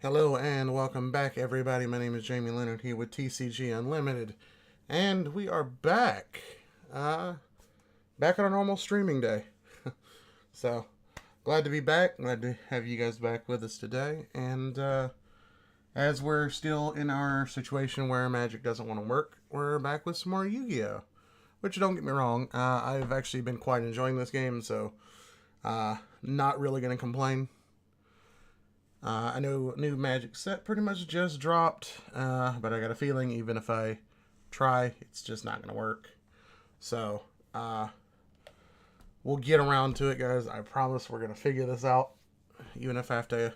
Hello and welcome back, everybody. My name is Jamie Leonard here with TCG Unlimited, and we are back. Back on a normal streaming day. So, glad to be back. Glad to have you guys back with us today. And as we're still in our situation where Magic doesn't want to work, we're back with some more Yu-Gi-Oh! Which, don't get me wrong, I've actually been quite enjoying this game, so not really going to complain. I know new Magic set pretty much just dropped, but I got a feeling even if I try, it's just not going to work. So, we'll get around to it, guys. I promise we're going to figure this out. Even if I have to...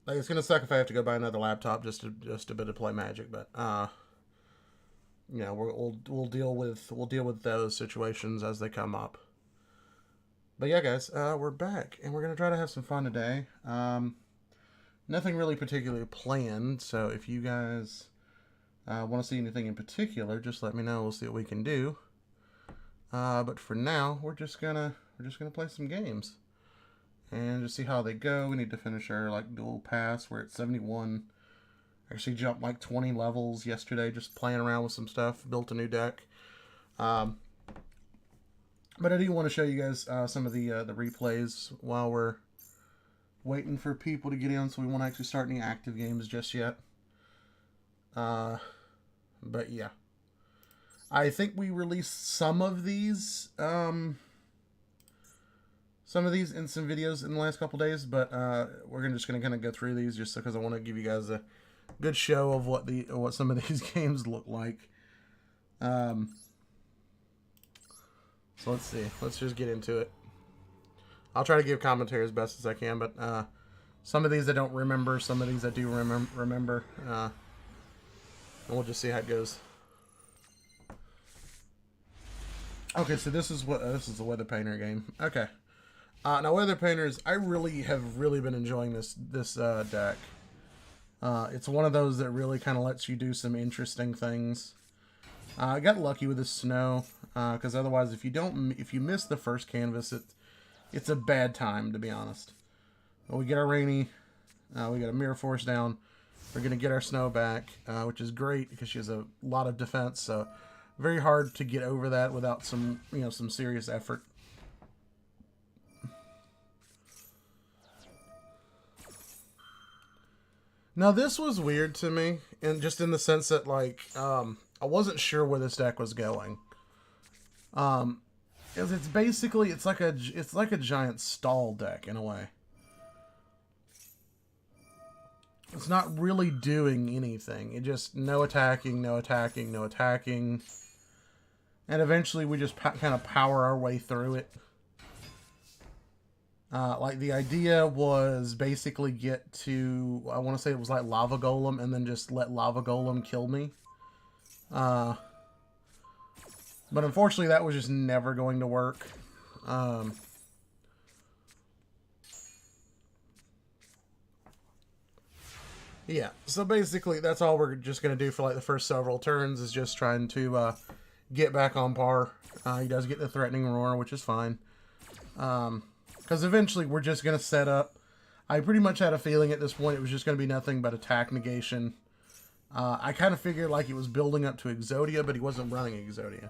Like, it's going to suck if I have to go buy another laptop just to be able to play Magic, but, you know, we'll deal with those situations as they come up. But yeah, guys, we're back, and we're going to try to have some fun today. Nothing really particularly planned, so if you guys want to see anything in particular, just let me know. We'll see what we can do. But for now, we're just gonna play some games and just see how they go. We need to finish our dual pass. We're at 71. Actually jumped 20 levels yesterday, just playing around with some stuff. Built a new deck. But I do want to show you guys some of the replays while we're waiting for people to get in, so we won't actually start any active games just yet. But yeah. I think we released some of these in some videos in the last couple days, but we're just going to kind of go through these just because I want to give you guys a good show of what some of these games look like. So let's see. Let's just get into it. I'll try to give commentary as best as I can, but some of these I don't remember. Some of these I do remember. And we'll just see how it goes. Okay, so this is the Weather Painter game. Okay. Now Weather Painters, I have really been enjoying this deck. It's one of those that really kind of lets you do some interesting things. I got lucky with the snow, because otherwise, if you miss the first canvas, it's a bad time, to be honest. But we get our rainy, we got a Mirror Force down. We're gonna get our snow back, which is great because she has a lot of defense. So very hard to get over that without some serious effort. Now this was weird to me, and just in the sense that I wasn't sure where this deck was going. It's basically it's like a giant stall deck in a way. It's not really doing anything. It just no attacking, no attacking, no attacking, and eventually we just kind of power our way through it. The idea was basically get to, I want to say it was like Lava Golem, and then just let Lava Golem kill me. But unfortunately, that was just never going to work. Yeah, so basically, that's all we're just going to do for the first several turns is just trying to get back on par. He does get the Threatening Roar, which is fine. Because eventually, we're just going to set up. I pretty much had a feeling at this point it was just going to be nothing but attack negation. I kind of figured it was building up to Exodia, but he wasn't running Exodia.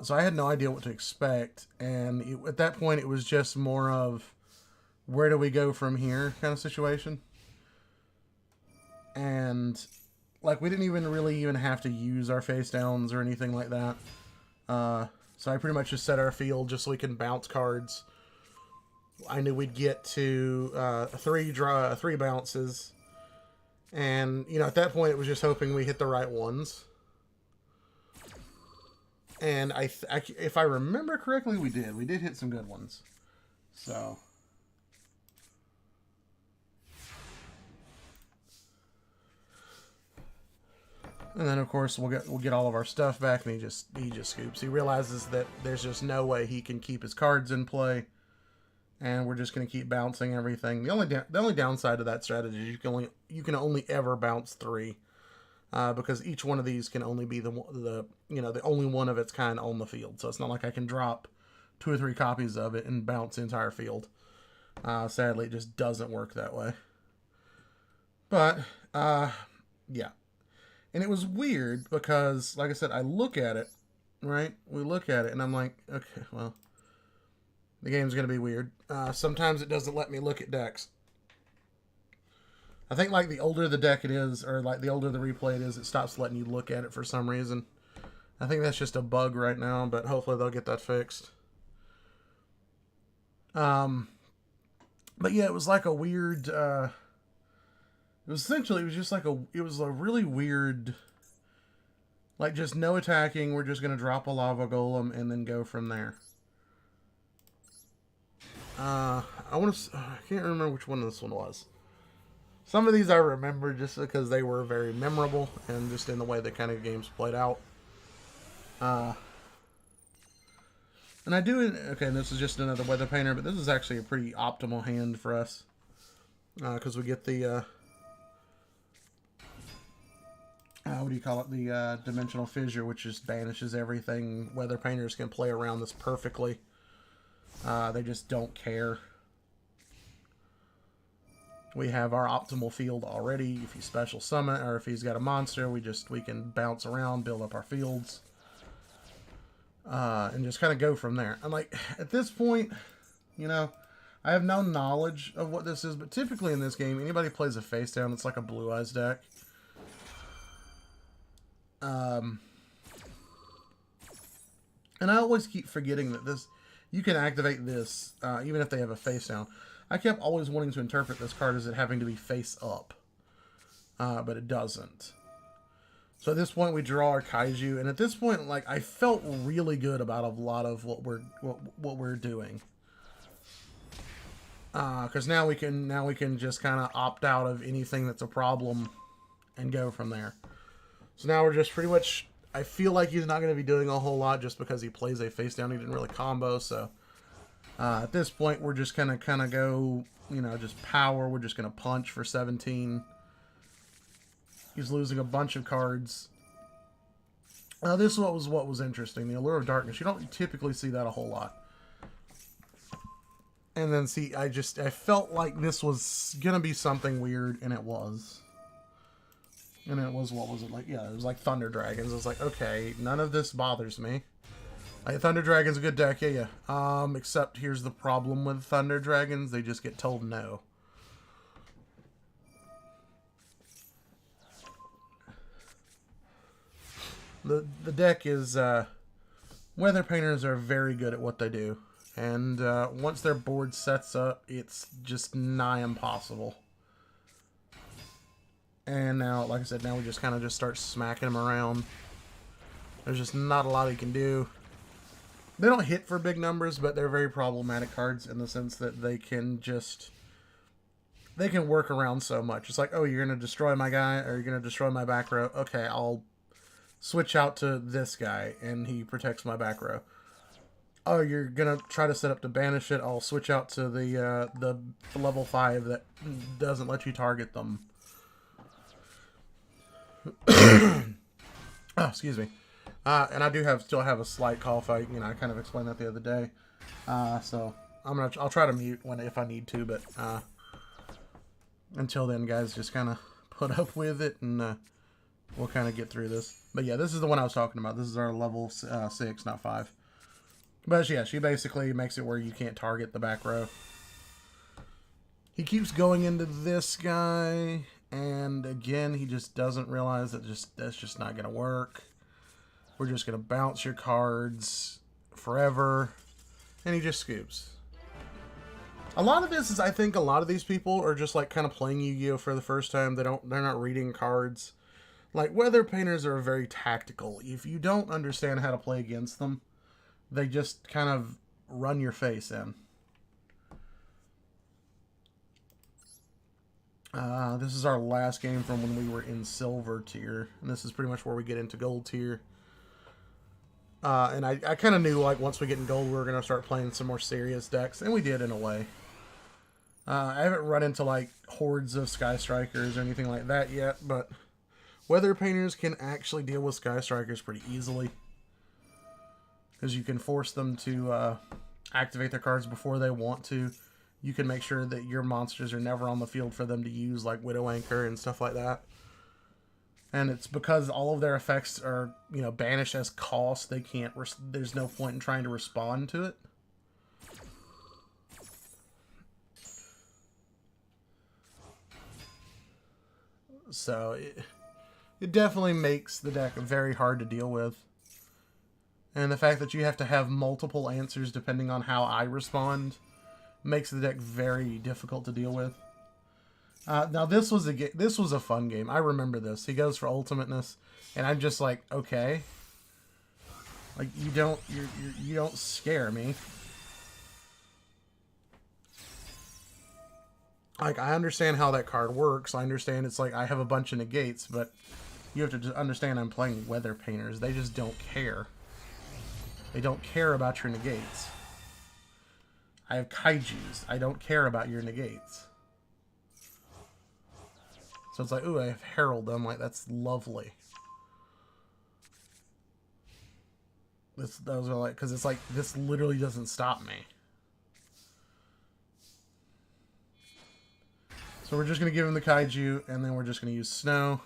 So I had no idea what to expect, and at that point it was just more of where do we go from here kind of situation. And we didn't really have to use our face downs or anything like that. So I pretty much just set our field just so we can bounce cards. I knew we'd get to three bounces. And, at that point, it was just hoping we hit the right ones. And if I remember correctly, we did. We did hit some good ones. So. And then, of course, we'll get all of our stuff back, and he just scoops. He realizes that there's just no way he can keep his cards in play. And we're just going to keep bouncing everything. The only downside to that strategy is you can only ever bounce 3, because each one of these can only be the only one of its kind on the field. So it's not like I can drop 2 or 3 copies of it and bounce the entire field. Sadly, it just doesn't work that way. But, yeah. And it was weird because, like I said, I look at it, right? We look at it, and I'm like, okay, well, the game's going to be weird. Sometimes it doesn't let me look at decks. I think, like, the older the deck it is, or, like, the older the replay it is, it stops letting you look at it for some reason. I think that's just a bug right now, but hopefully they'll get that fixed. But yeah, it was like a weird, it was just like it was a really weird, like, just no attacking, we're just going to drop a lava golem and then go from there. I can't remember which one this one was. Some of these I remember just because they were very memorable and just in the way the kind of games played out. And I do, okay, this is just another weather painter, but this is actually a pretty optimal hand for us. Because we get the, what do you call it? The dimensional fissure, which just banishes everything. Weather painters can play around this perfectly. They just don't care. We have our optimal field already. If he's special summon, or if he's got a monster, we can bounce around, build up our fields. And just kind of go from there. I'm like, at this point, you know, I have no knowledge of what this is, but typically in this game, anybody plays a face down, it's like a Blue Eyes deck. And I always keep forgetting that you can activate this, even if they have a face down. I kept always wanting to interpret this card as it having to be face up, but it doesn't. So at this point, we draw our Kaiju, and at this point, like, I felt really good about a lot of what we're doing. Because now we can just kind of opt out of anything that's a problem and go from there. So now we're just pretty much, I feel like he's not going to be doing a whole lot just because he plays a face down. He didn't really combo, so at this point, we're just going to kind of go, you know, just power. We're just going to punch for 17. He's losing a bunch of cards. This was what was interesting. The Allure of Darkness. You don't typically see that a whole lot. And then, see, I felt like this was going to be something weird, and it was. And it was, what was it like? Yeah, it was like Thunder Dragons. I was like, okay, none of this bothers me. Like, Thunder Dragon's a good deck, yeah. Except here's the problem with Thunder Dragons. They just get told no. The deck is, Weather Painters are very good at what they do. And once their board sets up, it's just nigh impossible. And now, like I said, now we just kind of just start smacking them around. There's just not a lot he can do. They don't hit for big numbers, but they're very problematic cards in the sense that they can work around so much. It's like, oh, you're going to destroy my guy, or you're going to destroy my back row. Okay, I'll switch out to this guy, and he protects my back row. Oh, you're going to try to set up to banish it. I'll switch out to the level 5 that doesn't let you target them. Oh, excuse me. And I do still have a slight cough. I kind of explained that the other day. So I'll try to mute if I need to, but until then, guys, just kind of put up with it, and we'll kind of get through this. But yeah, this is the one I was talking about. This is our level 6, not 5. But yeah, she basically makes it where you can't target the back row. He keeps going into this guy, and again, he just doesn't realize that that's just not going to work. We're just going to bounce your cards forever, and he just scoops. A lot of this is, I think, a lot of these people are just like kind of playing Yu-Gi-Oh for the first time. They're not reading cards. Like, Weather Painters are very tactical. If you don't understand how to play against them, they just kind of run your face in. This is our last game from when we were in Silver tier, and this is pretty much where we get into Gold tier. And I kind of knew, like, once we get in Gold, we were going to start playing some more serious decks, and we did in a way. I haven't run into, like, hordes of Sky Strikers or anything like that yet, but Weather Painters can actually deal with Sky Strikers pretty easily. Because you can force them to activate their cards before they want to. you can make sure that your monsters are never on the field for them to use, like Widow Anchor and stuff like that. And it's because all of their effects are, you know, banished as cost, they can't, there's no point in trying to respond to it. So it definitely makes the deck very hard to deal with. And the fact that you have to have multiple answers depending on how I respond makes the deck very difficult to deal with. Now this was a fun game. I remember this. He goes for ultimateness, and I'm just like, okay, like you don't scare me. Like, I understand how that card works. I understand it's like I have a bunch of negates, but you have to just understand I'm playing Weather Painters. They just don't care. They don't care about your negates. I have Kaijus. I don't care about your negates. So it's like, ooh, I have Herald. I'm like, that's lovely. Those are like, because it's like, this literally doesn't stop me. So we're just going to give him the Kaiju, and then we're just going to use Snow.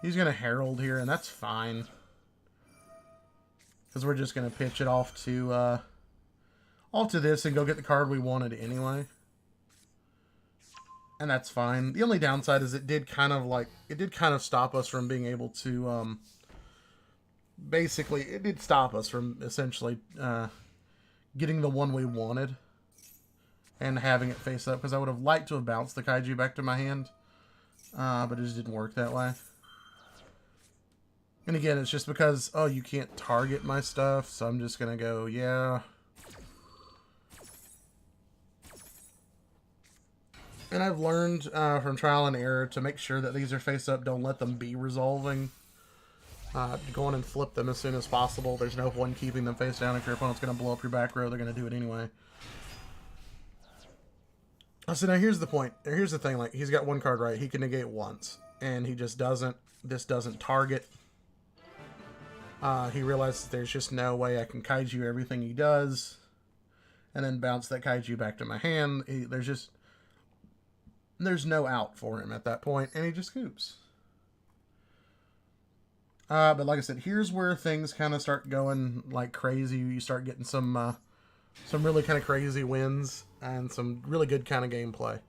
He's going to Herald here, and that's fine. Because we're just going to pitch it off to this and go get the card we wanted anyway. And that's fine. The only downside is it did kind of stop us from being able to, basically, it did stop us from essentially getting the one we wanted and having it face up, because I would have liked to have bounced the Kaiju back to my hand, but it just didn't work that way. And again, it's just because, oh, you can't target my stuff, so I'm just going to go, yeah. And I've learned from trial and error to make sure that these are face up. Don't let them be resolving. Go on and flip them as soon as possible. There's no point keeping them face down. If your opponent's going to blow up your back row, they're going to do it anyway. So now here's the point. Here's the thing. Like, he's got one card right. He can negate once. And he just doesn't. This doesn't target. He realizes there's just no way I can Kaiju everything he does. And then bounce that Kaiju back to my hand. There's no out for him at that point. And he just scoops. But like I said, here's where things kind of start going like crazy. You start getting some really kind of crazy wins and some really good kind of gameplay.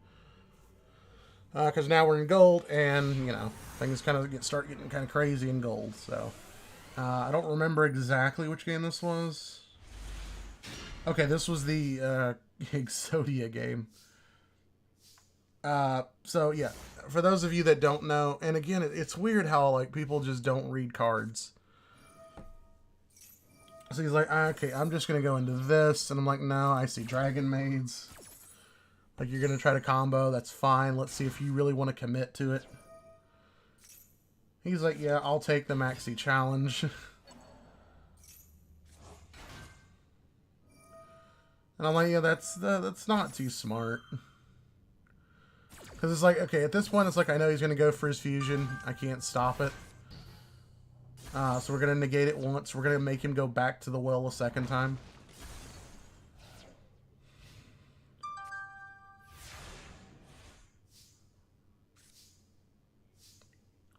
Because now we're in gold, and you know things kind of start getting kind of crazy in gold. So I don't remember exactly which game this was. Okay, this was the Exodia game. So yeah, for those of you that don't know, and again, it's weird how like people just don't read cards. So he's like, okay, I'm just going to go into this. And I'm like, no, I see Dragon Maids. Like, you're going to try to combo. That's fine. Let's see if you really want to commit to it. He's like, yeah, I'll take the Maxi Challenge. And I'm like, yeah, that's not too smart. Because it's like, okay, at this point, it's like, I know he's going to go for his fusion. I can't stop it. So we're going to negate it once. We're going to make him go back to the well a second time.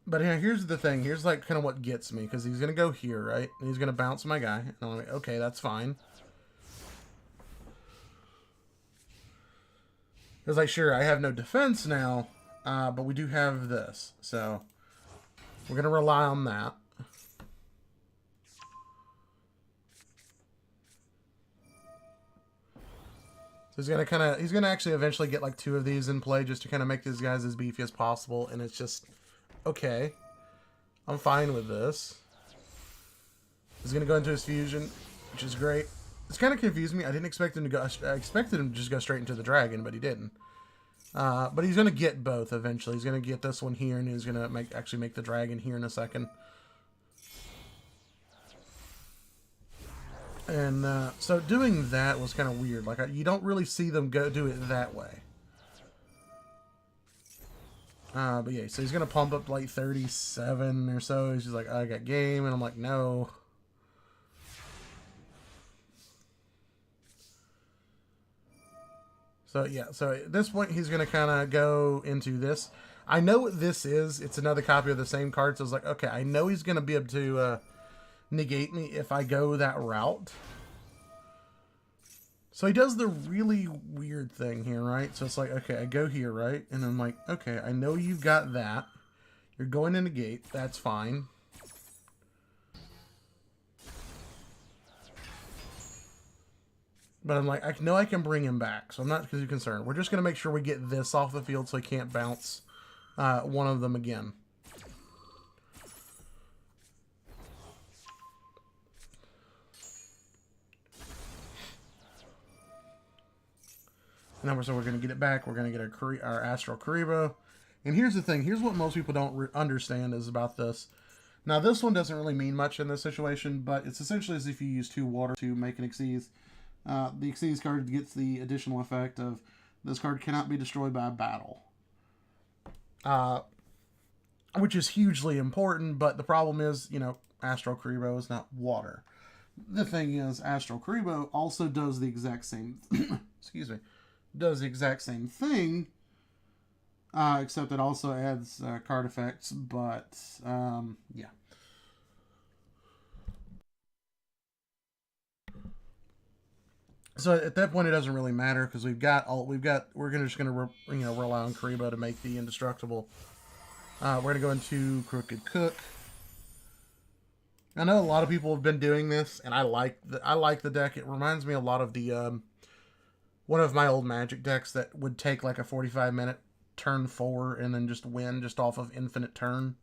But yeah, here's the thing. Here's like kind of what gets me. Because he's going to go here, right? And he's going to bounce my guy. And I'm like, okay, that's fine. Because like, sure, I have no defense now. But we do have this. So we're going to rely on that. He's gonna actually eventually get like 2 of these in play just to kind of make these guys as beefy as possible, and it's just okay. I'm fine with this. He's gonna go into his fusion, which is great. It's kind of confused me. I didn't expect him to go. I expected him to just go straight into the dragon, but he didn't. But he's gonna get both eventually. He's gonna get this one here, and he's gonna actually make the dragon here in a second. And so doing that was kind of weird. Like, you don't really see them do it that way. But yeah, so he's going to pump up like 37 or so. He's just like, I got game. And I'm like, no. So yeah, so at this point he's gonna kind of go into this. I know what this is. It's another copy of the same card. So it's like, okay, I know he's gonna be able to negate me if I go that route. So he does the really weird thing here, right? So it's like, okay, I go here, right? And I'm like, okay, I know you've got that. You're going to negate. That's fine. But I'm like, I know I can bring him back, so I'm not too concerned. We're just going to make sure we get this off the field so he can't bounce one of them again. And so we're going to get it back. We're going to get our Astral Karibo. And here's the thing. Here's what most people don't understand is about this. Now, this one doesn't really mean much in this situation, but it's essentially as if you use 2 water to make an Xyz. The Xyz card gets the additional effect of this card cannot be destroyed by a battle. Which is hugely important, but the problem is, you know, Astral Karibo is not water. The thing is, Astral Karibo also does the exact same... excuse me. Does the exact same thing, except it also adds card effects, but, yeah. So at that point, it doesn't really matter because we're just gonna rely on Karibo to make the indestructible. We're gonna go into Crooked Cook. I know a lot of people have been doing this, and I like the deck. It reminds me a lot of the one of my old Magic decks that would take like a 45-minute turn 4 and then just win just off of infinite turn.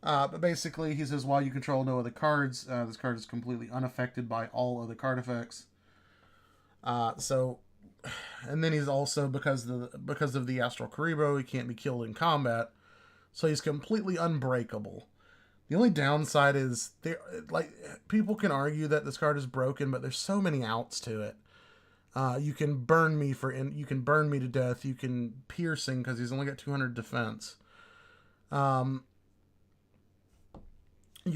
But basically, he says while you control no other cards, this card is completely unaffected by all other card effects. And then he's also because of the Astral Karibo, he can't be killed in combat, so he's completely unbreakable. The only downside is people can argue that this card is broken, but there's so many outs to it. You can burn me to death. You can piercing because he's only got 200 defense. You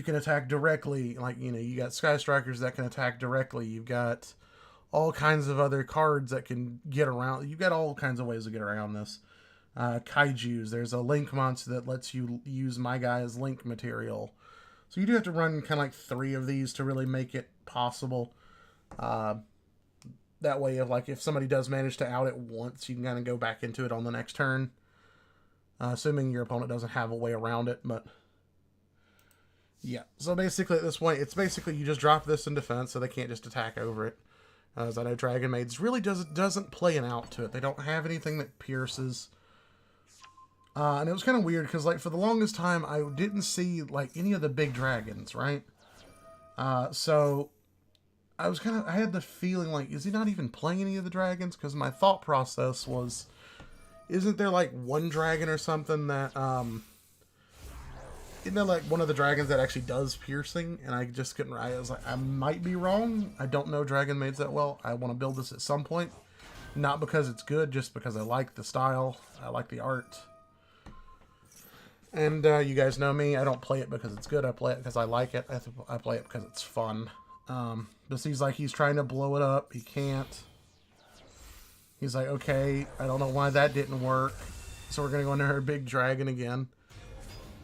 can attack directly, you got Sky Strikers that can attack directly. You've got all kinds of other cards that can get around. You've got all kinds of ways to get around this. Kaijus. There's a Link monster that lets you use my guy's Link material. So you do have to run kind of like 3 of these to really make it possible. That way, if somebody does manage to out it once, you can kind of go back into it on the next turn. Assuming your opponent doesn't have a way around it, but... yeah, so basically at this point, it's basically you just drop this in defense so they can't just attack over it. As I know Dragon Maids really doesn't play an out to it. They don't have anything that pierces. And it was kind of weird because for the longest time I didn't see any of the big dragons, right? So I had the feeling is he not even playing any of the dragons? Because my thought process was, isn't there one dragon or something that isn't there one of the dragons that actually does piercing? And I just couldn't. I was like, I might be wrong. I don't know Dragon Maids that well. I want to build this at some point, not because it's good, just because I like the style. I like the art. And you guys know me. I don't play it because it's good. I play it because I like it. I play it because it's fun. But he's trying to blow it up. He can't. He's like, okay, I don't know why that didn't work. So we're going to go into her big dragon again.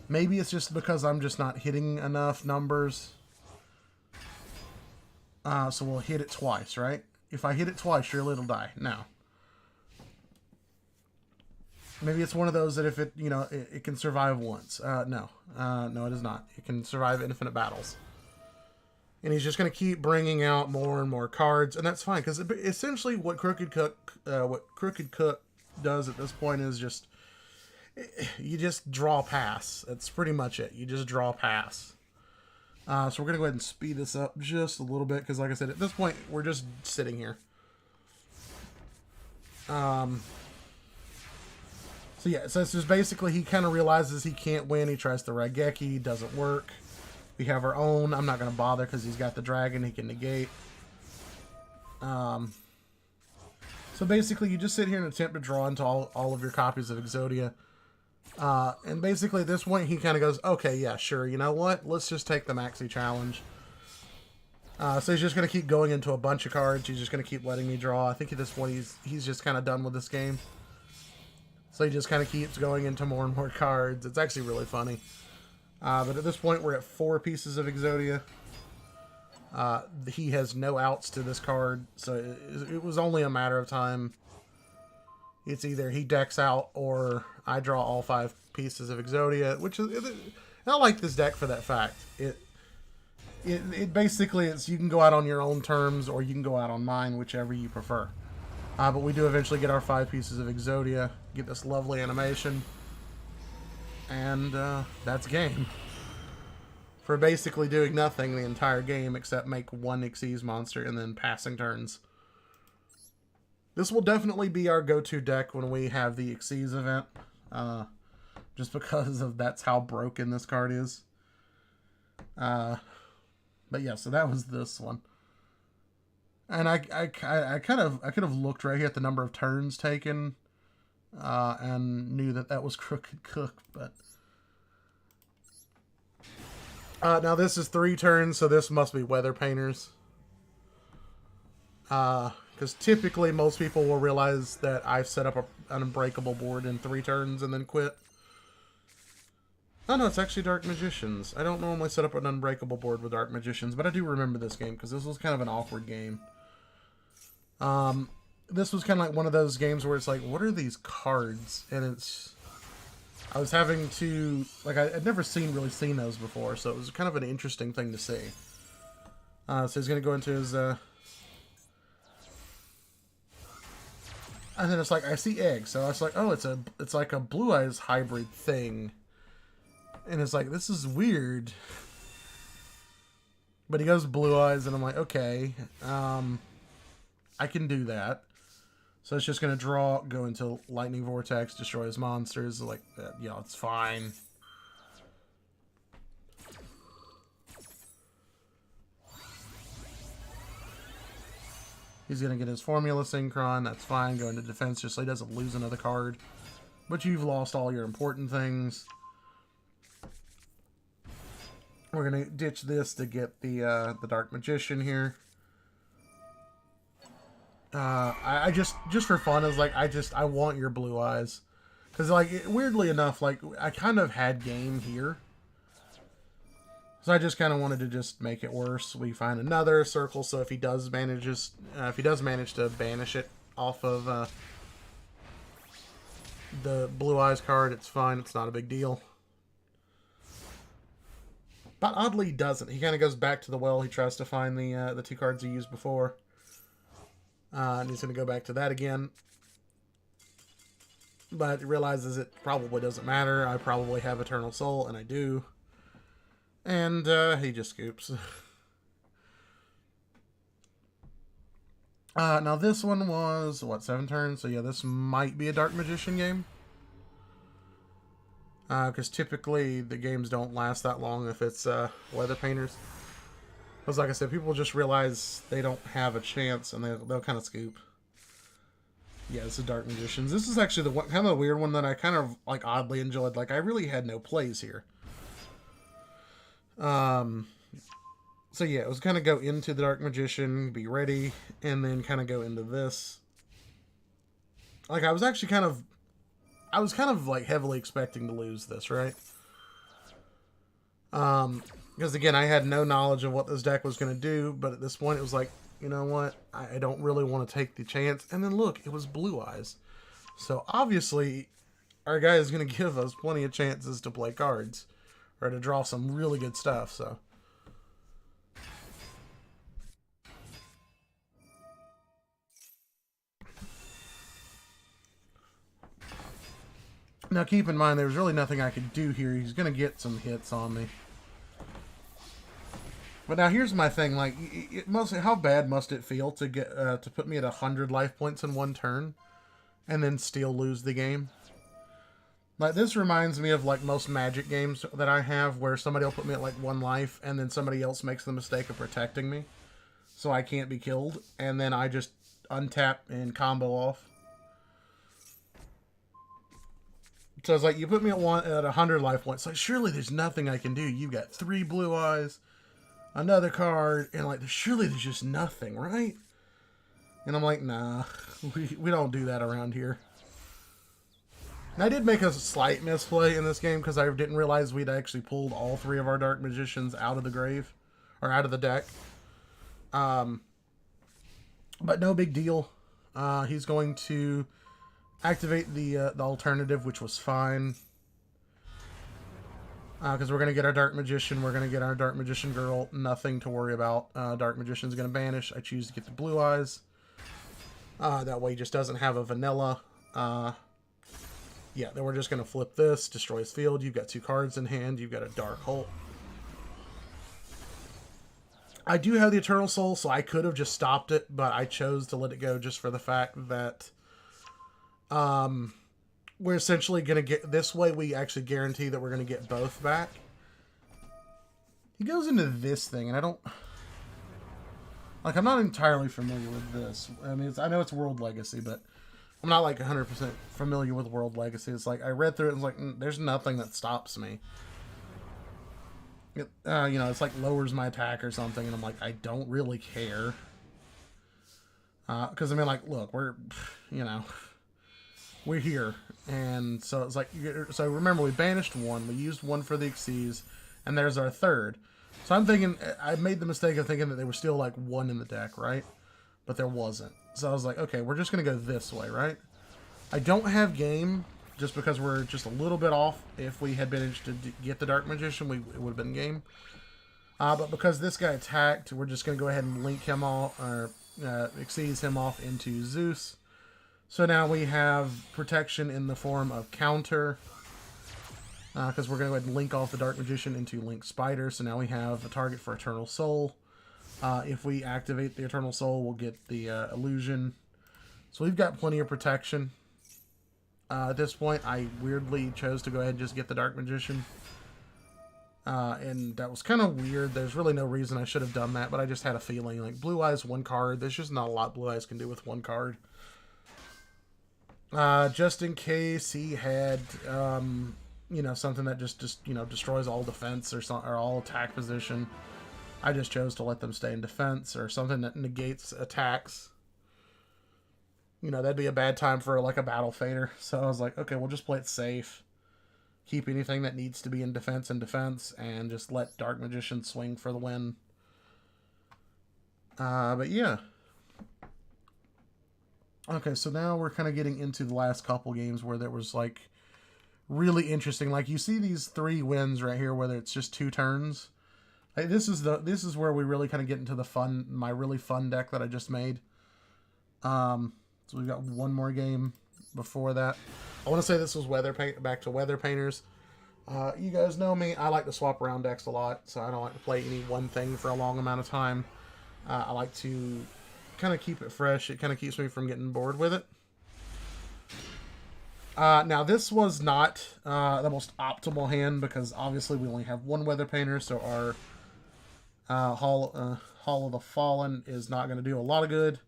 Maybe it's just because I'm just not hitting enough numbers. So we'll hit it twice, right? If I hit it twice, surely it'll die. No. Maybe it's one of those that if it, it can survive once. No. No, it is not. It can survive infinite battles. And he's just going to keep bringing out more and more cards. And that's fine, because essentially what Crooked Cook does at this point is just... you just draw pass. That's pretty much it. You just draw pass. So we're going to go ahead and speed this up just a little bit, because like I said, at this point, we're just sitting here. So yeah, so it's just basically he kind of realizes he can't win. He tries the Raigeki. Doesn't work. We have our own. I'm not going to bother because he's got the dragon. He can negate. So basically, you just sit here and attempt to draw into all of your copies of Exodia. And basically at this point he kind of goes, okay, yeah, sure, you know what? Let's just take the Maxi Challenge. So he's just going to keep going into a bunch of cards. He's just going to keep letting me draw. I think at this point he's just kind of done with this game. So he just kind of keeps going into more and more cards. It's actually really funny. But at this point, we're at 4 pieces of Exodia. He has no outs to this card, so it was only a matter of time. It's either he decks out or I draw all 5 pieces of Exodia, which is... I like this deck for that fact. It basically is you can go out on your own terms or you can go out on mine, whichever you prefer. But we do eventually get our 5 pieces of Exodia, get this lovely animation, and that's game. For basically doing nothing the entire game except make 1 Xyz monster and then passing turns. This will definitely be our go-to deck when we have the Xyz event, just because of that's how broken this card is. But yeah, so that was this one. And I could have looked right here at the number of turns taken, and knew that was Crooked Cook, but now this is 3 turns, so this must be Weather Painters. Because typically most people will realize that I've set up an Unbreakable board in 3 turns and then quit. Oh no, it's actually Dark Magicians. I don't normally set up an Unbreakable board with Dark Magicians, but I do remember this game because this was kind of an awkward game. This was kind of like one of those games where it's like, what are these cards? And I was having to, like, I'd never really seen those before, so it was kind of an interesting thing to see. So he's going to go into his, and then it's like, I see egg, so I was like, oh, it's like a Blue Eyes hybrid thing. And it's like, this is weird. But he goes Blue Eyes, and I'm like, okay, I can do that. So it's just going to draw, go into Lightning Vortex, destroy his monsters. Like, yeah, it's fine. He's going to get his Formula Synchron. That's fine. Go into defense just so he doesn't lose another card. But you've lost all your important things. We're going to ditch this to get the Dark Magician here. I just for fun, is like, I want your Blue Eyes. Because, like, weirdly enough, like, I kind of had game here. So I just kind of wanted to just make it worse. We find another circle, so if he does manage to banish it off of the Blue Eyes card, it's fine. It's not a big deal. But oddly, he doesn't. He kind of goes back to the well. He tries to find the 2 cards he used before. And he's going to go back to that again. But he realizes it probably doesn't matter. I probably have Eternal Soul, and I do. And he just scoops. Now this one was, what, 7 turns? So yeah, this might be a Dark Magician game. Because typically the games don't last that long if it's Weather Painters. Because like I said, people just realize they don't have a chance and they'll kind of scoop. Yeah, this is Dark Magicians. This is actually the one, kind of a weird one that I kind of like oddly enjoyed. Like, I really had no plays here. So yeah, it was kind of go into the Dark Magician, be ready, and then kind of go into this. Like, I was kind of like heavily expecting to lose this, right? Because again, I had no knowledge of what this deck was going to do, but at this point it was like, you know what? I don't really want to take the chance. And then look, it was Blue Eyes. So obviously, our guy is going to give us plenty of chances to play cards. Or to draw some really good stuff, so. Now keep in mind, there's really nothing I could do here. He's going to get some hits on me. But now here's my thing, like, how bad must it feel to get to put me at 100 life points in 1 turn, and then still lose the game? Like, this reminds me of, like, most Magic games that I have, where somebody will put me at, like, 1 life, and then somebody else makes the mistake of protecting me, so I can't be killed, and then I just untap and combo off. So it's like, you put me at 100 life points, like, surely there's nothing I can do. You've got 3 Blue Eyes. another card, and like, surely there's just nothing, right? And I'm like, nah, we don't do that around here. And I did make a slight misplay in this game because I didn't realize we'd actually pulled all 3 of our Dark Magicians out of the grave, or out of the deck. But no big deal. He's going to activate the alternative, which was fine. Because we're going to get our Dark Magician, we're going to get our Dark Magician girl, nothing to worry about. Dark Magician's going to banish. I choose to get the Blue Eyes. That way he just doesn't have a vanilla. Yeah, then we're just going to flip this, destroys field. You've got 2 cards in hand. You've got a Dark Hole. I do have the Eternal Soul, so I could have just stopped it, but I chose to let it go just for the fact that we're essentially going to get... This way we actually guarantee that we're going to get both back. He goes into this thing, and I don't... Like, I'm not entirely familiar with this. I mean, I know it's World Legacy, but I'm not, like, 100% familiar with World Legacy. It's like, I read through it and it's like, there's nothing that stops me. It, you know, it's like lowers my attack or something, and I'm like, I don't really care. Because, I mean, like, look, we're, you know, we're here. And so it's like, so remember, we banished 1, we used 1 for the Xyz, and there's our 3rd. So I'm thinking, I made the mistake of thinking that there was still like 1 in the deck, right? But there wasn't. So I was like, okay, we're just going to go this way, right? I don't have game, just because we're just a little bit off. If we had managed to get the Dark Magician, it would have been game. But because this guy attacked, we're just going to go ahead and link him off, or Xyz him off into Zeus. So now we have protection in the form of counter. Because we're going to go ahead and link off the Dark Magician into Link Spider. So now we have a target for Eternal Soul. If we activate the Eternal Soul, we'll get the illusion. So we've got plenty of protection. At this point, I weirdly chose to go ahead and just get the Dark Magician. And that was kind of weird. There's really no reason I should have done that, but I just had a feeling. Like, Blue Eyes, 1 card. There's just not a lot Blue Eyes can do with 1 card. Just in case he had... you know, something that just you know, destroys all defense or all attack position. I just chose to let them stay in defense, or something that negates attacks. You know, that'd be a bad time for like a battle fader. So I was like, okay, we'll just play it safe. Keep anything that needs to be in defense, and just let Dark Magician swing for the win. But yeah. Okay, so now we're kind of getting into the last couple games where there was like really interesting. Like, you see these 3 wins right here, whether it's just 2 turns. Like, this is where we really kind of get into the fun, my really fun deck that I just made. So we've got 1 more game before that. I want to say this was back to Weather Painters. You guys know me, I like to swap around decks a lot, so I don't like to play any one thing for a long amount of time. I like to kind of keep it fresh. It kind of keeps me from getting bored with it. Now, this was not the most optimal hand, because obviously we only have 1 Weather Painter, so our Hall of the Fallen is not going to do a lot of good.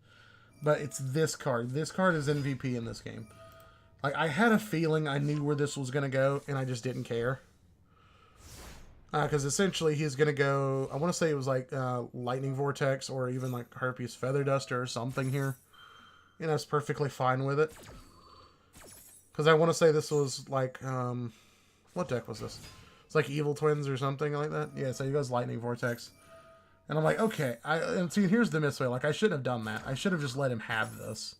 But it's this card. This card is MVP in this game. Like, I had a feeling I knew where this was going to go, and I just didn't care. Because essentially he's going to go, I want to say it was like Lightning Vortex, or even like Harpy's Feather Duster or something here. And I was perfectly fine with it. Because I want to say this was like, what deck was this? It's like Evil Twins or something like that. Yeah, so he goes Lightning Vortex. And I'm like, okay. And see, here's the misway. Like, I shouldn't have done that. I should have just let him have this.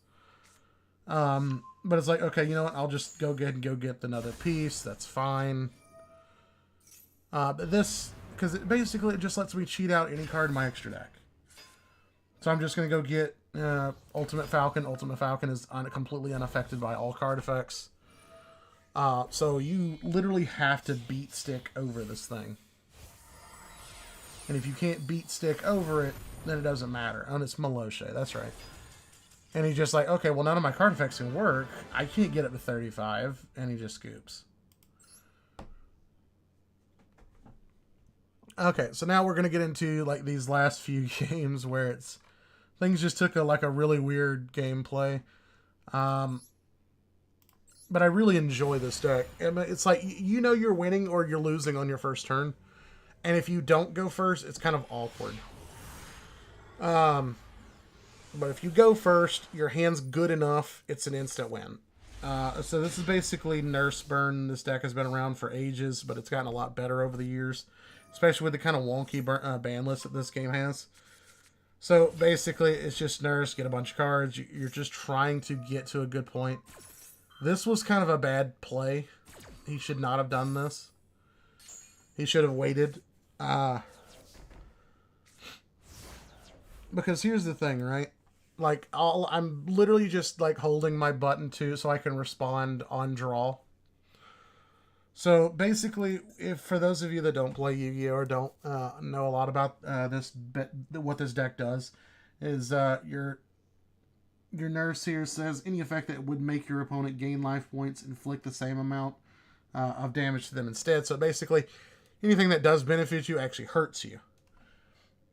But it's like, okay, you know what? I'll just go ahead and go get another piece. That's fine. But this, because it basically it just lets me cheat out any card in my extra deck. So I'm just going to go get Ultimate Falcon. Ultimate Falcon is completely unaffected by all card effects. So you literally have to beat stick over this thing. And if you can't beat stick over it, then it doesn't matter. And it's Maloshe, that's right. And he's just like, okay, well, none of my card effects can work. I can't get up to 35. And he just scoops. Okay, so now we're going to get into like these last few games where it's things just took a really weird gameplay. But I really enjoy this deck. It's like, you know, you're winning or you're losing on your first turn. And if you don't go first, it's kind of awkward. But if you go first, your hand's good enough, it's an instant win. So this is basically Nurse Burn. This deck has been around for ages, but it's gotten a lot better over the years, especially with the kind of wonky ban list that this game has. So basically, it's just Nurse, get a bunch of cards. You're just trying to get to a good point. This was kind of a bad play. He should not have done this. He should have waited. Because here's the thing, right? Like, I'm literally just, like, holding my button, so I can respond on draw. So, basically, if for those of you that don't play Yu-Gi-Oh! Or don't know a lot about what this deck does, is your Nurse here says, any effect that would make your opponent gain life points, inflict the same amount of damage to them instead. So, basically, anything that does benefit you actually hurts you.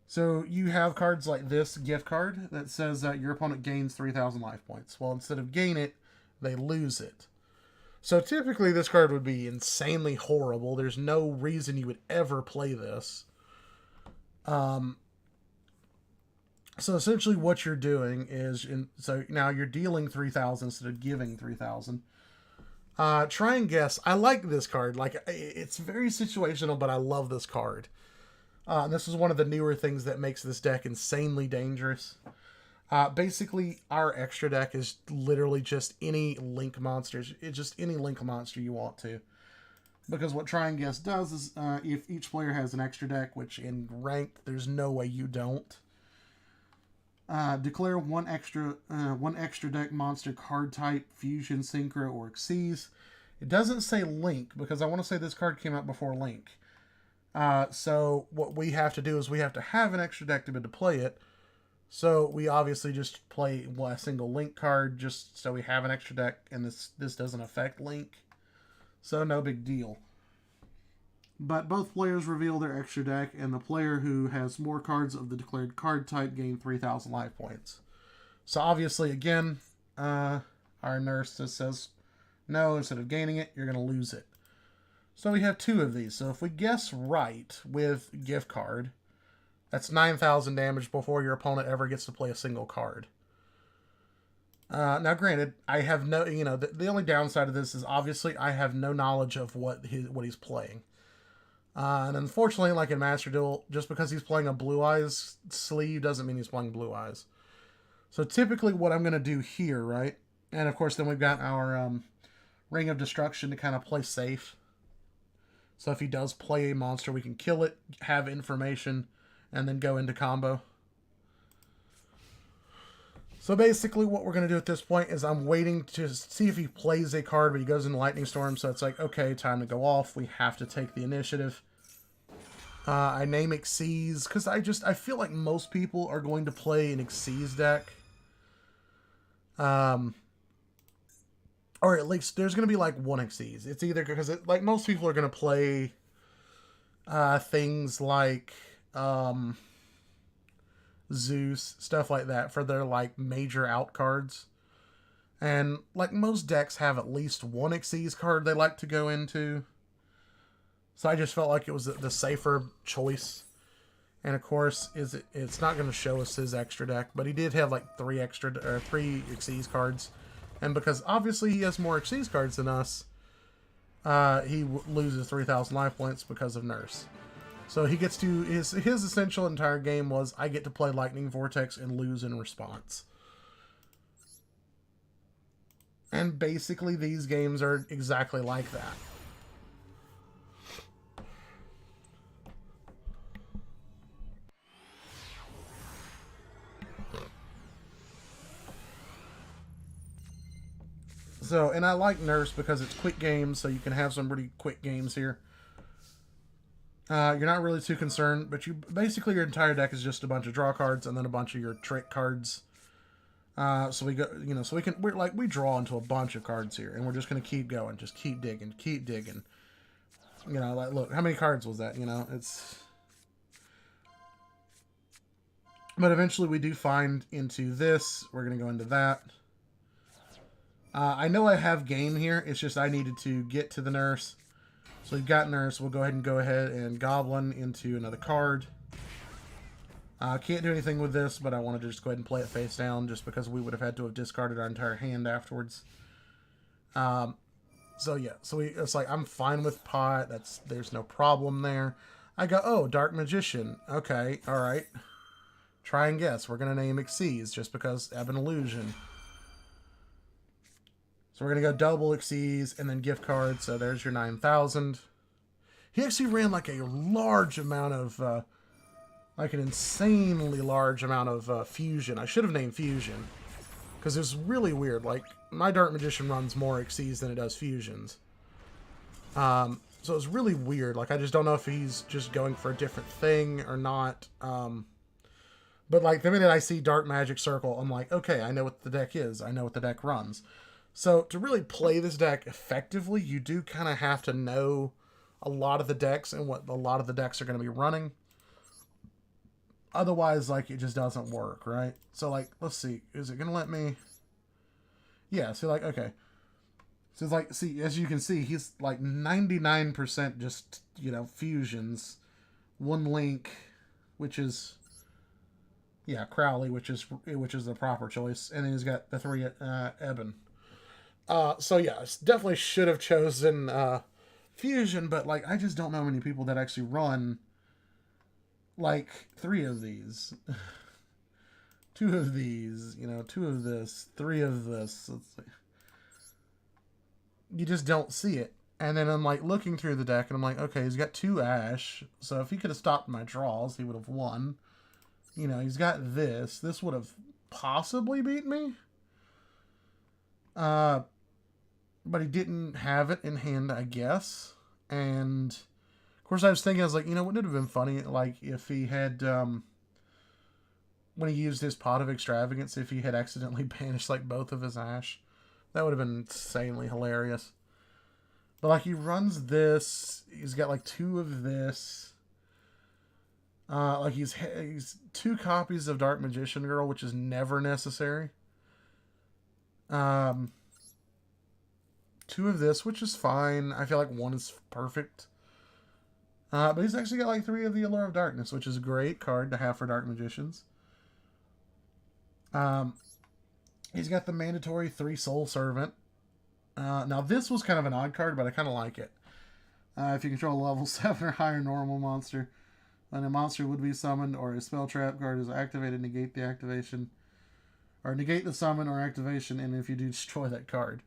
So you have cards like this gift card that says that your opponent gains 3,000 life points. Well, instead of gain it, they lose it. So typically this card would be insanely horrible. There's no reason you would ever play this. So essentially what you're doing is, so now you're dealing 3,000 instead of giving 3,000. Try and guess. I like this card. Like, it's very situational, but I love this card. This is one of the newer things that makes this deck insanely dangerous. Basically, our extra deck is literally just any link monsters. It's just any link monster you want to. Because what Try and Guess does is, if each player has an extra deck, which in ranked, there's no way you don't. Declare one extra deck monster card type, fusion, synchro, or Xyz. It doesn't say link, because I want to say this card came out before link. So what we have to do is we have to have an extra deck to be able to play it. So we obviously just play a single link card just so we have an extra deck, and this doesn't affect link. So no big deal. But both players reveal their extra deck, and the player who has more cards of the declared card type gain 3,000 life points. So obviously, again, our Nurse just says, no, instead of gaining it, you're going to lose it. So we have two of these. So if we guess right with gift card, that's 9,000 damage before your opponent ever gets to play a single card. Now, granted, I have no, the only downside of this is obviously I have no knowledge of what he's playing. And unfortunately, like in Master Duel, just because he's playing a Blue Eyes sleeve doesn't mean he's playing Blue Eyes. So typically what I'm going to do here, right? And of course, then we've got our Ring of Destruction to kind of play safe. So if he does play a monster, we can kill it, have information, and then go into combo. So basically what we're going to do at this point is I'm waiting to see if he plays a card, but he goes into Lightning Storm, so it's like, okay, time to go off. We have to take the initiative. I name Xyz, because I feel like most people are going to play an Xyz deck. Or at least there's going to be like one Xyz. It's either because like most people are going to play things like Zeus, stuff like that for their like major out cards. And like most decks have at least one Xyz card they like to go into. So I just felt like it was the safer choice. And of course, it's not going to show us his extra deck, but he did have like three Xyz cards. And because obviously he has more Xyz cards than us, he loses 3,000 life points because of Nurse. So he gets to, his essential entire game was, I get to play Lightning Vortex and lose in response. And basically these games are exactly like that. So, and I like Nurse because it's quick games, so you can have some pretty quick games here. You're not really too concerned, but basically your entire deck is just a bunch of draw cards and then a bunch of your trick cards. So we go, so we draw into a bunch of cards here, and we're just gonna keep going, just keep digging, keep digging. Like, look, how many cards was that? It's. But eventually we do find into this. We're gonna go into that. I know I have game here. It's just I needed to get to the Nurse. So we've got Nurse. We'll go ahead and Goblin into another card. Can't do anything with this, but I want to just go ahead and play it face down just because we would have had to have discarded our entire hand afterwards. So yeah, it's like I'm fine with pot. There's no problem there. I go, oh, Dark Magician. Okay, all right. Try and guess. We're gonna name Xyz just because I have an illusion. So we're gonna go double Xyz and then gift card. So there's your 9,000. He actually ran like a large amount of, like an insanely large amount of fusion. I should have named fusion because it was really weird. Like my Dark Magician runs more Xyz than it does fusions. So it's really weird. Like I just don't know if he's just going for a different thing or not. But like the minute I see Dark Magic Circle, I'm like, okay, I know what the deck is. I know what the deck runs. So to really play this deck effectively, you do kind of have to know a lot of the decks and what a lot of the decks are going to be running. Otherwise, like, it just doesn't work, right? So, like, let's see. Is it going to let me... Yeah, so, like, okay. So, it's like, see, as you can see, he's, like, 99% just, you know, fusions. One Link, which is... Yeah, Crowley, which is the proper choice. And then he's got the 3 Eben. So, yeah, definitely should have chosen fusion, but, like, I just don't know many people that actually run... like 3 of these, 2 of these, you know, 2 of this, 3 of this. You just don't see it. And then I'm like looking through the deck and I'm like, okay, he's got 2 Ash. So if he could have stopped my draws, he would have won. You know, he's got this. This would have possibly beat me. But he didn't have it in hand, I guess. And... of course, I was thinking, I was like, you know, wouldn't it have been funny, like, if he had, when he used his Pot of Extravagance, if he had accidentally banished, like, both of his Ash? That would have been insanely hilarious. But, like, he runs this, he's got, like, 2 of this. Like, he's 2 copies of Dark Magician Girl, which is never necessary. 2 of this, which is fine. I feel like 1 is perfect. But he's actually got like 3 of the Allure of Darkness, which is a great card to have for Dark Magicians. He's got the mandatory 3 Soul Servant. Now this was kind of an odd card, but I kind of like it. If you control a level 7 or higher normal monster, when a monster would be summoned or a spell trap card is activated, negate the activation. Or negate the summon or activation, and if you do, destroy that card.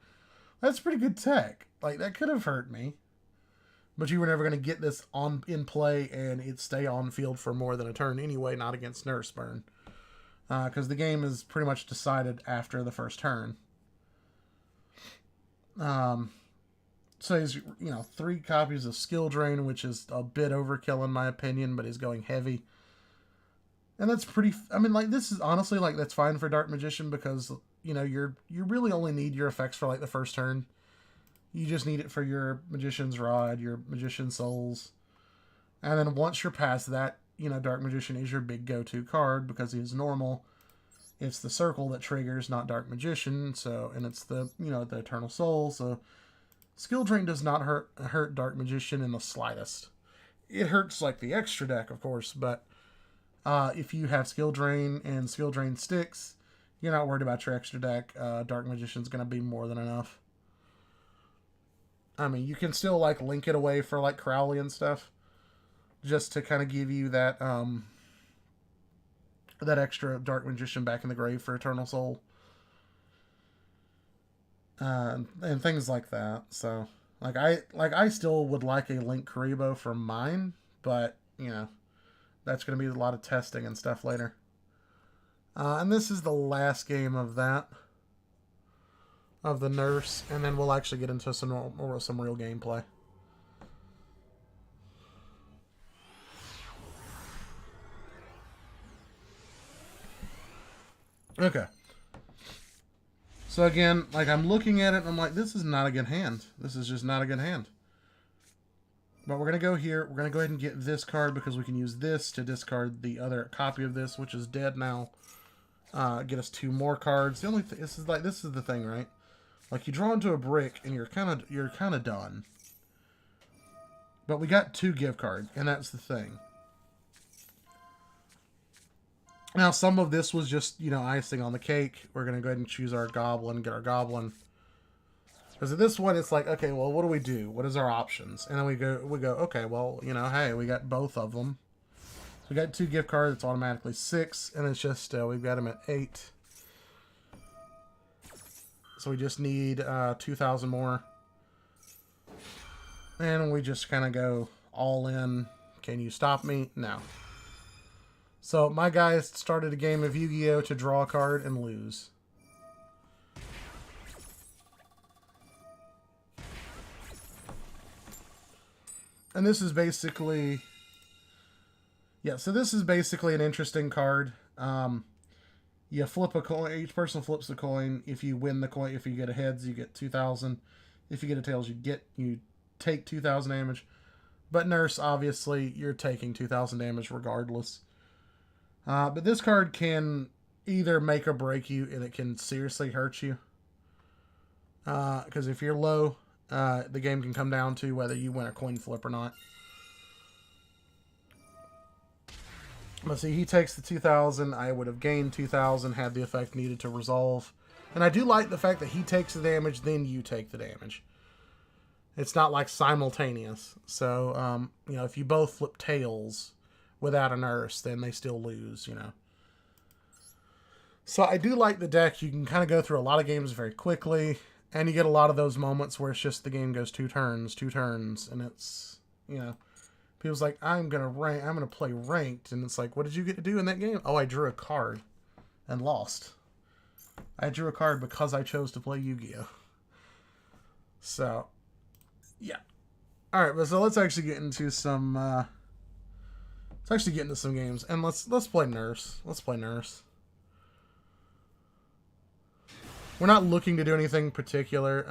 That's pretty good tech. Like, that could have hurt me. But you were never going to get this in play and it stay on field for more than a turn anyway, not against Nurse Burn. Because the game is pretty much decided after the first turn. So he's, you know, 3 copies of Skill Drain, which is a bit overkill in my opinion, but he's going heavy. And that's pretty... I mean, like, this is honestly, like, that's fine for Dark Magician because, you know, you really only need your effects for, like, the first turn. You just need it for your Magician's Rod, your Magician's Souls. And then once you're past that, you know, Dark Magician is your big go-to card because he is normal. It's the circle that triggers, not Dark Magician. So, and it's the, you know, the Eternal Soul. So, Skill Drain does not hurt Dark Magician in the slightest. It hurts, like, the extra deck, of course. But if you have Skill Drain and Skill Drain sticks, you're not worried about your extra deck. Dark Magician's going to be more than enough. I mean, you can still, like, link it away for, like, Crowley and stuff. Just to kind of give you that, that extra Dark Magician back in the grave for Eternal Soul. And things like that. So, I still would like a Link Karibo for mine. But, you know, that's going to be a lot of testing and stuff later. And this is the last game of that. Of the Nurse, and then we'll actually get into some real gameplay. Okay. So again, like, I'm looking at it and I'm like, this is not a good hand. This is just not a good hand. But we're going to go here. We're going to go ahead and get this card because we can use this to discard the other copy of this, which is dead now. Get us 2 more cards. The only this is the thing, right? Like, you draw into a brick and you're kind of done. But we got 2 gift cards, and that's the thing. Now, some of this was just, you know, icing on the cake. We're going to go ahead and choose our goblin, get our goblin. Because at this one, it's like, okay, well, what do we do? What is our options? And then we go, okay, well, you know, hey, we got both of them. So we got 2 gift cards. It's automatically 6, and it's just, we've got them at 8. So we just need 2,000 more. And we just kind of go all in. Can you stop me? No. So my guys started a game of Yu-Gi-Oh! To draw a card and lose. And this is basically... Yeah, so this is basically an interesting card. You flip a coin. Each person flips the coin. If you win the coin, if you get a heads, you get 2,000. If you get a tails, you take 2,000 damage. But Nurse, obviously, you're taking 2,000 damage regardless. But this card can either make or break you, and it can seriously hurt you. Because if you're low, the game can come down to whether you win a coin flip or not. Let's see, he takes the 2,000. I would have gained 2,000 had the effect needed to resolve. And I do like the fact that he takes the damage, then you take the damage. It's not like simultaneous. So, you know, if you both flip tails without a Nurse, then they still lose, you know. So I do like the deck. You can kind of go through a lot of games very quickly. And you get a lot of those moments where it's just the game goes 2 turns. And it's, you know, people's like, I'm gonna play ranked. And it's like, what did you get to do in that game? Oh, I drew a card and lost. I drew a card because I chose to play Yu-Gi-Oh! So, yeah. Alright, but so let's actually get into some, some games. And let's play Nurse. Let's play Nurse. We're not looking to do anything particular.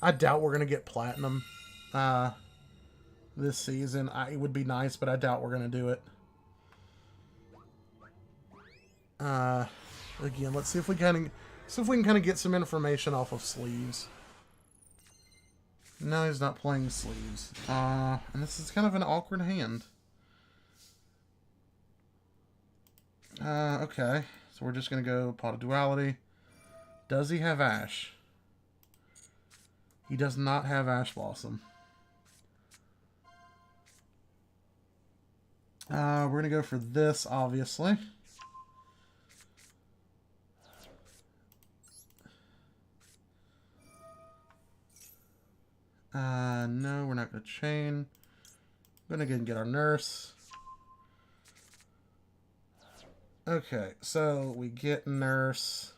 I doubt we're going to get Platinum this season. It would be nice, but I doubt we're going to do it. Again, let's see if we can kind of get some information off of Sleeves. No, he's not playing Sleeves. And this is kind of an awkward hand. Okay. So we're just going to go Pot of Duality. Does he have Ash? He does not have Ash Blossom. We're going to go for this, obviously. No, we're not going to chain. I'm going to go and get our Nurse. Okay, so we get Nurse.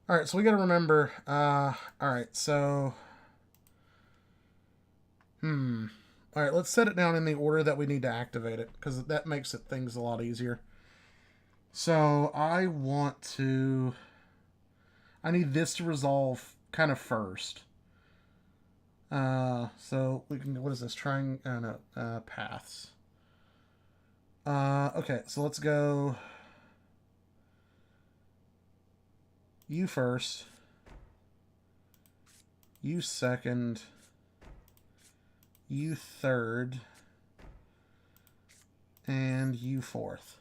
Alright, so we got to remember, alright, so, alright, let's set it down in the order that we need to activate it, because that makes things a lot easier. So, I need this to resolve kind of first. So, we can, what is this, paths. Okay, so let's go... You first. You second. You third. And you fourth.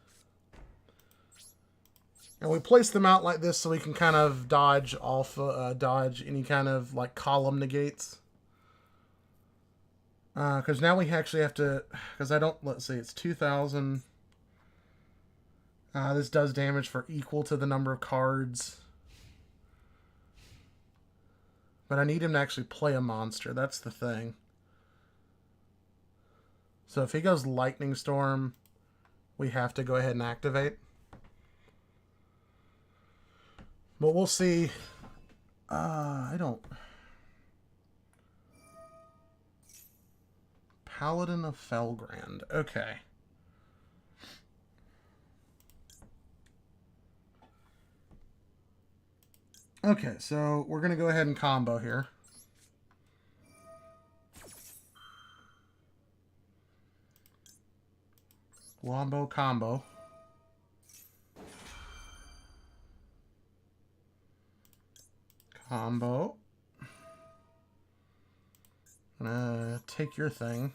And we place them out like this so we can kind of dodge any kind of like column negates. Because now we actually have to, because let's see, it's 2,000. This does damage for equal to the number of cards. But I need him to actually play a monster. That's the thing. So if he goes Lightning Storm, we have to go ahead and activate. But we'll see. Paladin of Felgrand. Okay. Okay, so we're going to go ahead and combo here. Wombo combo. Combo. I'm gonna take your thing.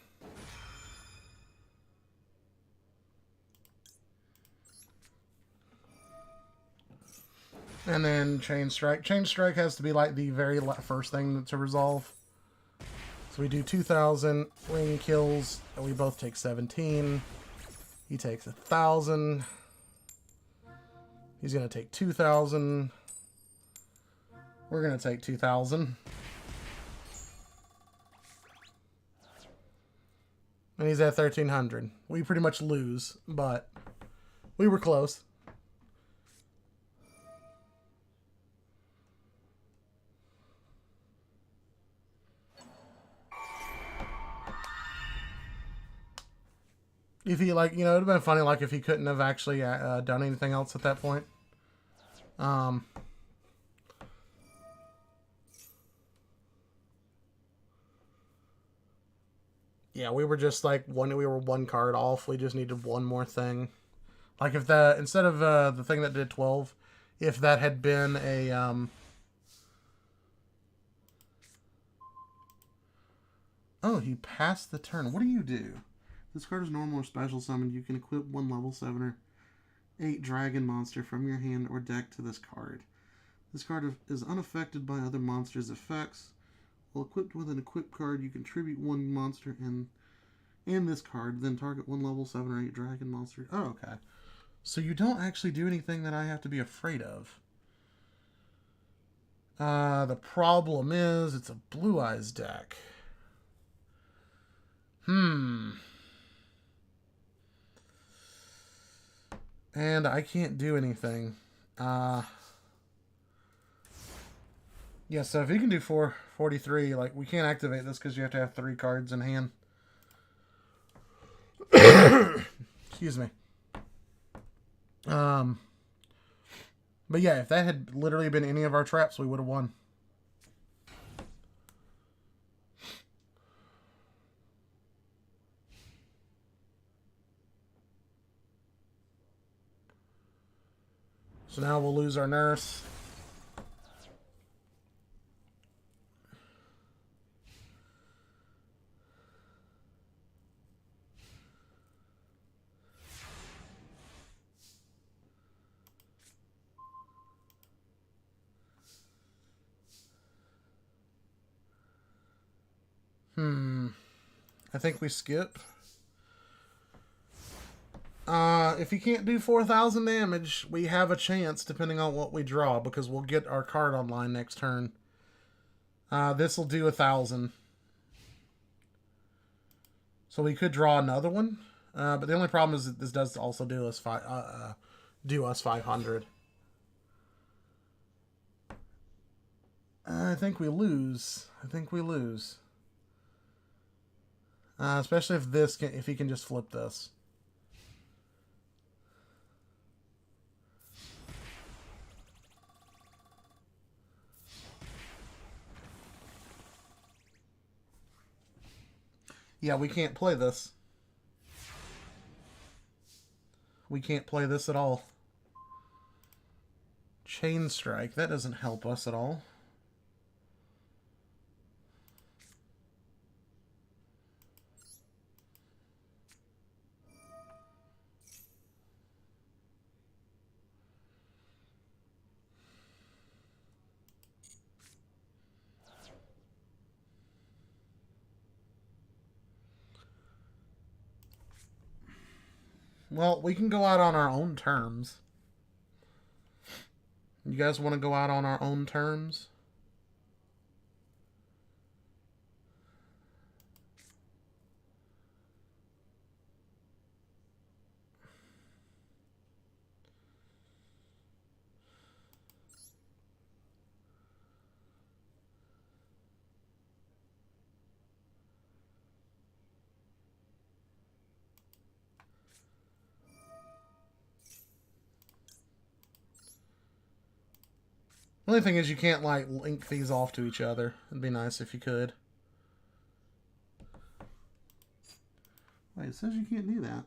And then Chain Strike. Chain Strike has to be like the very first thing to resolve. So we do 2,000. Ring kills. And we both take 17. He takes 1,000. He's going to take 2,000. We're going to take 2,000. And he's at 1,300. We pretty much lose, but we were close. If he, like, you know, it would have been funny, like, if he couldn't have actually done anything else at that point. Yeah, we were just, like, we were one card off. We just needed one more thing. Like, if that, instead of the thing that did 12, if that had been a, Oh, he passed the turn. What do you do? This card is normal or special summoned. You can equip one level 7 or 8 dragon monster from your hand or deck to this card. This card is unaffected by other monsters' effects. While equipped with an equipped card, you contribute one monster and this card, then target one level 7 or 8 dragon monster. Oh, okay. So you don't actually do anything that I have to be afraid of. The problem is it's a Blue Eyes deck. And I can't do anything. Yeah, so if he can do 443, like, we can't activate this because you have to have 3 cards in hand. Excuse me. But yeah, if that had literally been any of our traps, we would have won. So now we'll lose our nurse. I think we skip. If he can't do 4,000 damage, we have a chance depending on what we draw because we'll get our card online next turn. This will do 1,000. So we could draw another one. But the only problem is that this does also do us 500. I think we lose. Especially if he can just flip this. Yeah, we can't play this. We can't play this at all. Chain Strike. That doesn't help us at all. Well, we can go out on our own terms. You guys want to go out on our own terms? The only thing is you can't, like, link these off to each other. It'd be nice if you could. Wait, it says you can't do that.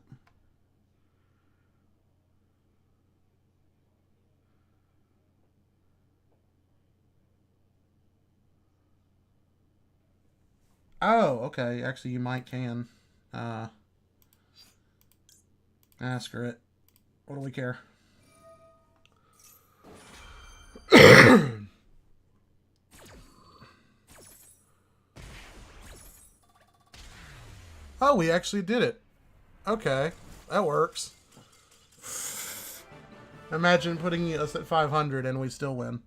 Oh, okay. Actually, you might can. Screw it. What do we care? Oh, we actually did it. Okay, that works. Imagine putting us at 500 and we still win.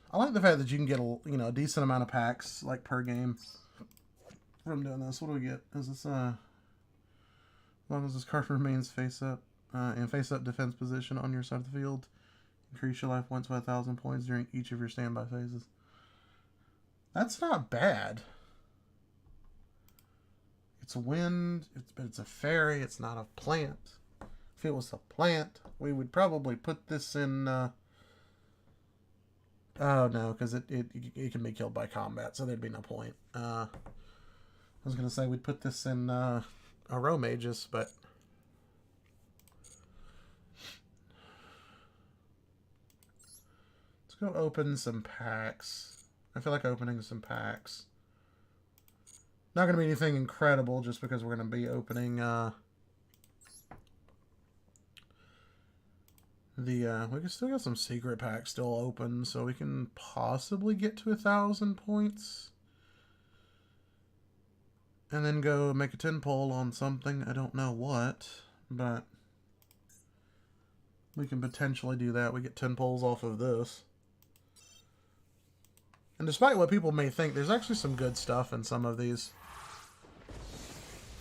I like the fact that you can get a decent amount of packs like per game from doing this. What do we get? Is this as long as this card remains face up in face up defense position on your side of the field, increase your life points by 1,000 points during each of your standby phases. That's not bad. It's a wind, but it's a fairy. It's not a plant. If it was a plant, we would probably put this in. Oh no, because it can be killed by combat, so there'd be no point. I was gonna say we'd put this in a row mages, but let's go open some packs. I feel like opening some packs. Not gonna be anything incredible, just because we're gonna be opening we can still got some secret packs still open, so we can possibly get to 1,000 points. And then go make a 10 pull on something. I don't know what, but we can potentially do that. We get 10 pulls off of this. And despite what people may think, there's actually some good stuff in some of these.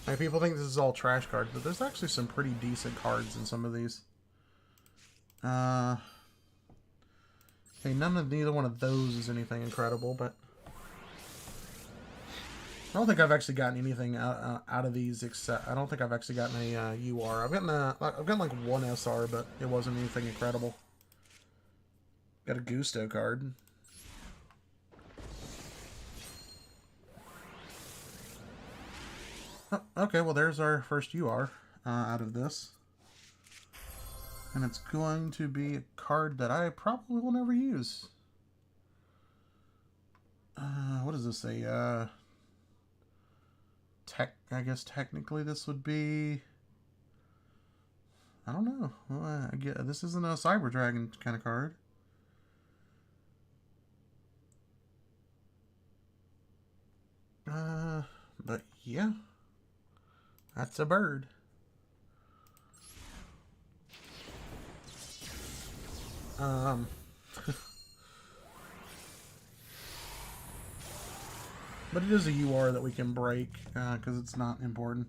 Like, people think this is all trash cards, but there's actually some pretty decent cards in some of these. Okay, neither one of those is anything incredible, but I don't think I've actually gotten anything out of these except I don't think I've actually gotten a UR. I've gotten like one SR, but it wasn't anything incredible. Got a Gusto card. Oh, okay, well there's our first UR out of this. And it's going to be a card that I probably will never use. What does this say? I guess technically this would be... I don't know. Well, this isn't a Cyber Dragon kind of card. But yeah. That's a bird. But it is a UR that we can break, because it's not important.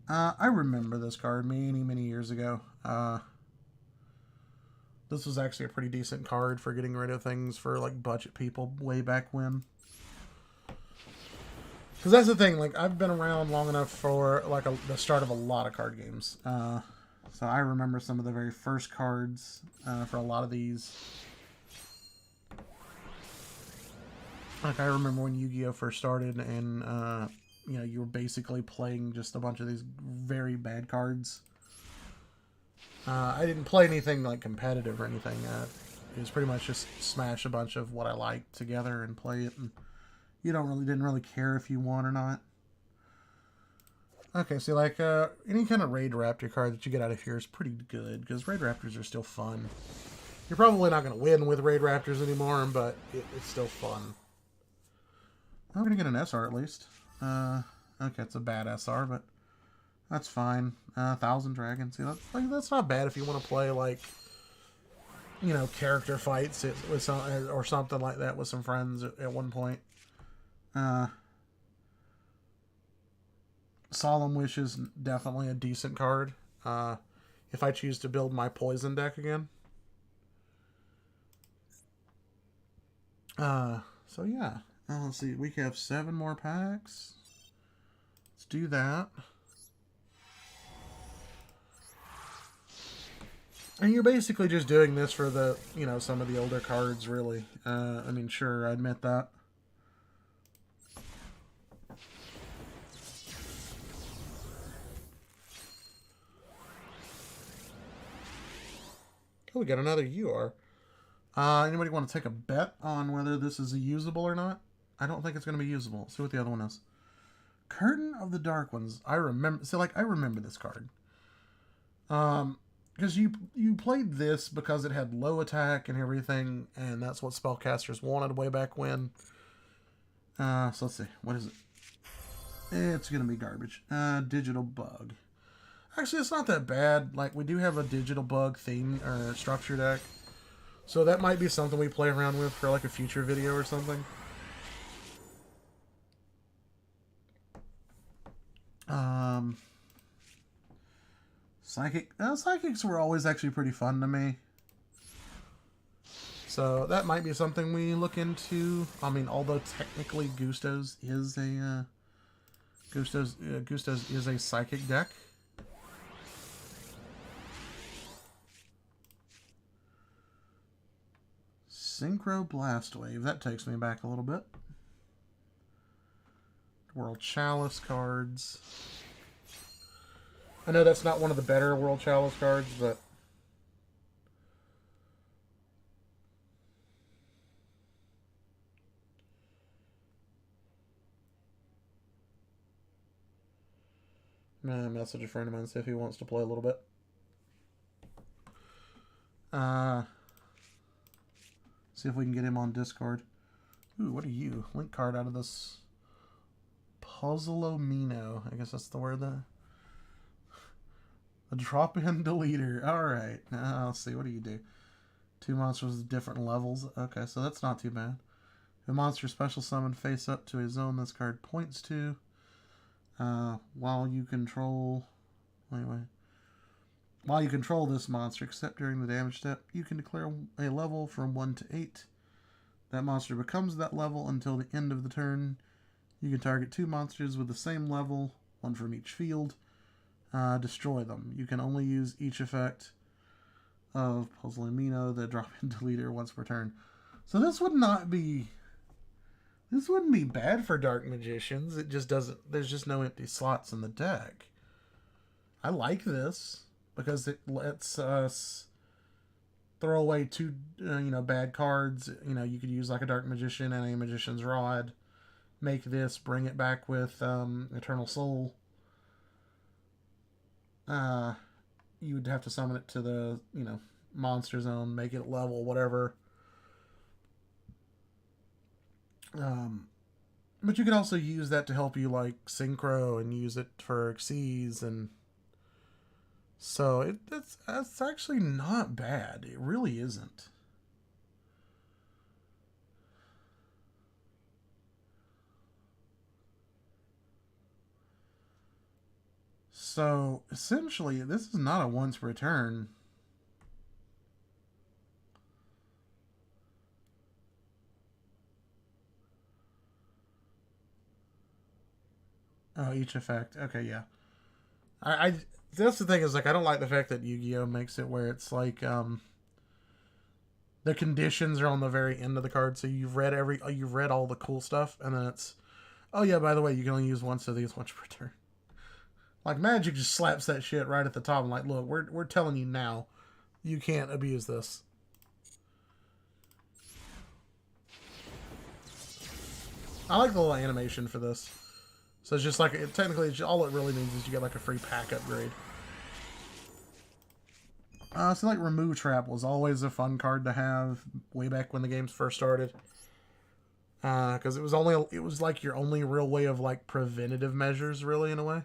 I remember this card many years ago. This was actually a pretty decent card for getting rid of things for, like, budget people way back when. Because that's the thing, like, I've been around long enough for, like, the start of a lot of card games. So I remember some of the very first cards for a lot of these. Like, I remember when Yu-Gi-Oh! First started, and, you know, you were basically playing just a bunch of these very bad cards. I didn't play anything, like, competitive or anything. It was pretty much just smash a bunch of what I liked together and play it, and you didn't really care if you won or not. Okay, so, like, any kind of Raid Raptor card that you get out of here is pretty good, because Raid Raptors are still fun. You're probably not going to win with Raid Raptors anymore, but it's still fun. I'm going to get an SR at least. Okay, it's a bad SR, but that's fine. 1,000 Dragons. See, that's not bad if you want to play, like, you know, character fights with some, or something like that with some friends at one point. Solemn Wish is definitely a decent card. If I choose to build my poison deck again. So yeah. Let's see, we have 7 more packs. Let's do that. And you're basically just doing this for the, you know, some of the older cards, really. I mean, sure, I admit that. Oh, we got another UR. Anybody want to take a bet on whether this is usable or not? I don't think it's going to be usable. Let's see what the other one is. Curtain of the Dark Ones. I remember. So, like, I remember this card. Because you played this because it had low attack and everything, and that's what spellcasters wanted way back when. So let's see. What is it? It's going to be garbage. Digital Bug. Actually, it's not that bad. Like, we do have a Digital Bug theme or structure deck. So that might be something we play around with for, like, a future video or something. Psychics were always actually pretty fun to me. So that might be something we look into. I mean, although technically Gusto's is a Gusto's is a psychic deck. Synchro Blast Wave. That takes me back a little bit. World Chalice cards. I know that's not one of the better World Chalice cards, but message a friend of mine, see if he wants to play a little bit. See if we can get him on Discord. Ooh, what are you? Link card out of this Amino. I guess that's the word there. A drop-in deleter. Alright. Now, let's see. What do you do? 2 monsters with different levels. Okay, so that's not too bad. A monster special summon face up to a zone this card points to. While you control... While you control this monster, except during the damage step, you can declare a level from 1 to 8. That monster becomes that level until the end of the turn. You can target 2 monsters with the same level, 1 from each field. Destroy them. You can only use each effect of Amino, the drop-in deleter, once per turn. So this would not be... This wouldn't be bad for Dark Magicians. It just doesn't... There's just no empty slots in the deck. I like this because it lets us throw away 2, bad cards. You know, you could use like a Dark Magician and a Magician's Rod. Make this, bring it back with Eternal Soul. You would have to summon it to the, monster zone, make it level, whatever. But you can also use that to help you, like, synchro and use it for Xyz, and so that's actually not bad. It really isn't. So, essentially, this is not a once per turn. Oh, each effect. Okay, yeah. I that's the thing is, like, I don't like the fact that Yu-Gi-Oh makes it where it's like the conditions are on the very end of the card, so you've read all the cool stuff, and then it's, oh yeah, by the way, you can only use once of these once per turn. Like, Magic just slaps that shit right at the top and like, look, we're telling you now, you can't abuse this. I like the little animation for this. So it's just like, technically, all it really means is you get like a free pack upgrade. So like Remove Trap was always a fun card to have way back when the games first started. Because it was like your only real way of like preventative measures, really, in a way.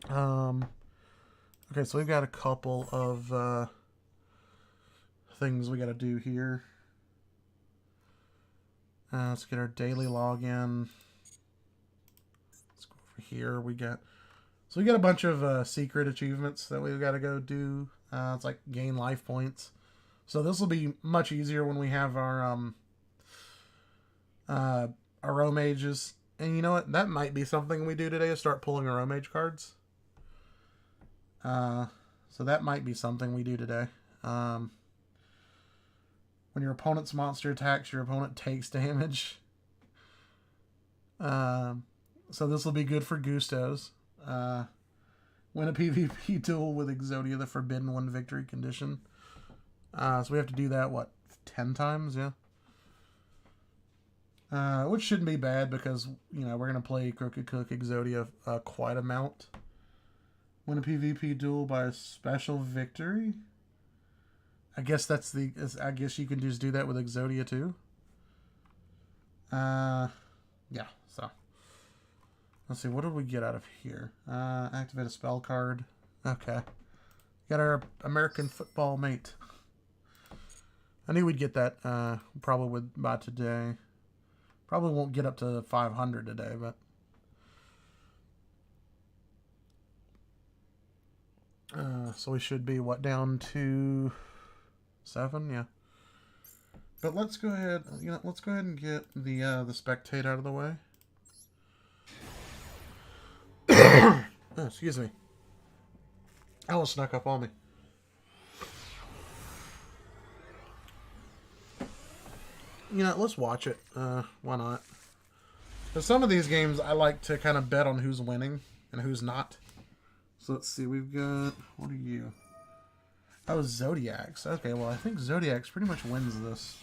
Okay, so we've got a couple of things we got to do here. Let's get our daily login. Let's go over here. We got a bunch of secret achievements that we've got to go do. It's like gain life points. So this will be much easier when we have our Mages. And you know what? That might be something we do today, is start pulling our Mage cards. So that might be something we do today. When your opponent's monster attacks, your opponent takes damage. So this will be good for Gustos. Win a PvP duel with Exodia, the Forbidden One victory condition. So we have to do that, what, 10 times? Yeah. Which shouldn't be bad because, you know, we're going to play Crooked Cook Exodia quite amount. Win a PvP duel by a special victory. I guess that's the... I guess you can just do that with Exodia too. Yeah, so... Let's see, what did we get out of here? Activate a spell card. Okay. Got our American football mate. I knew we'd get that probably by today. Probably won't get up to 500 today, but... so we should be, what, down to 7? Yeah. But let's go ahead, you know, let's go ahead and get the spectate out of the way. Oh, excuse me. Alice snuck up on me. You know, let's watch it. Why not? For some of these games, I like to kind of bet on who's winning and who's not. So let's see, we've got... What are you? Oh, Zodiacs. Okay, well, I think Zodiacs pretty much wins this.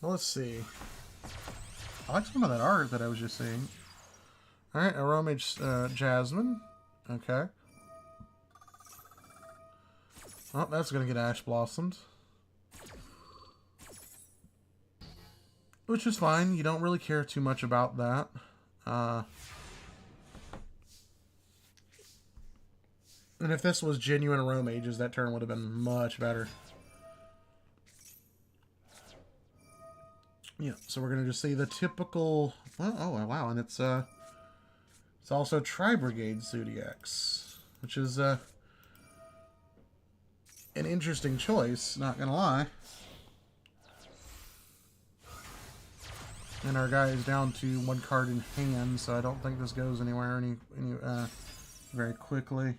Well, let's see. I like some of that art that I was just seeing. Alright, Aromage Jasmine. Okay. Oh, that's going to get Ash Blossomed. Which is fine. You don't really care too much about that. And if this was genuine Aromages, that turn would have been much better. Yeah, so we're going to just see the typical... Well, oh, wow, and it's also Tri-Brigade Zodiacs, which is an interesting choice, not going to lie. And our guy is down to 1 card in hand, so I don't think this goes anywhere very quickly.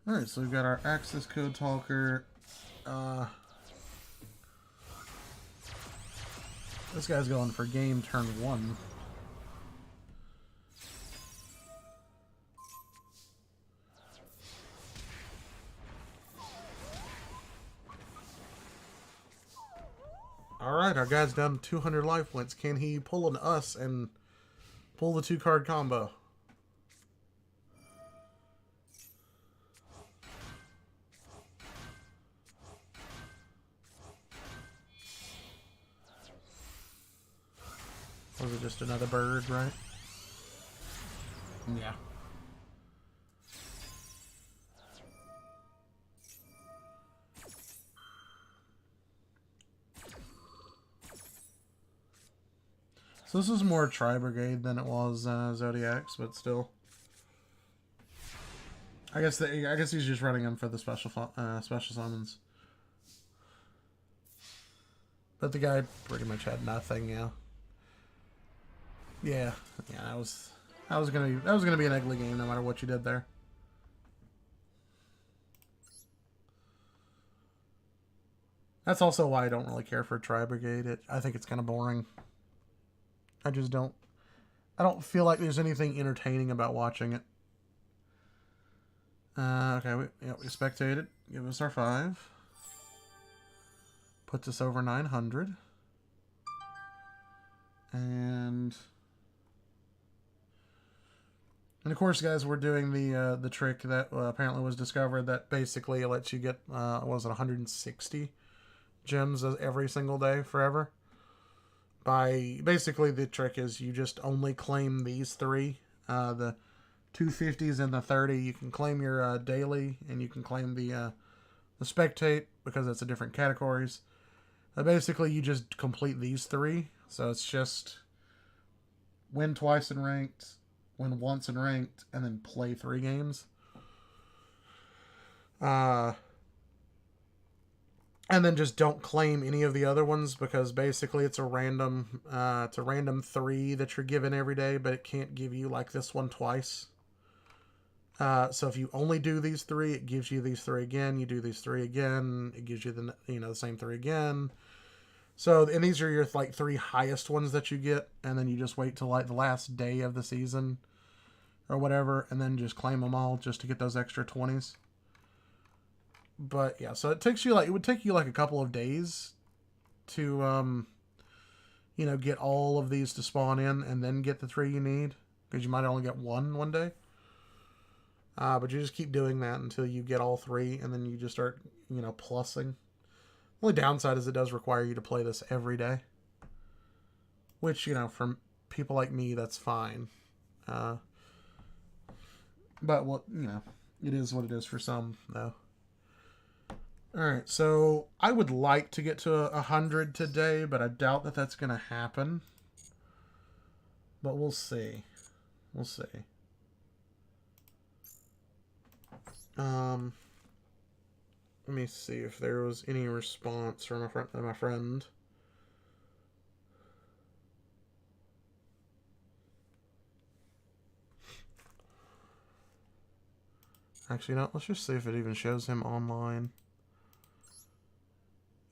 Alright, so we've got our Access Code Talker. This guy's going for game turn 1. Alright, our guy's down 200 life points. Can he pull an us and pull the 2-card combo? Was it just another bird, right? Yeah. So this is more Tri-Brigade than it was Zodiacs, but still. I guess he's just running them for the special summons. But the guy pretty much had nothing, yeah. Yeah, that was gonna be an ugly game no matter what you did there. That's also why I don't really care for Tri-Brigade. I think it's kind of boring. I don't feel like there's anything entertaining about watching it. Okay, we spectated. Give us our 5. Puts us over 900. And of course, guys, we're doing the trick that apparently was discovered that basically lets you get, was it 160 gems every single day forever? Basically, the trick is you just only claim these 3, the 250s and the 30. You can claim your daily, and you can claim the spectate because it's a different categories. Basically, you just complete these 3, so it's just win twice in ranked, win once in ranked, and then play 3 games. And then just don't claim any of the other ones, because basically it's a random 3 that you're given every day, but it can't give you like this one twice. So if you only do these 3, it gives you these 3 again. You do these 3 again, it gives you the same 3 again. So, and these are your like 3 highest ones that you get, and then you just wait till like the last day of the season or whatever, and then just claim them all just to get those extra 20s. But yeah, so it would take you like a couple of days to get all of these to spawn in, and then get the 3 you need, because you might only get one day. But you just keep doing that until you get all 3, and then you just start, plussing. The only downside is it does require you to play this every day. Which, for people like me, that's fine. But, well, it is what it is for some, though. Alright, so I would like to get to 100 today, but I doubt that that's going to happen. But we'll see. We'll see. Let me see if there was any response from my friend. Actually, no, let's just see if it even shows him online.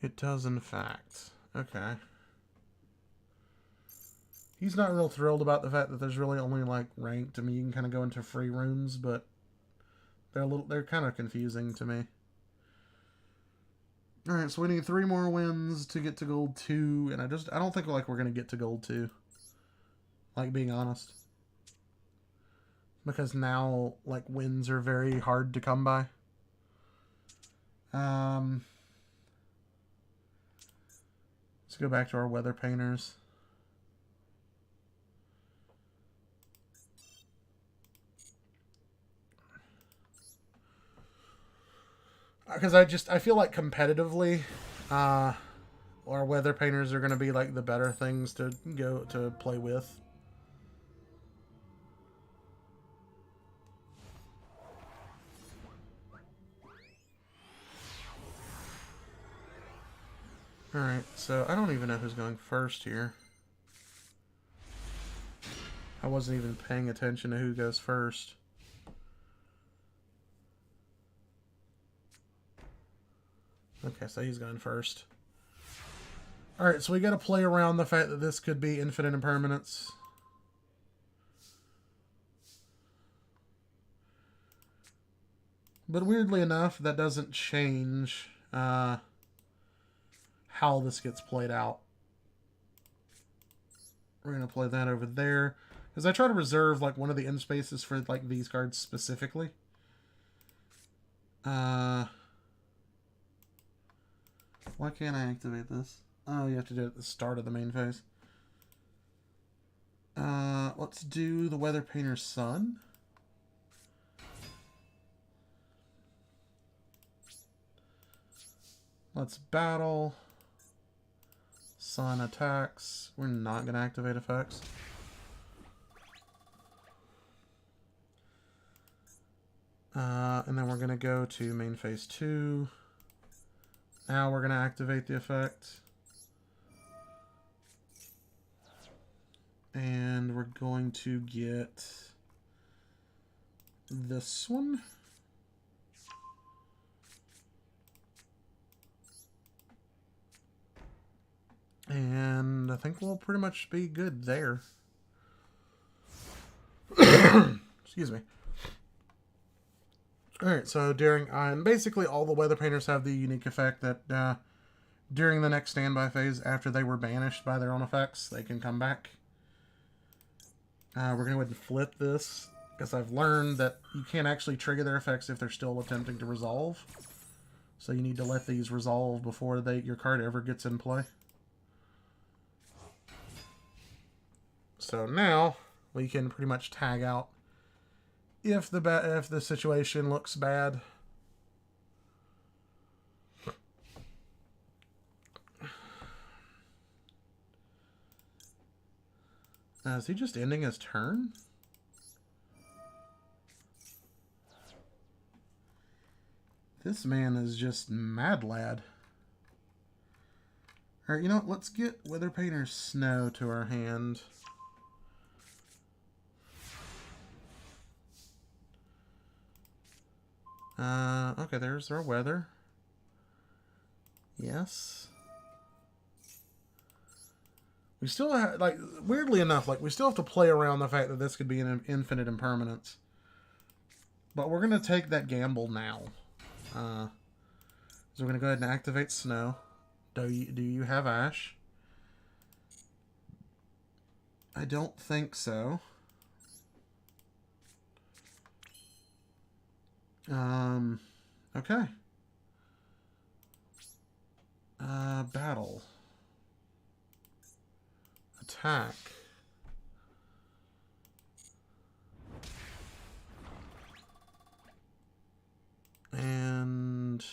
It does, in fact. Okay. He's not real thrilled about the fact that there's really only, like, ranked. I mean, you can kind of go into free rooms, but they're kind of confusing to me. Alright, so we need 3 more wins to get to gold 2, and I don't think we're going to get to gold 2. Like, being honest. Because now, like, wins are very hard to come by. Let's go back to our weather painters. Because I feel like competitively, our weather painters are going to be like the better things to go to play with. Alright, so I don't even know who's going first here. I wasn't even paying attention to who goes first. Okay, so he's going first. Alright, so we got to play around the fact that this could be infinite impermanence. But weirdly enough, that doesn't change how this gets played out. We're going to play that over there. Because I try to reserve like one of the end spaces for like these cards specifically. Why can't I activate this? Oh, you have to do it at the start of the main phase. Let's do the Weather Painter's Sun. Let's battle. Sun attacks. We're not going to activate effects. And then we're going to go to main phase 2. Now we're going to activate the effect. And we're going to get this one. And I think we'll pretty much be good there. Excuse me. Alright, so and basically all the weather painters have the unique effect that during the next standby phase, after they were banished by their own effects, they can come back. We're going to go ahead and flip this, because I've learned that you can't actually trigger their effects if they're still attempting to resolve. So you need to let these resolve before your card ever gets in play. So now we can pretty much tag out if the situation looks bad. Is he just ending his turn? This man is just mad lad. Alright, you know what? Let's get Weather Painter's Snow to our hand. Okay, there's our weather. Yes. We still have, like, weirdly enough, like, we still have to play around the fact that this could be an infinite impermanence. But we're going to take that gamble now. So we're going to go ahead and activate Snow. Do you have Ash? I don't think so. Okay. Battle. Attack. And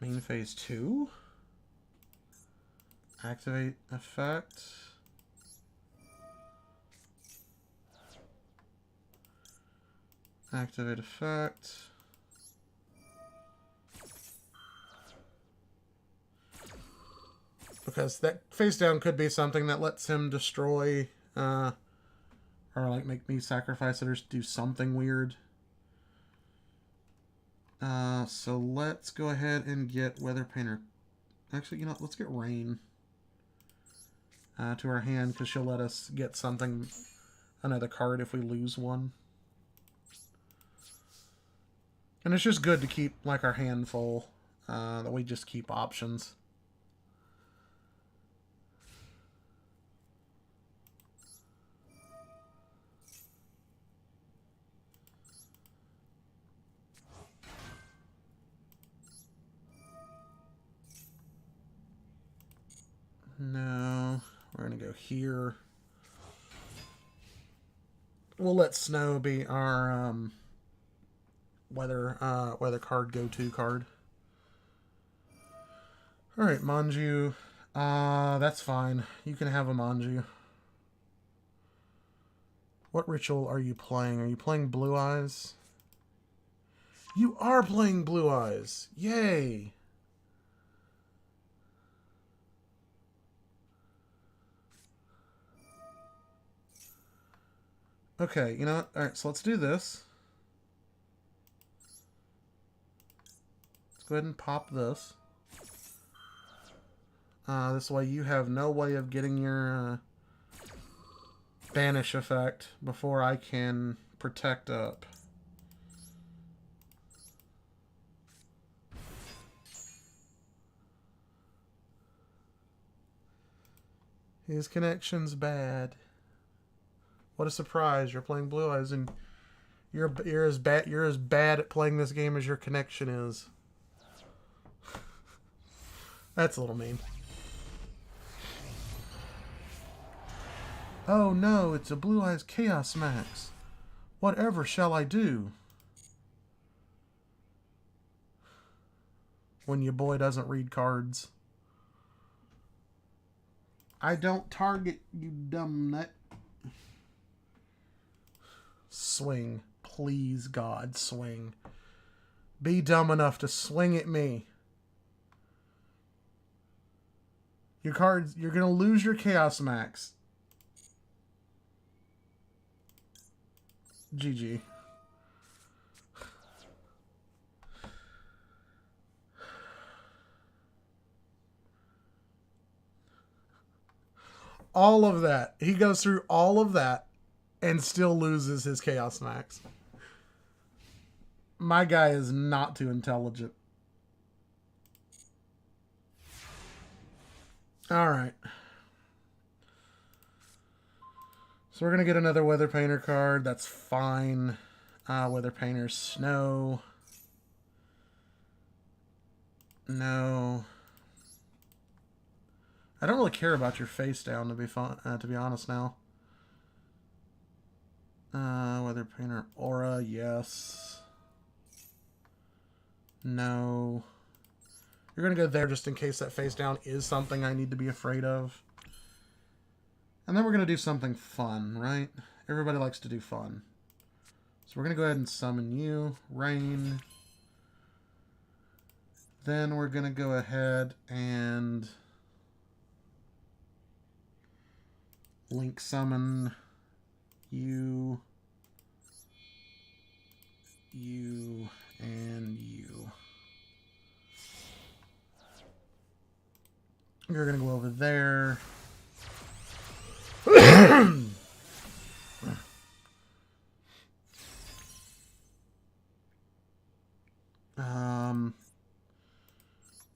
main phase 2. Activate effect. Activate effect. Because that face down could be something that lets him destroy, or like make me sacrifice it or do something weird. So let's go ahead and get Weather Painter. Actually, you know, let's get Rain to our hand because she'll let us get something, another card if we lose one. And it's just good to keep like our hand full, that we just keep options. No, we're going to go here. We'll let Snow be our weather card go-to card. All right, Manju. That's fine. You can have a Manju. What ritual are you playing? Are you playing Blue Eyes? You are playing Blue Eyes. Yay. Okay, you know what? Alright, so let's do this. Let's go ahead and pop this. This way you have no way of getting your banish effect before I can protect up. His connection's bad. What a surprise! You're playing Blue Eyes, and you're as bad at playing this game as your connection is. That's a little mean. Oh no! It's a Blue Eyes Chaos Max. Whatever shall I do? When your boy doesn't read cards. I don't target, you dumb nut. Swing. Please, God, swing. Be dumb enough to swing at me. Your cards, you're going to lose your Chaos Max. GG. All of that. He goes through all of that and still loses his Chaos Max. My guy is not too intelligent. Alright. So we're going to get another Weather Painter card. That's fine. Weather Painter Snow. No. I don't really care about your face down, to be honest now. Weather Painter Aura, yes. No. You're going to go there just in case that face down is something I need to be afraid of. And then we're going to do something fun, right? Everybody likes to do fun. So we're going to go ahead and summon you. Rain. Then we're going to go ahead and link summon you, and you. You're going to go over there.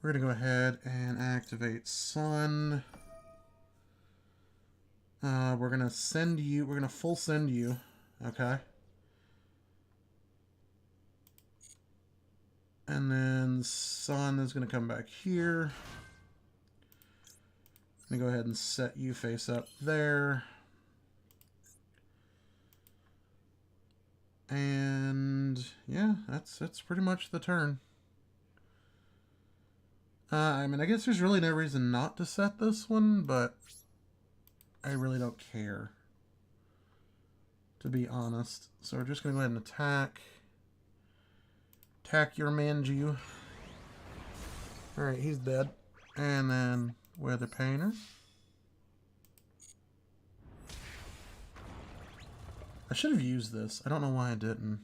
We're going to go ahead and activate Sun. We're going to send you, we're going to full send you, okay? And then Sun is going to come back here. I'm going to go ahead and set you face up there. And yeah, that's pretty much the turn. I mean, I guess there's really no reason not to set this one, but I really don't care, to be honest. So we're just going to go ahead and attack. Attack your Manju. Alright, he's dead. And then Weather Painter. I should have used this. I don't know why I didn't.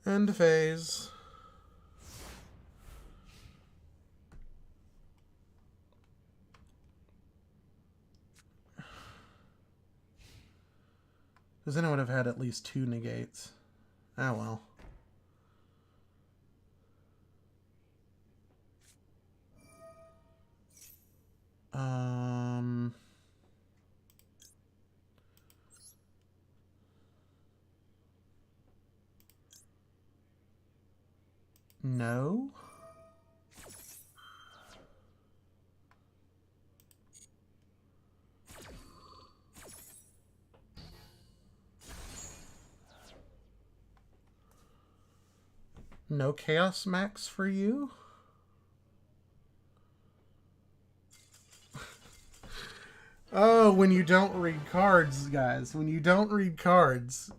End phase. Because then I would have had at least 2 negates. Oh well. No. No Chaos Max for you? Oh, when you don't read cards, guys. When you don't read cards.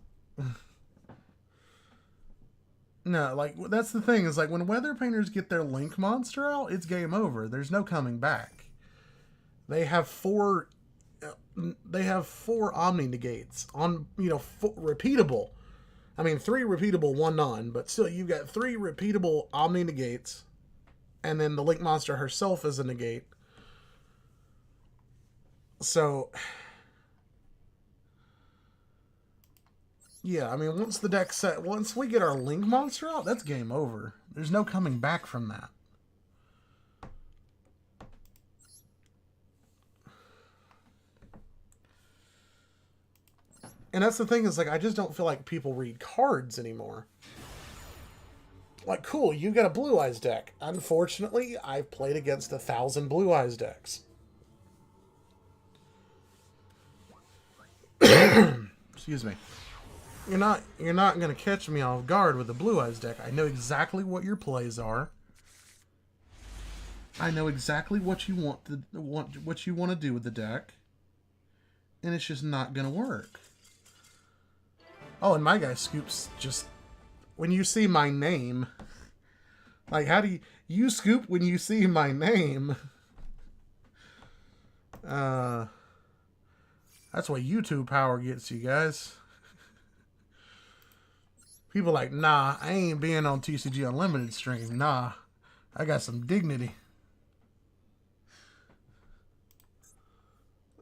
No, like, that's the thing, is like, when Weather Painters get their Link monster out, it's game over. There's no coming back. They have 4 Omni negates on, you know, repeatable. I mean, 3 repeatable, 1 non, but still, you've got 3 repeatable Omni negates, and then the Link monster herself is a negate. So, yeah, I mean, once the deck's set, once we get our Link monster out, that's game over. There's no coming back from that. And that's the thing, is like, I just don't feel like people read cards anymore. Like, cool, you got a Blue Eyes deck. Unfortunately, I've played against 1,000 Blue Eyes decks. Excuse me. You're not gonna catch me off guard with the Blue Eyes deck. I know exactly what your plays are. I know exactly what you want to do with the deck. And it's just not gonna work. Oh, and my guy Scoops just, when you see my name, like, how do you scoop when you see my name? That's what YouTube power gets you guys. People like, nah, I ain't being on TCG Unlimited stream. Nah, I got some dignity.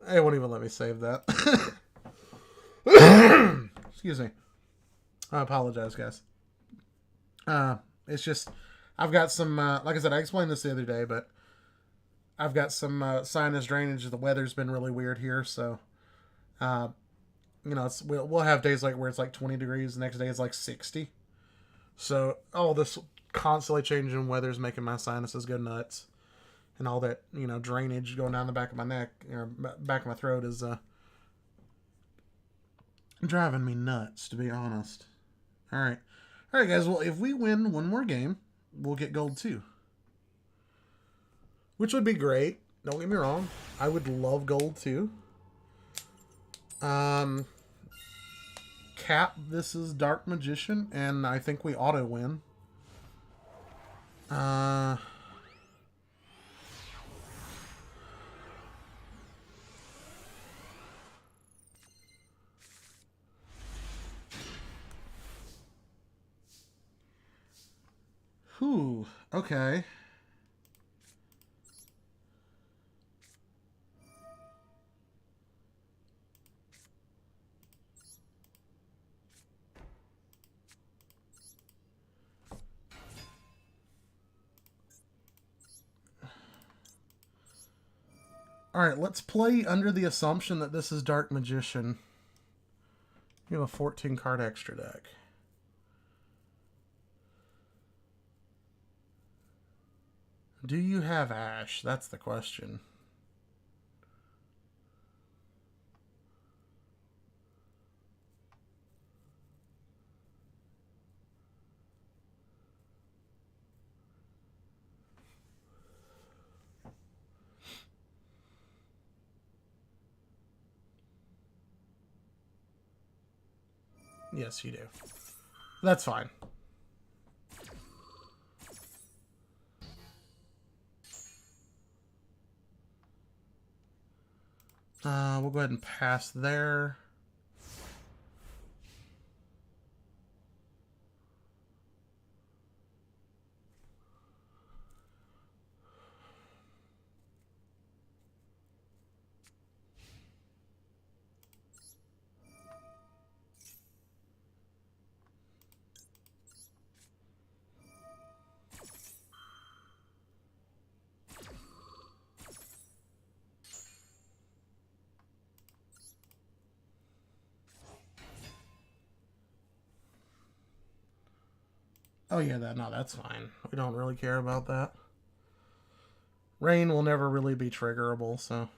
They won't even let me save that. Excuse me. I apologize, guys. It's just, I've got some, like I said, I explained this the other day, but I've got some sinus drainage. The weather's been really weird here, so, you know, we'll have days like where it's like 20 degrees, the next day it's like 60. So all this constantly changing weather is making my sinuses go nuts. And all that, you know, drainage going down the back of my neck, or back of my throat is driving me nuts, to be honest. All right, guys. Well, if we win one more game, we'll get gold 2, which would be great. Don't get me wrong. I would love gold 2. cap this is Dark Magician, and I think we auto win. Whew, okay. Alright, let's play under the assumption that this is Dark Magician. You have a 14 card extra deck. Do you have Ash? That's the question. Yes, you do. That's fine. We'll go ahead and pass there. Oh yeah, that's fine. We don't really care about that. Rain will never really be triggerable, so.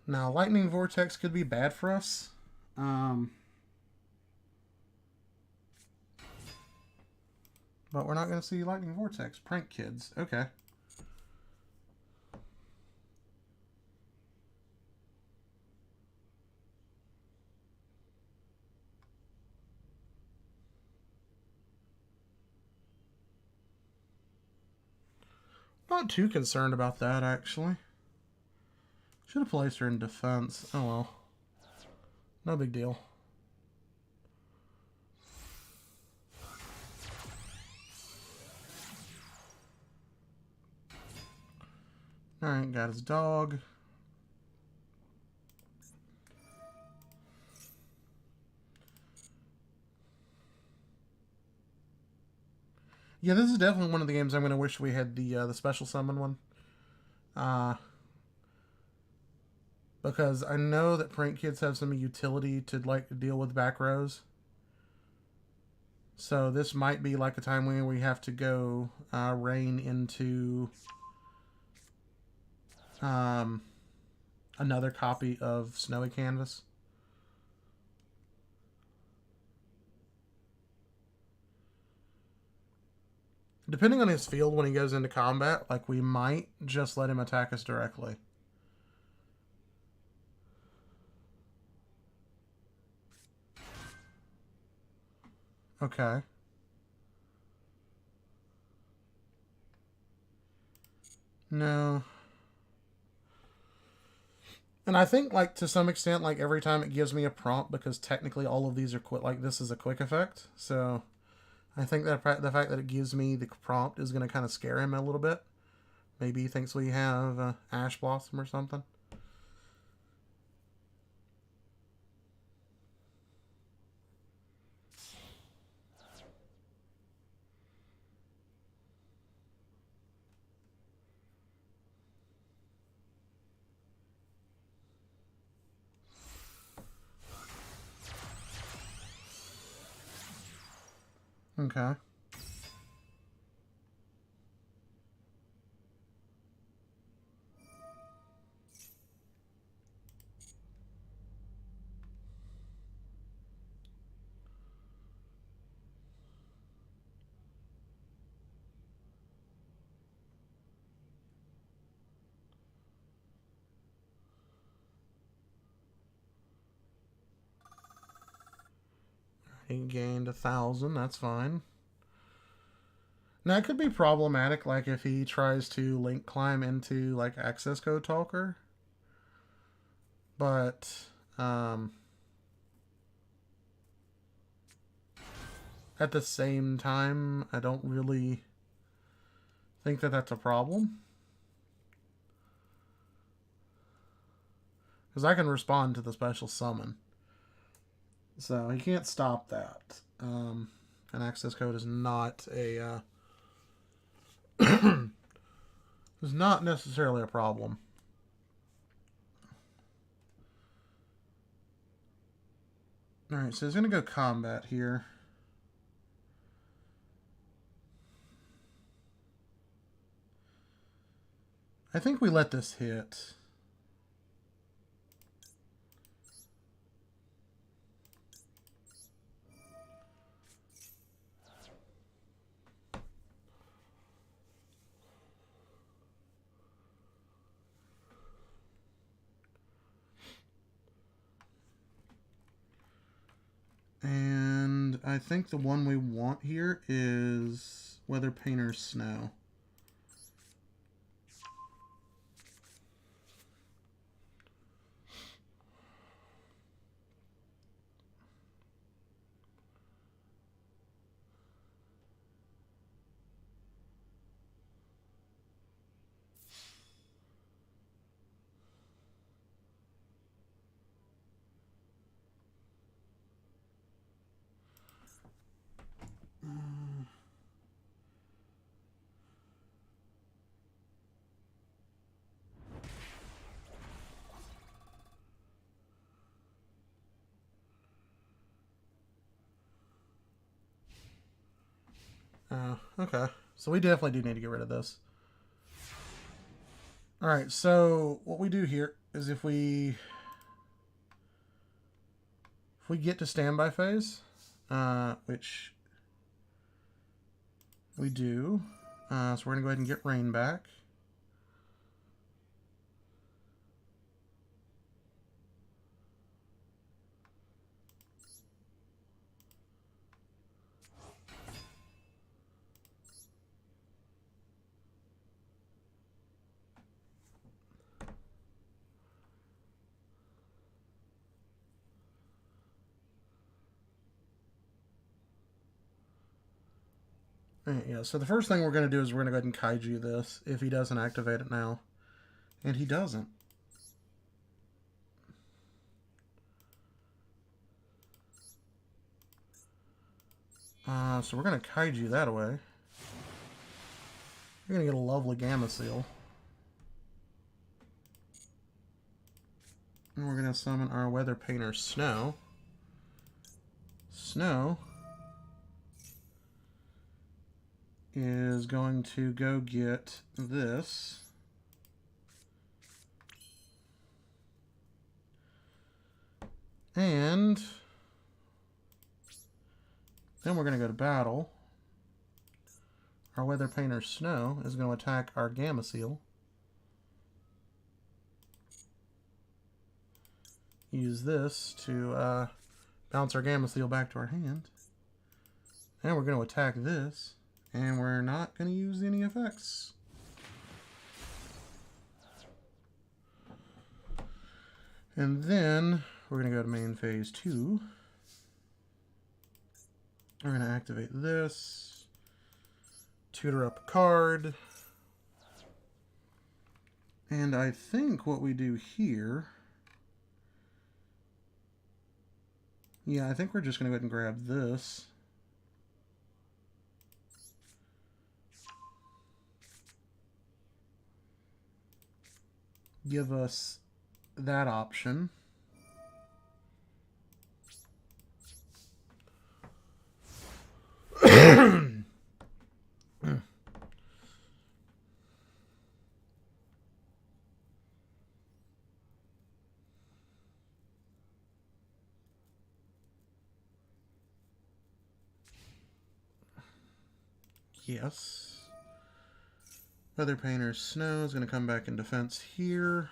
Now, Lightning Vortex could be bad for us. But we're not going to see Lightning Vortex. Prank kids. Okay. Not too concerned about that, actually. Should have placed her in defense. Oh well. No big deal. Alright, got his dog. Yeah, this is definitely one of the games I'm going to wish we had the special summon one. Because I know that prank kids have some utility to like deal with back rows. So this might be like a time when we have to go rain into another copy of Snowy Canvas. Depending on his field when he goes into combat, like we might just let him attack us directly. Okay. No. And I think, like, to some extent, like, every time it gives me a prompt, because technically all of these are quick, like, this is a quick effect. So I think that the fact that it gives me the prompt is going to kind of scare him a little bit. Maybe he thinks we have Ash Blossom or something. Okay. He gained 1,000. That's fine. Now, it could be problematic, like if he tries to link climb into like access code talker. But at the same time, I don't really think that that's a problem. Because I can respond to the special summon. So he can't stop that. An access code is not a... is not necessarily a problem. Alright, so he's going to go combat here. I think we let this hit. And I think the one we want here is Weather Painter's Snow. Okay. So we definitely do need to get rid of this. Alright, so what we do here is if we get to standby phase, which we do, so we're going to go ahead and get rain back. Yeah, so the first thing we're going to do is we're going to go ahead and kaiju this if he doesn't activate it now. And he doesn't. So we're going to kaiju that away. We're going to get a lovely Gamma Seal. And we're going to summon our Weather Painter Snow. Snow is going to go get this. And then we're going to go to battle. Our Weather Painter Snow is going to attack our Gamma Seal. Use this to bounce our Gamma Seal back to our hand. And we're going to attack this. And we're not going to use any effects. And then we're going to go to main phase 2. We're going to activate this. Tutor up a card. And I think what we do here... Yeah, I think we're just going to go ahead and grab this. Give us that option. Yes. Weather Painter Snow is going to come back in defense here.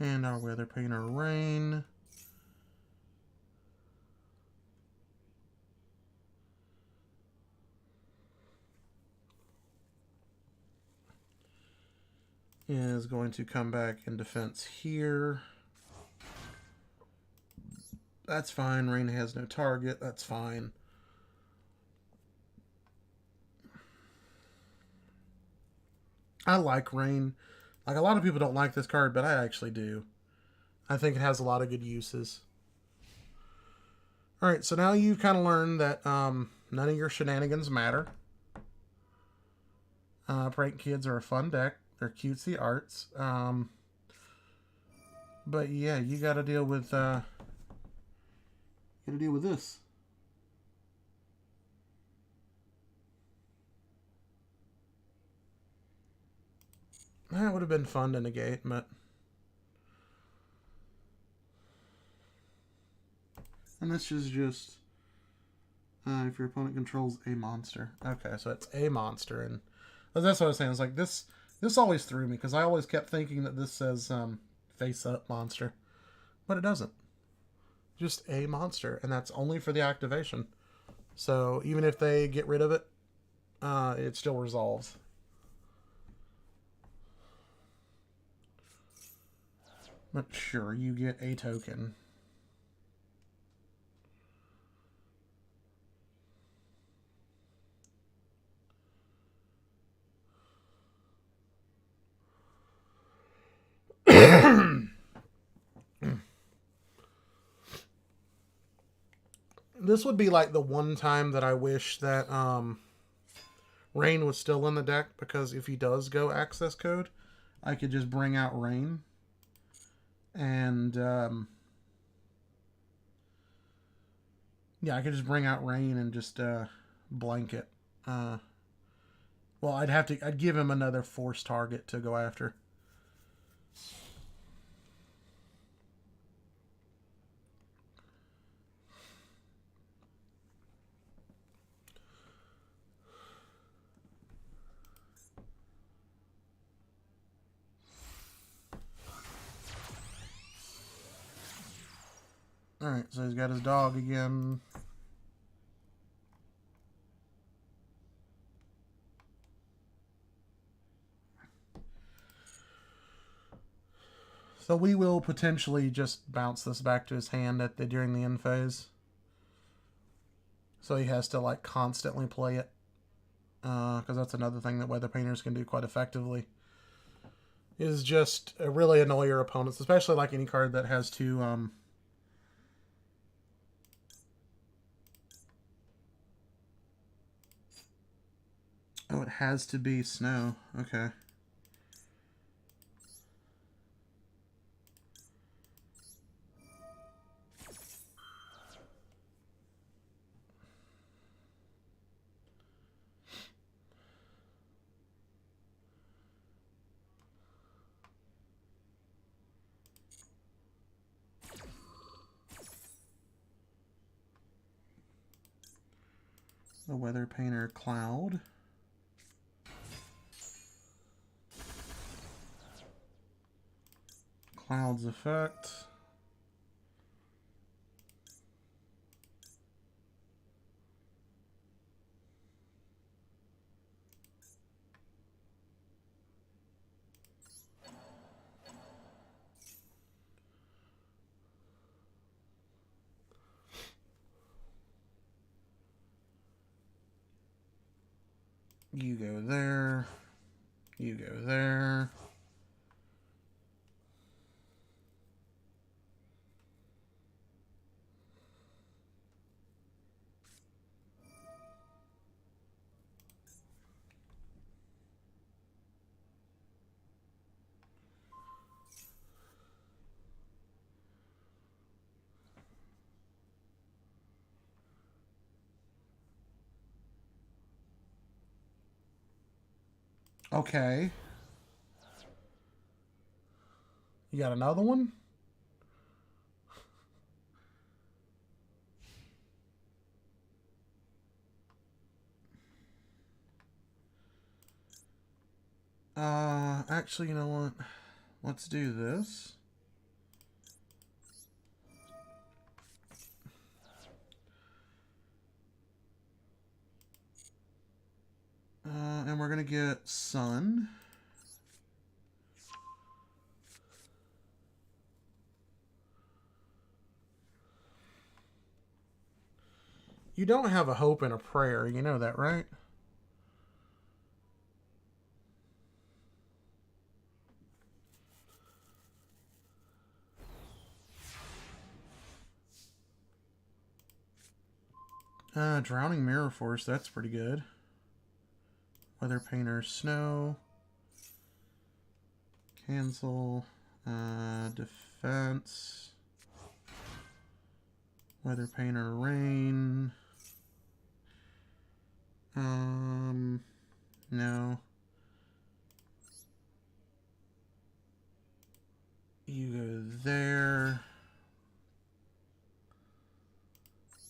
And our Weather Painter Rain. Is going to come back in defense here. That's fine. Rain has no target. That's fine. I like Rain. Like, a lot of people don't like this card, but I actually do. I think it has a lot of good uses. Alright, so now you've kind of learned that none of your shenanigans matter. Prank Kids are a fun deck. They're cutesy arts. But yeah, you gotta deal with this. That would have been fun to negate, but... And this is just... if your opponent controls a monster. Okay, so it's a monster, and... That's what I was saying. It's like, this always threw me, because I always kept thinking that this says, face-up monster. But it doesn't. Just a monster, and that's only for the activation. So, even if they get rid of it, it still resolves. But sure, you get a token. This would be like the one time that I wish that Rain was still in the deck, because if he does go access code, I could just bring out Rain. And yeah, I could just bring out Rain and just blanket. Well, I'd give him another force target to go after. Alright, so he's got his dog again. So we will potentially just bounce this back to his hand during the end phase. So he has to like constantly play it. Because that's another thing that Weather Painters can do quite effectively. Is just really annoy your opponents, especially like any card that has two oh, it has to be snow. Okay. The Weather Painter Cloud. Cloud's effect. You go there. You go there. Okay. You got another one? Actually, you know what? Let's do this. And we're going to get Sun. You don't have a hope and a prayer. You know that, right? Drowning Mirror Force. That's pretty good. Weather Painter, Snow. Cancel. Defense. Weather Painter, Rain. No. You go there.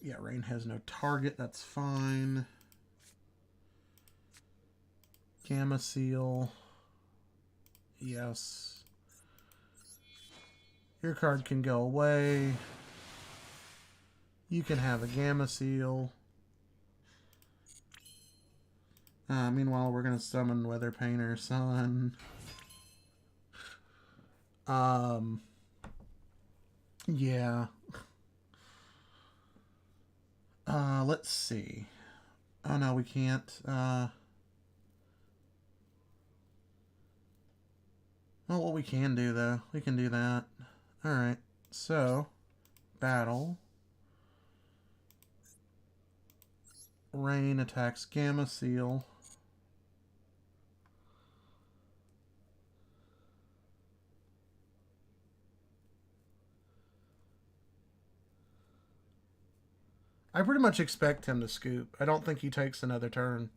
Yeah, Rain has no target. That's fine. Gamma Seal. Yes. Your card can go away. You can have a Gamma Seal. Meanwhile, we're going to summon Weather Painter Sun. Yeah. Let's see. Oh, no, we can't. Well, what we can do, though. We can do that. Alright. So, battle. Rain attacks Gamma Seal. I pretty much expect him to scoop. I don't think he takes another turn.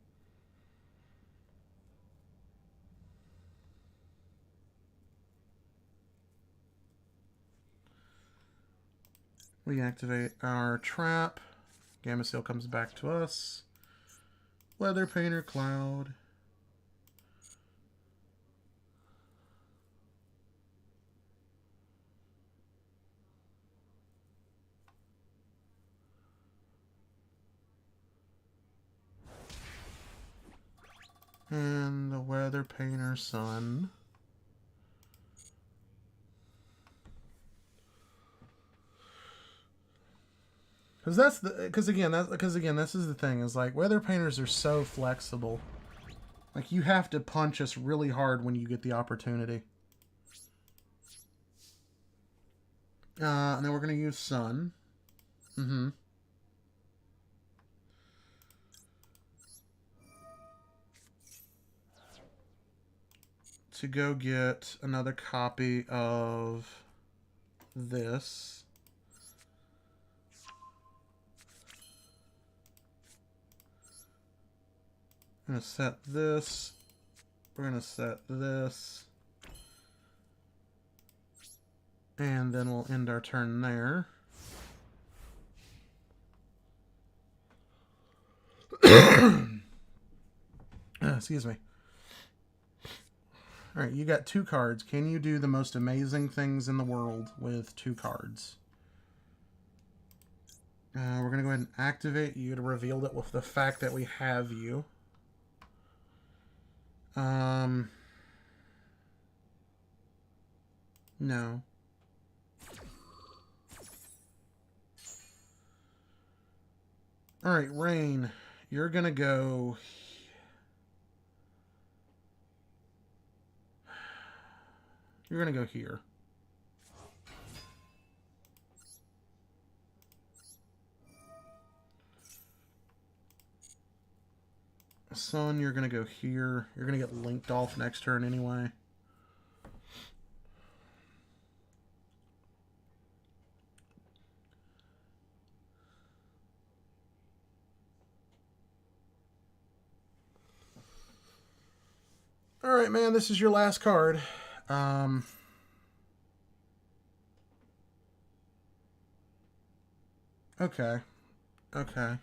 We activate our trap. Gamma Seal comes back to us. Weather Painter Cloud. And the Weather Painter Sun. Because again, this is the thing, is like Weather Painters are so flexible. Like, you have to punch us really hard when you get the opportunity. And then we're gonna use Sun. To go get another copy of this. I'm going to set this. We're going to set this. And then we'll end our turn there. Excuse me. Alright, you got 2 cards. Can you do the most amazing things in the world with 2 cards? We're going to go ahead and activate you to reveal it with the fact that we have you. No. Alright, Rain. You're going to go... You're going to go here. Sun, you're going to go here. You're going to get linked off next turn anyway. Alright, man, this is your last card. Okay. Okay.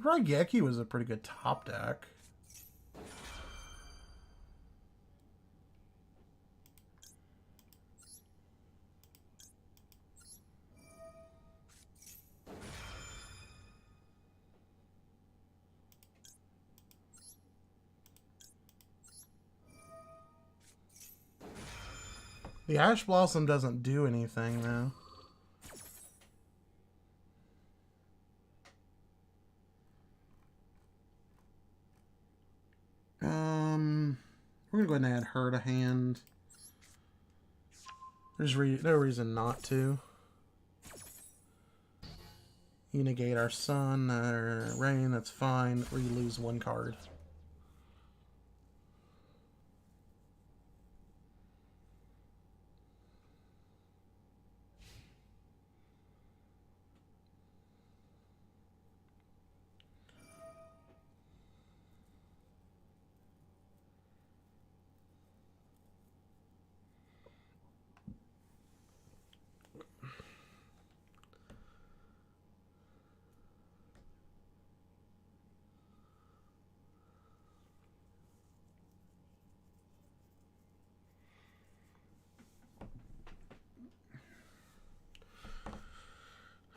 Raigeki was a pretty good top deck. The Ash Blossom doesn't do anything, though. We're going to go ahead and add her to hand. There's no reason not to. You negate our sun or rain, that's fine. Or you lose one card.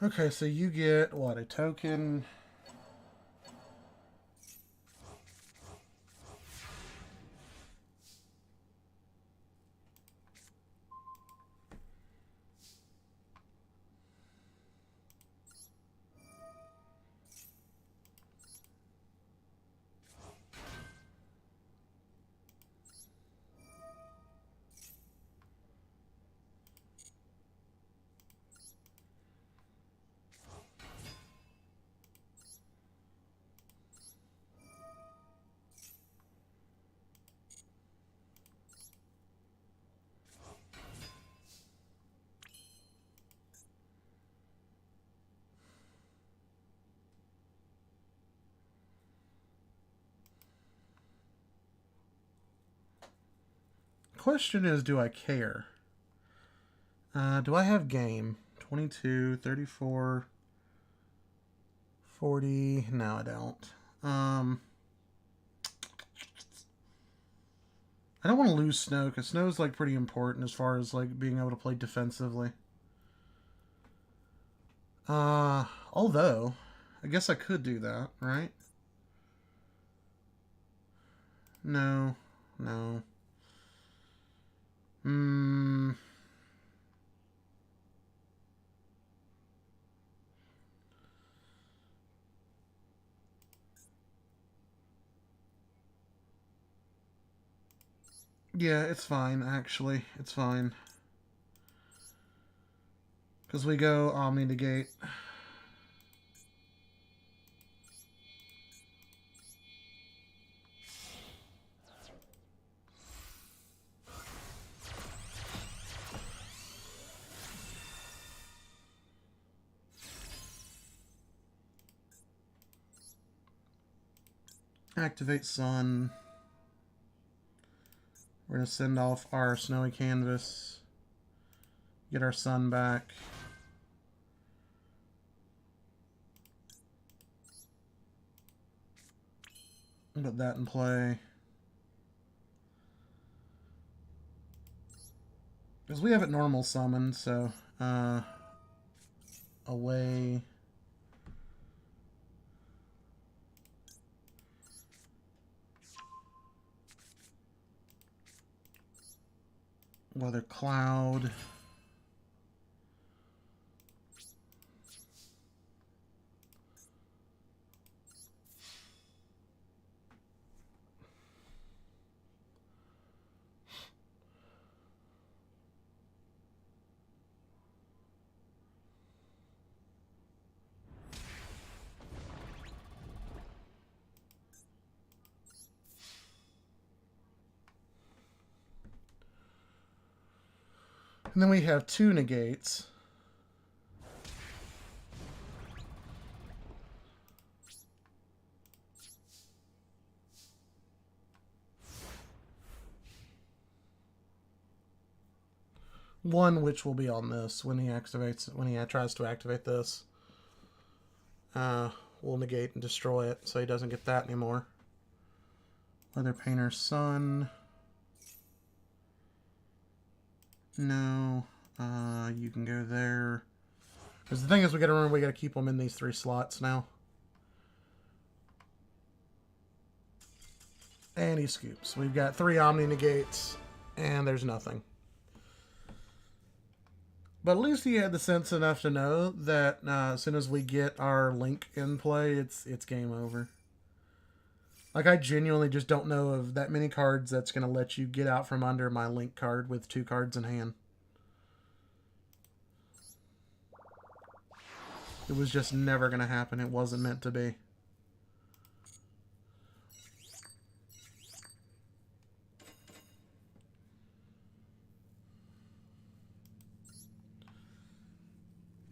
Okay, so you get, what, a token? Question is, do I care? Do I have game? 22, 34, 40. No, I don't. I don't want to lose Snow, because Snow is like pretty important as far as like being able to play defensively. Although, I guess I could do that, right? No. No. Yeah, it's fine, actually. It's fine. Because we go Omni Negate. Activate Sun. We're going to send off our Snowy Canvas. Get our Sun back. Put that in play. Because we have it normal summoned, so away. Weather Cloud. And then we have two negates. One which will be on this when he activates, when he tries to activate this. we'll negate and destroy it so he doesn't get that anymore. Leather Painter's Son. No. You can go there. Because the thing is, we gotta remember we gotta keep them in these 3 slots now. And he scoops. We've got 3 Omni negates, and there's nothing. But at least he had the sense enough to know that as soon as we get our Link in play, it's game over. Like, I genuinely just don't know of that many cards that's going to let you get out from under my Link card with 2 cards in hand. It was just never going to happen. It wasn't meant to be.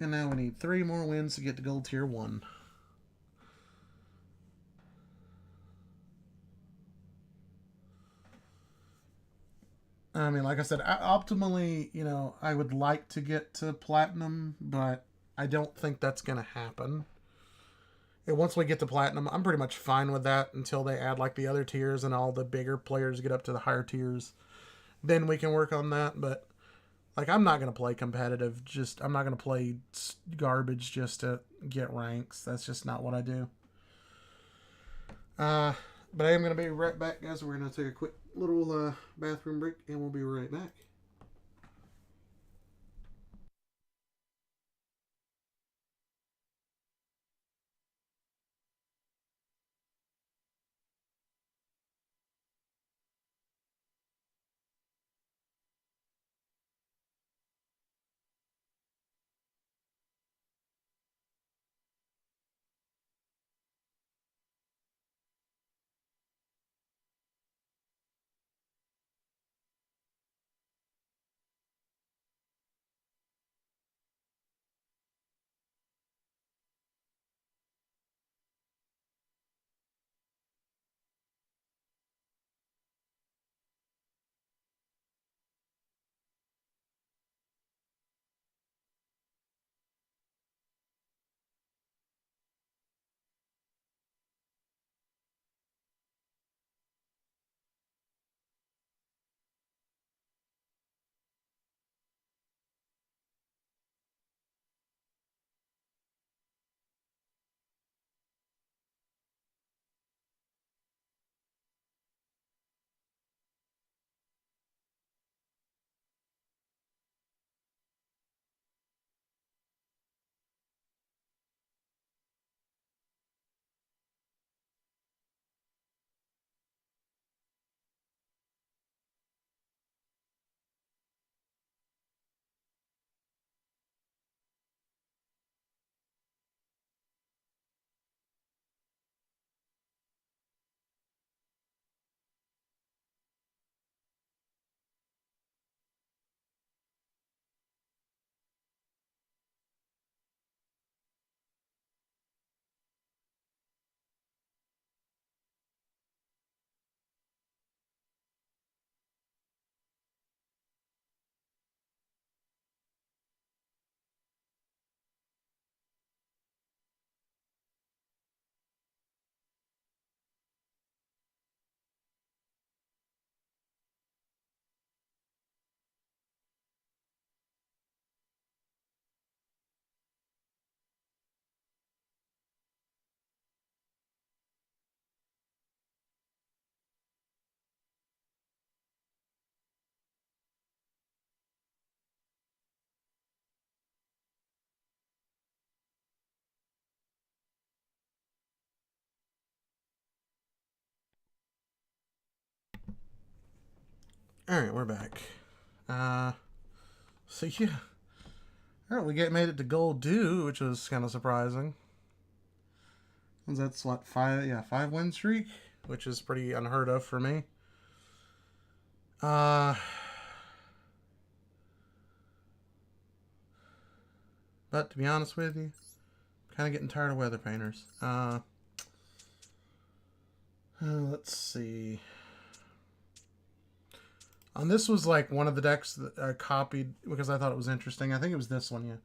And now we need 3 more wins to get to Gold Tier 1. I mean, like I said, optimally, you know, I would like to get to Platinum, but I don't think that's going to happen. And once we get to Platinum, I'm pretty much fine with that until they add, like, the other tiers and all the bigger players get up to the higher tiers. Then we can work on that, but... Like, I'm not going to play competitive. I'm not going to play garbage just to get ranks. That's just not what I do. But I am going to be right back, guys. We're going to take a quick little bathroom break, and we'll be right back. Alright, we're back. So yeah. Alright, made it to Gold 2, which was kind of surprising. That's what, 5 win streak? Which is pretty unheard of for me. But to be honest with you, I'm kind of getting tired of weather painters. Let's see. This was like one of the decks that I copied because I thought it was interesting. I think it was this one, yeah.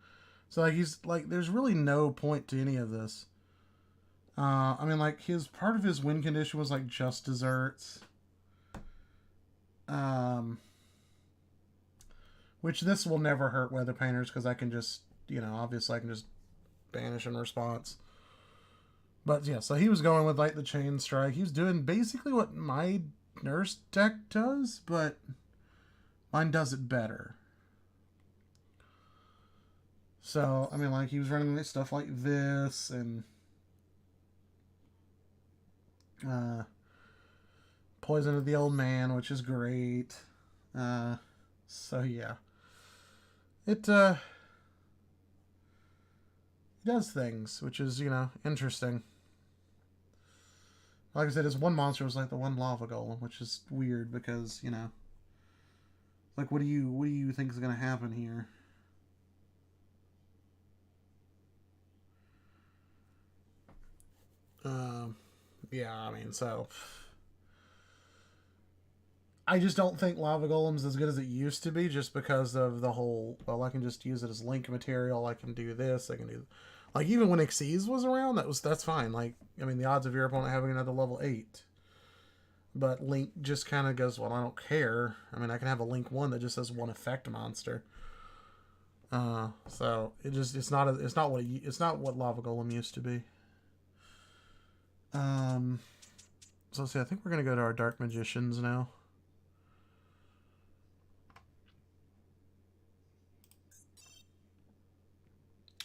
So like there's really no point to any of this. I mean, like, his part of his win condition was like just desserts. Um, which this will never hurt weather painters because I can just, obviously I can just banish in response. But yeah, so he was going with like the chain strike. He was doing basically what my nurse deck does, but mine does it better. So I mean, like he was running stuff like this and Poison of the Old Man, which is great. So yeah, it does things, which is interesting. Like I said, his one monster was like the one lava golem, which is weird because like what do you think is gonna happen here? Um, yeah, I mean, so I just don't think lava golem's as good as it used to be, just because of the whole. Well, I can just use it as link material. I can do this. I can do, like even when Xyz was around, that's fine. Like I mean, the odds of your opponent having another level 8. But Link just kind of goes, well, I don't care. I mean, I can have a Link 1 that just has one effect monster. So it's not what Lava Golem used to be. So let's see. I think we're gonna go to our Dark Magicians now.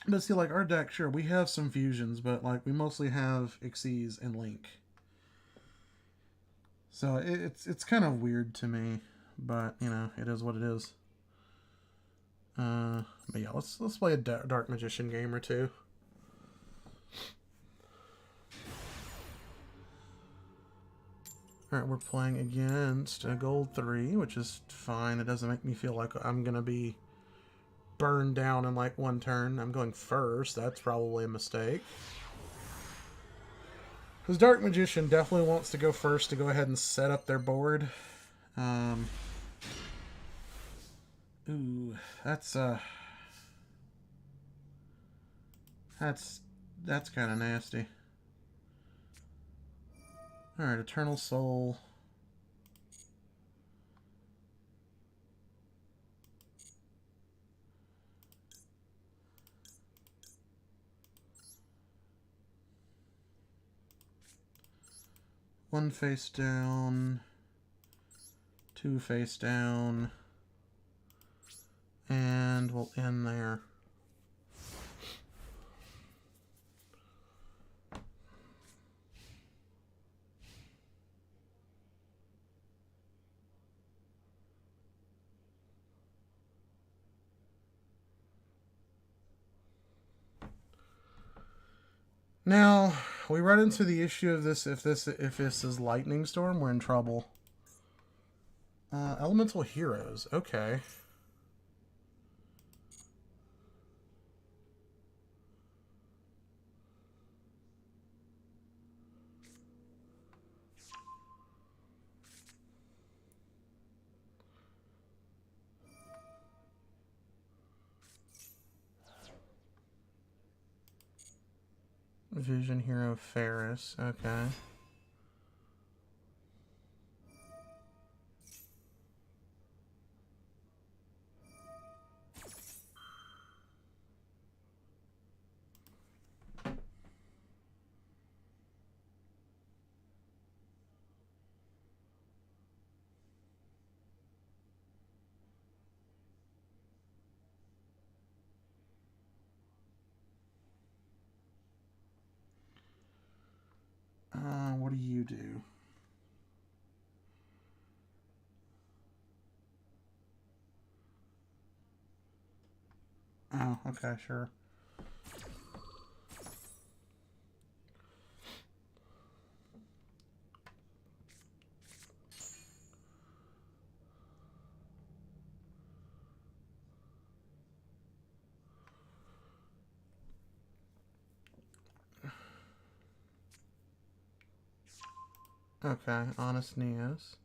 But see, like our deck, sure, we have some fusions, but like we mostly have Xyz and Link. So it's kind of weird to me, but it is what it is. But yeah, let's play a Dark Magician game or two. Alright, we're playing against a gold 3, which is fine. It doesn't make me feel like I'm going to be burned down in like one turn. I'm going first. That's probably a mistake. Because Dark Magician definitely wants to go first to go ahead and set up their board. Ooh, that's kind of nasty. Alright, Eternal Soul. One face down. 2 face down. And we'll end there. Now, we run into the issue of this. If this is Lightning Storm, we're in trouble. Elemental Heroes. Okay. Vision Hero Ferris. Okay. What do you do? Oh, okay, sure. Okay, Honest Neos.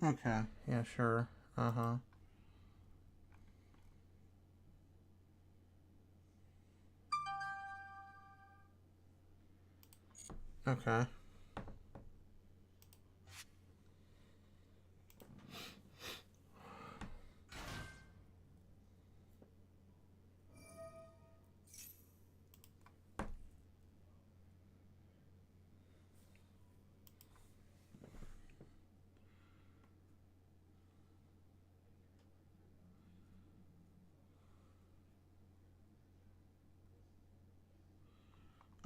Okay. Yeah, sure. Uh-huh. Okay.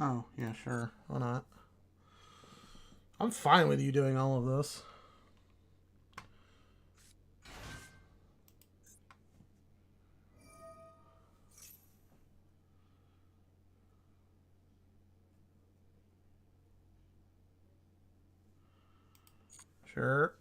Oh, yeah, sure. Why not? I'm fine with you doing all of this. Sure.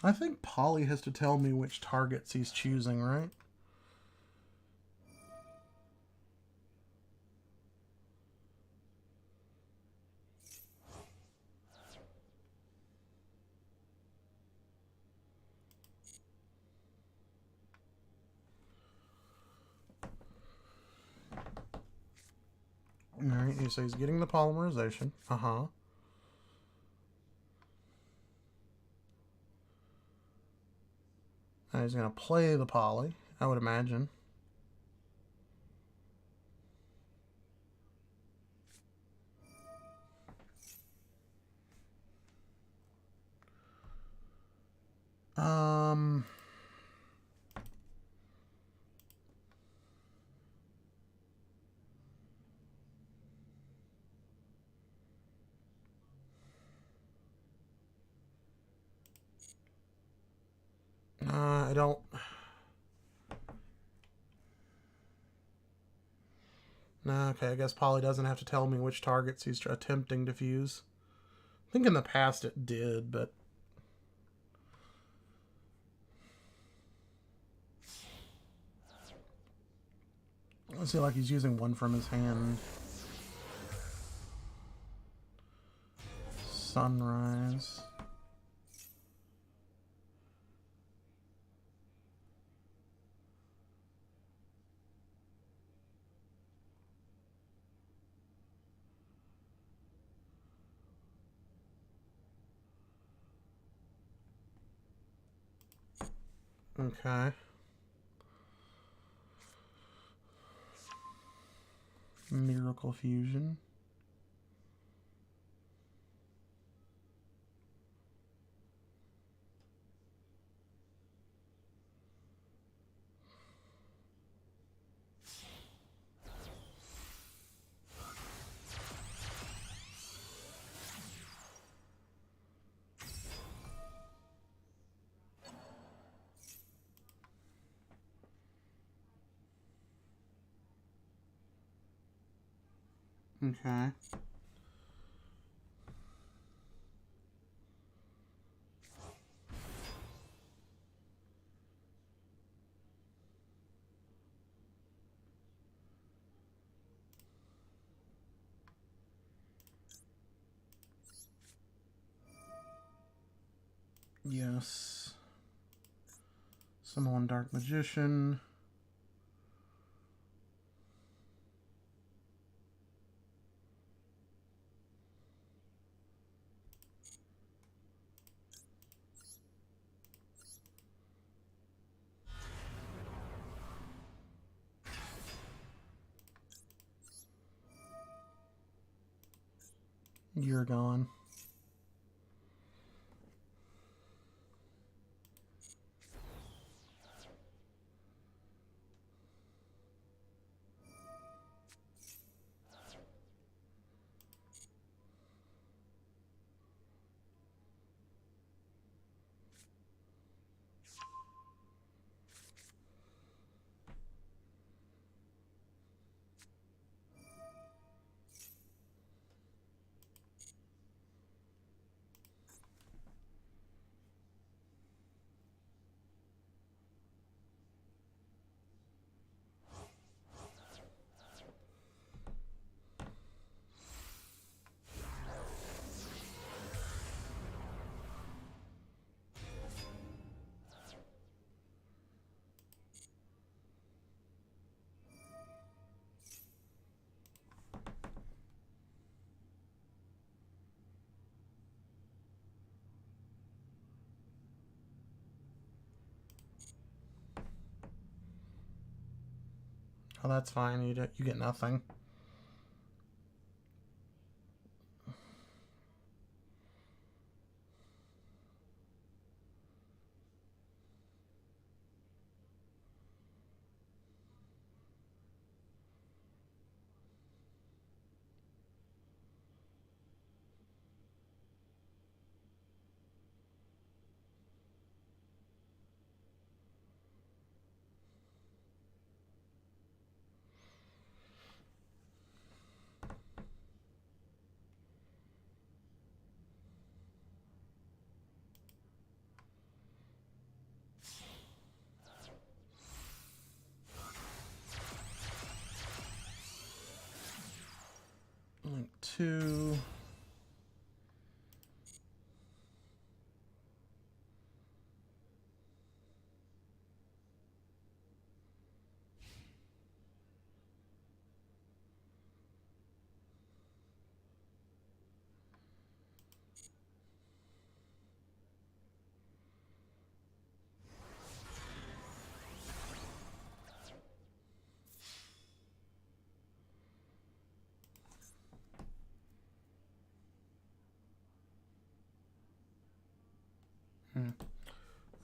I think Polly has to tell me which targets he's choosing, right? Alright, so he's getting the polymerization. Uh-huh. And he's going to play the poly, I would imagine. Um... I don't... No, okay, I guess Polly doesn't have to tell me which targets he's attempting to fuse. I think in the past it did, but... Let's see, like he's using one from his hand. Sunrise. Okay. Miracle Fusion. Okay. Yes. Summon Dark Magician. You're gone. Oh, that's fine. You get nothing. Link 2.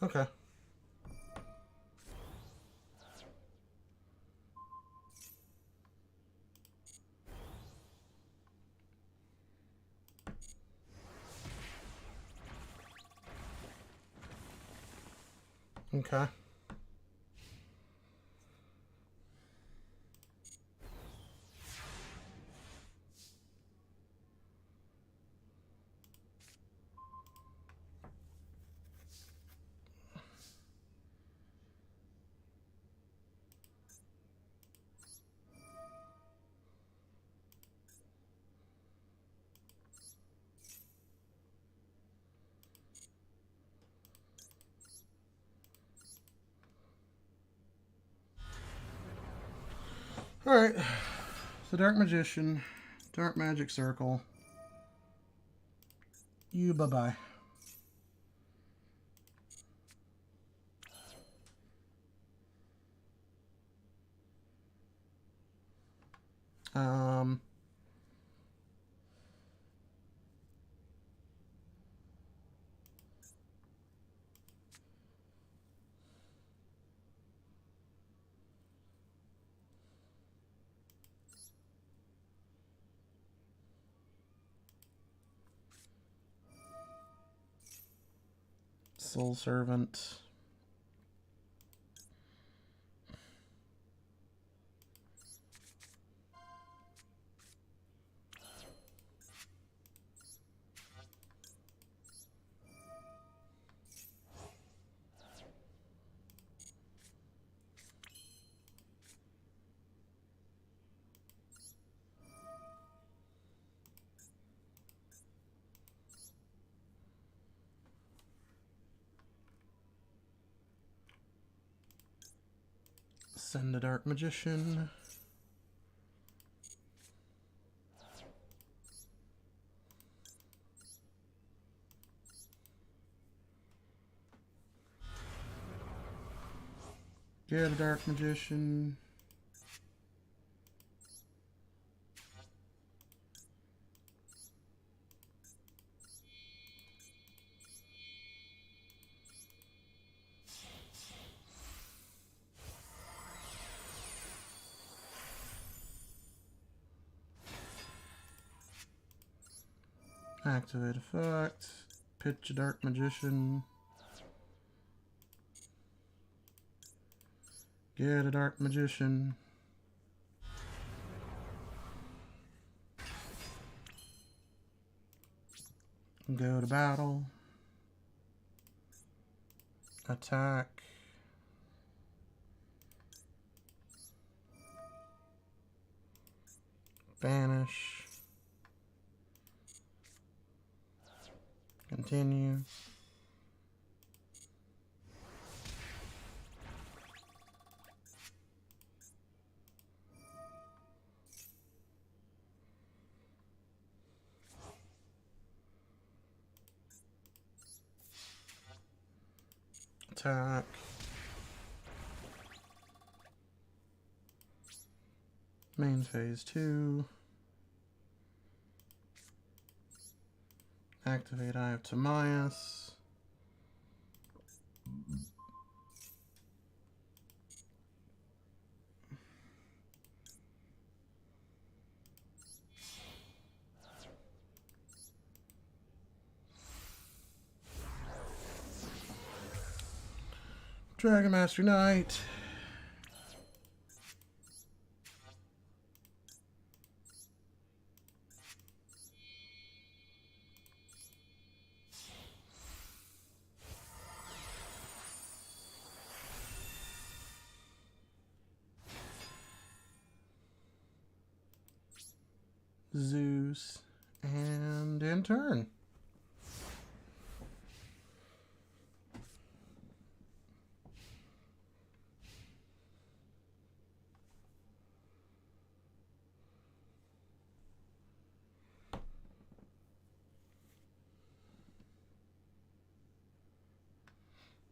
Okay. Okay. Alright. So Dark Magician, Dark Magic Circle. You bye-bye. Soul Servant. Send a Dark Magician. Get a Dark Magician. Activate effect. Pitch a Dark Magician. Get a Dark Magician. Go to battle. Attack. Banish. Continue. Attack. main phase 2. Activate Eye of Timaeus. Dragon Master Knight. Zeus. And in turn.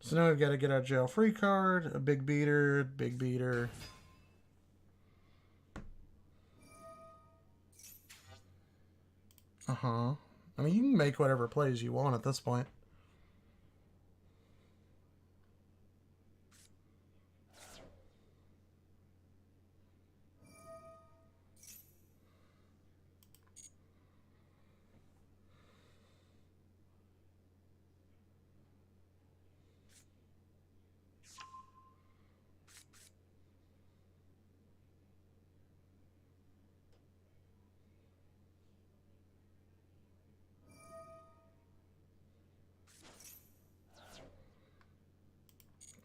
So now we've got to get our jail free card, a big beater, big beater. I mean, you can make whatever plays you want at this point.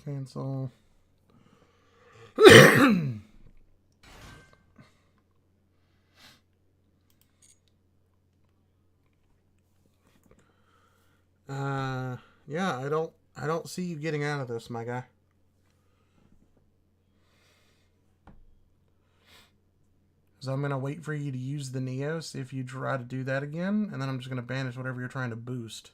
Cancel. Yeah, I don't see you getting out of this, my guy. So I'm gonna wait for you to use the Neos if you try to do that again, and then I'm just gonna banish whatever you're trying to boost.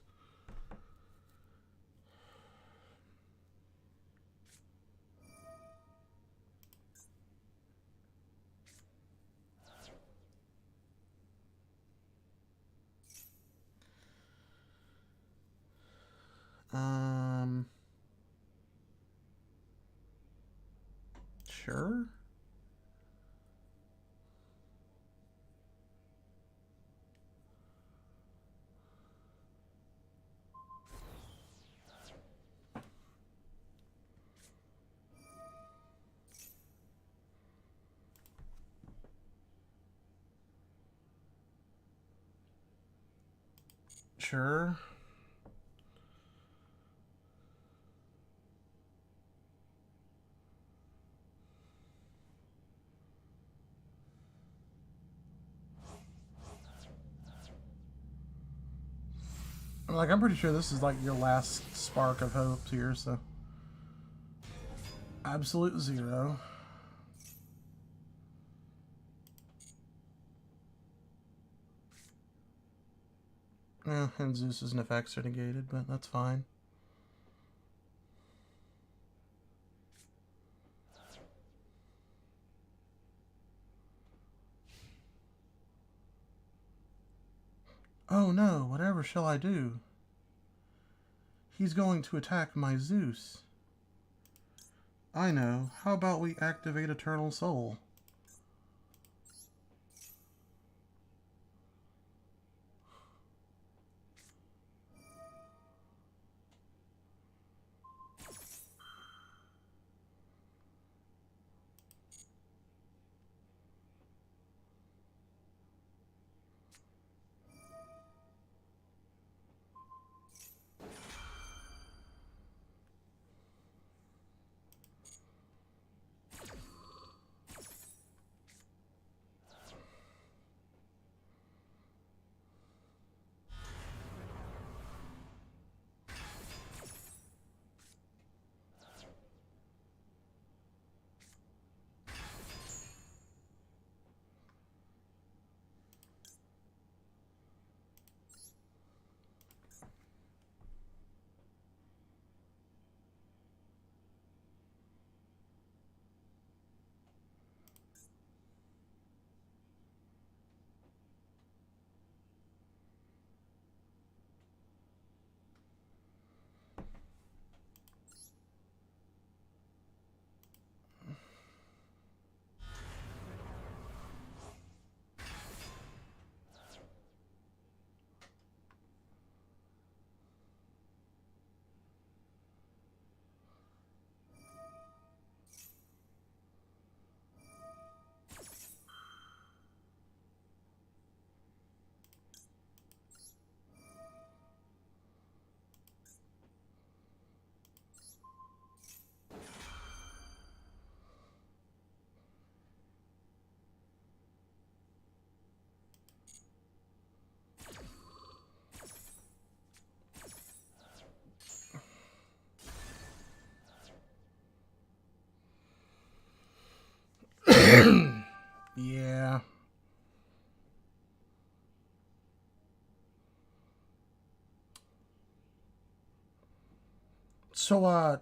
Sure. Sure. Like, I'm pretty sure this is like your last spark of hope here, so. Absolute zero. Yeah, and Zeus's effects are negated, but that's fine. Oh no, whatever shall I do? He's going to attack my Zeus. I know. How about we activate Eternal Soul? So,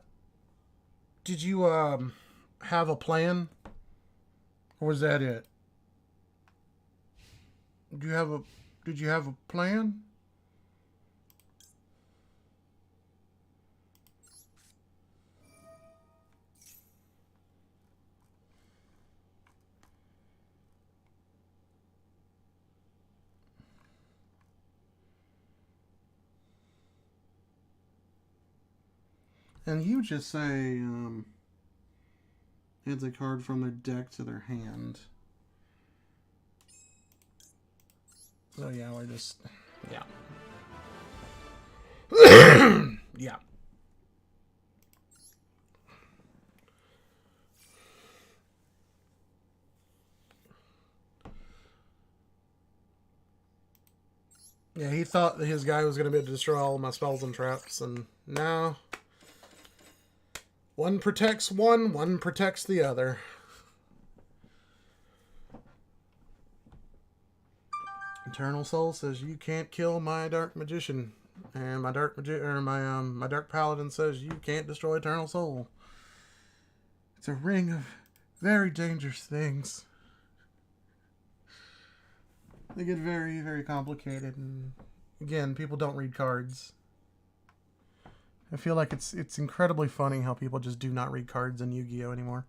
did you have a plan, or was that it? Did you have a Did you have a plan? And you just say adds a card from their deck to their hand. So yeah, we're just yeah. Yeah. Yeah, he thought that his guy was going to be able to destroy all of my spells and traps, and now one protects one protects the other. Eternal Soul says you can't kill my dark magician, and my my dark paladin says you can't destroy Eternal Soul. It's a ring of very dangerous things. They get very, very complicated, and again, people don't read cards. I feel like it's incredibly funny how people just do not read cards in Yu-Gi-Oh anymore.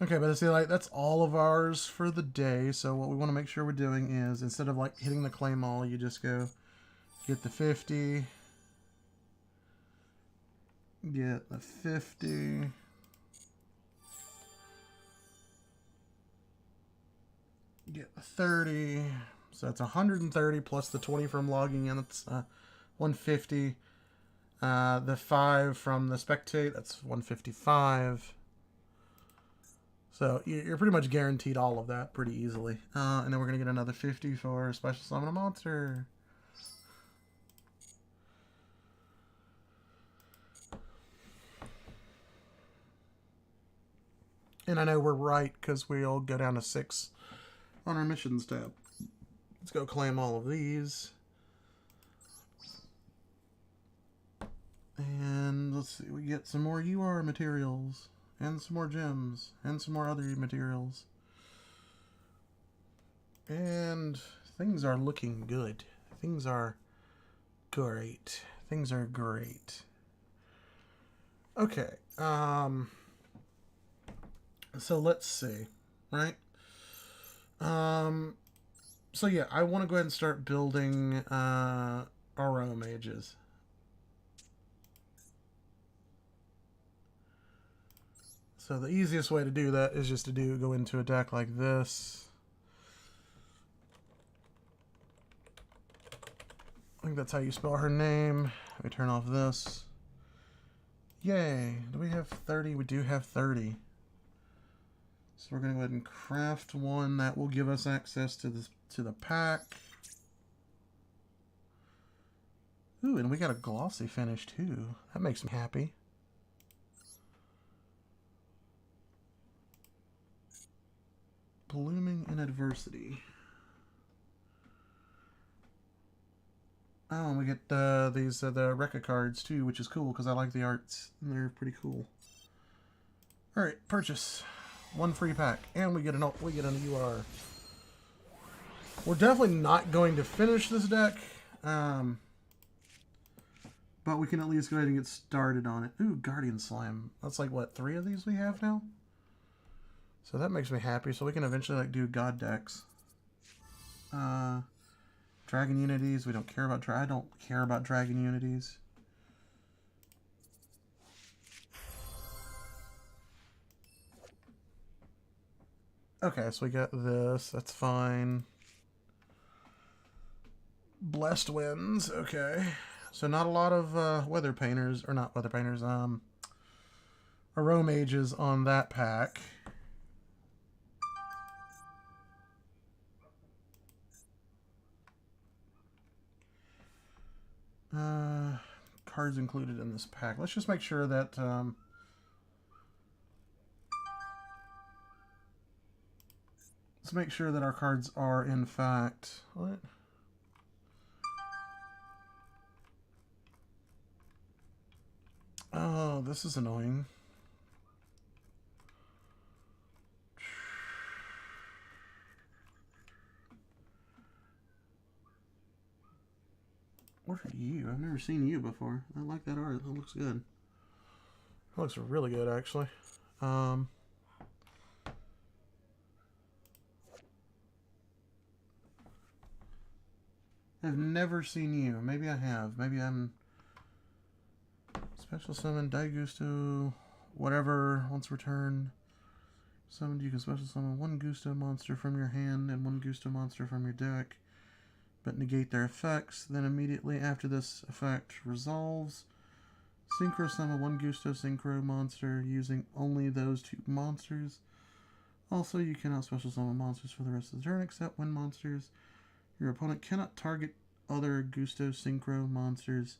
Okay, but see, like that's all of ours for the day. So what we want to make sure we're doing is instead of like hitting the claim all, you just go get the 50, get the 50. Get the 30. So that's 130 plus the 20 from logging in. That's 150. The 5 from the spectate. That's 155. So you're pretty much guaranteed all of that pretty easily. And then we're going to get another 50 for special summon a monster. And I know we're right because we'll go down to 6 on our missions tab. Let's go claim all of these. And let's see, we get some more UR materials, and some more gems, and some more other materials. And things are looking good. Things are great. Things are great. Okay, so let's see, right? So yeah, I want to go ahead and start building Oro mages. So the easiest way to do that is just to go into a deck like this. I think that's how you spell her name. We turn off this. Yay! Do we have 30? We do have 30. So we're going to go ahead and craft one that will give us access to the pack. Ooh, and we got a glossy finish too. That makes me happy. Blooming in Adversity. Oh, and we get these the Rekka cards too, which is cool because I like the arts. And they're pretty cool. All right, purchase. One free pack, and we get an UR. We're definitely not going to finish this deck, but we can at least go ahead and get started on it. Ooh, Guardian Slime. That's like what, 3 of these we have now? So that makes me happy. So we can eventually like do God decks. Dragon Unities. We don't care about. I don't care about Dragon Unities. Okay, so we got this. That's fine. Blessed Winds. Okay. So not a lot of Weather Painters, or not Weather Painters, Aro Mages on that pack. Cards included in this pack. Let's just make sure that let's make sure that our cards are in fact what? Oh, this is annoying. What are you? I've never seen you before. I like that art. That looks good. That looks really good, actually. I've never seen you. Maybe I have. Maybe I'm... Special summon Daigusto. Whatever. Once returned. Summoned, you can special summon one Gusto monster from your hand and one Gusto monster from your deck, but negate their effects. Then immediately after this effect resolves, synchro summon one Gusto synchro monster using only those two monsters. Also, you cannot special summon monsters for the rest of the turn except when monsters. Your opponent cannot target other Gusto synchro monsters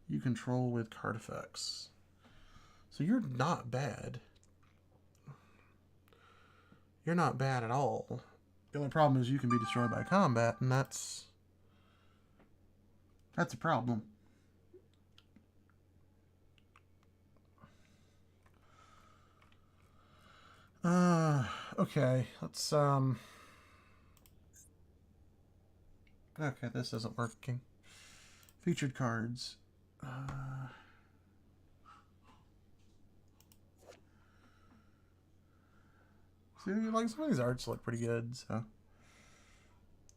you control with card effects. So you're not bad. You're not bad at all. The only problem is you can be destroyed by combat, and that's a problem. Okay, let's okay, this isn't working. Featured cards. See, like, some of these arts look pretty good, so.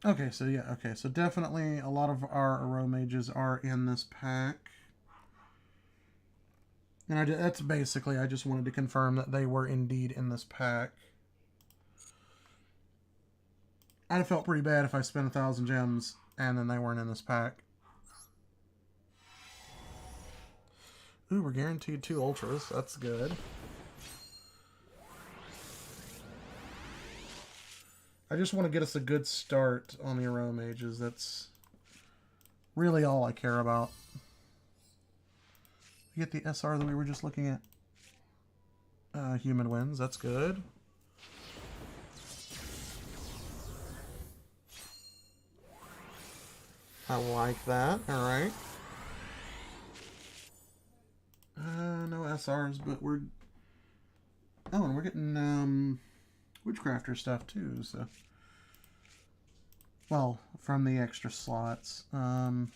Okay, so yeah, okay, so definitely a lot of our Aro Mages are in this pack. And that's basically, I just wanted to confirm that they were indeed in this pack. I'd have felt pretty bad if I spent 1,000 gems and then they weren't in this pack. Ooh, we're guaranteed 2 Ultras. That's good. I just want to get us a good start on the Aro Mages. That's really all I care about. We get the SR that we were just looking at. Human wins. That's good. I like that. Alright. No SRs, but we're... Oh, and we're getting, Witchcrafter stuff, too, so... Well, from the extra slots. Alright,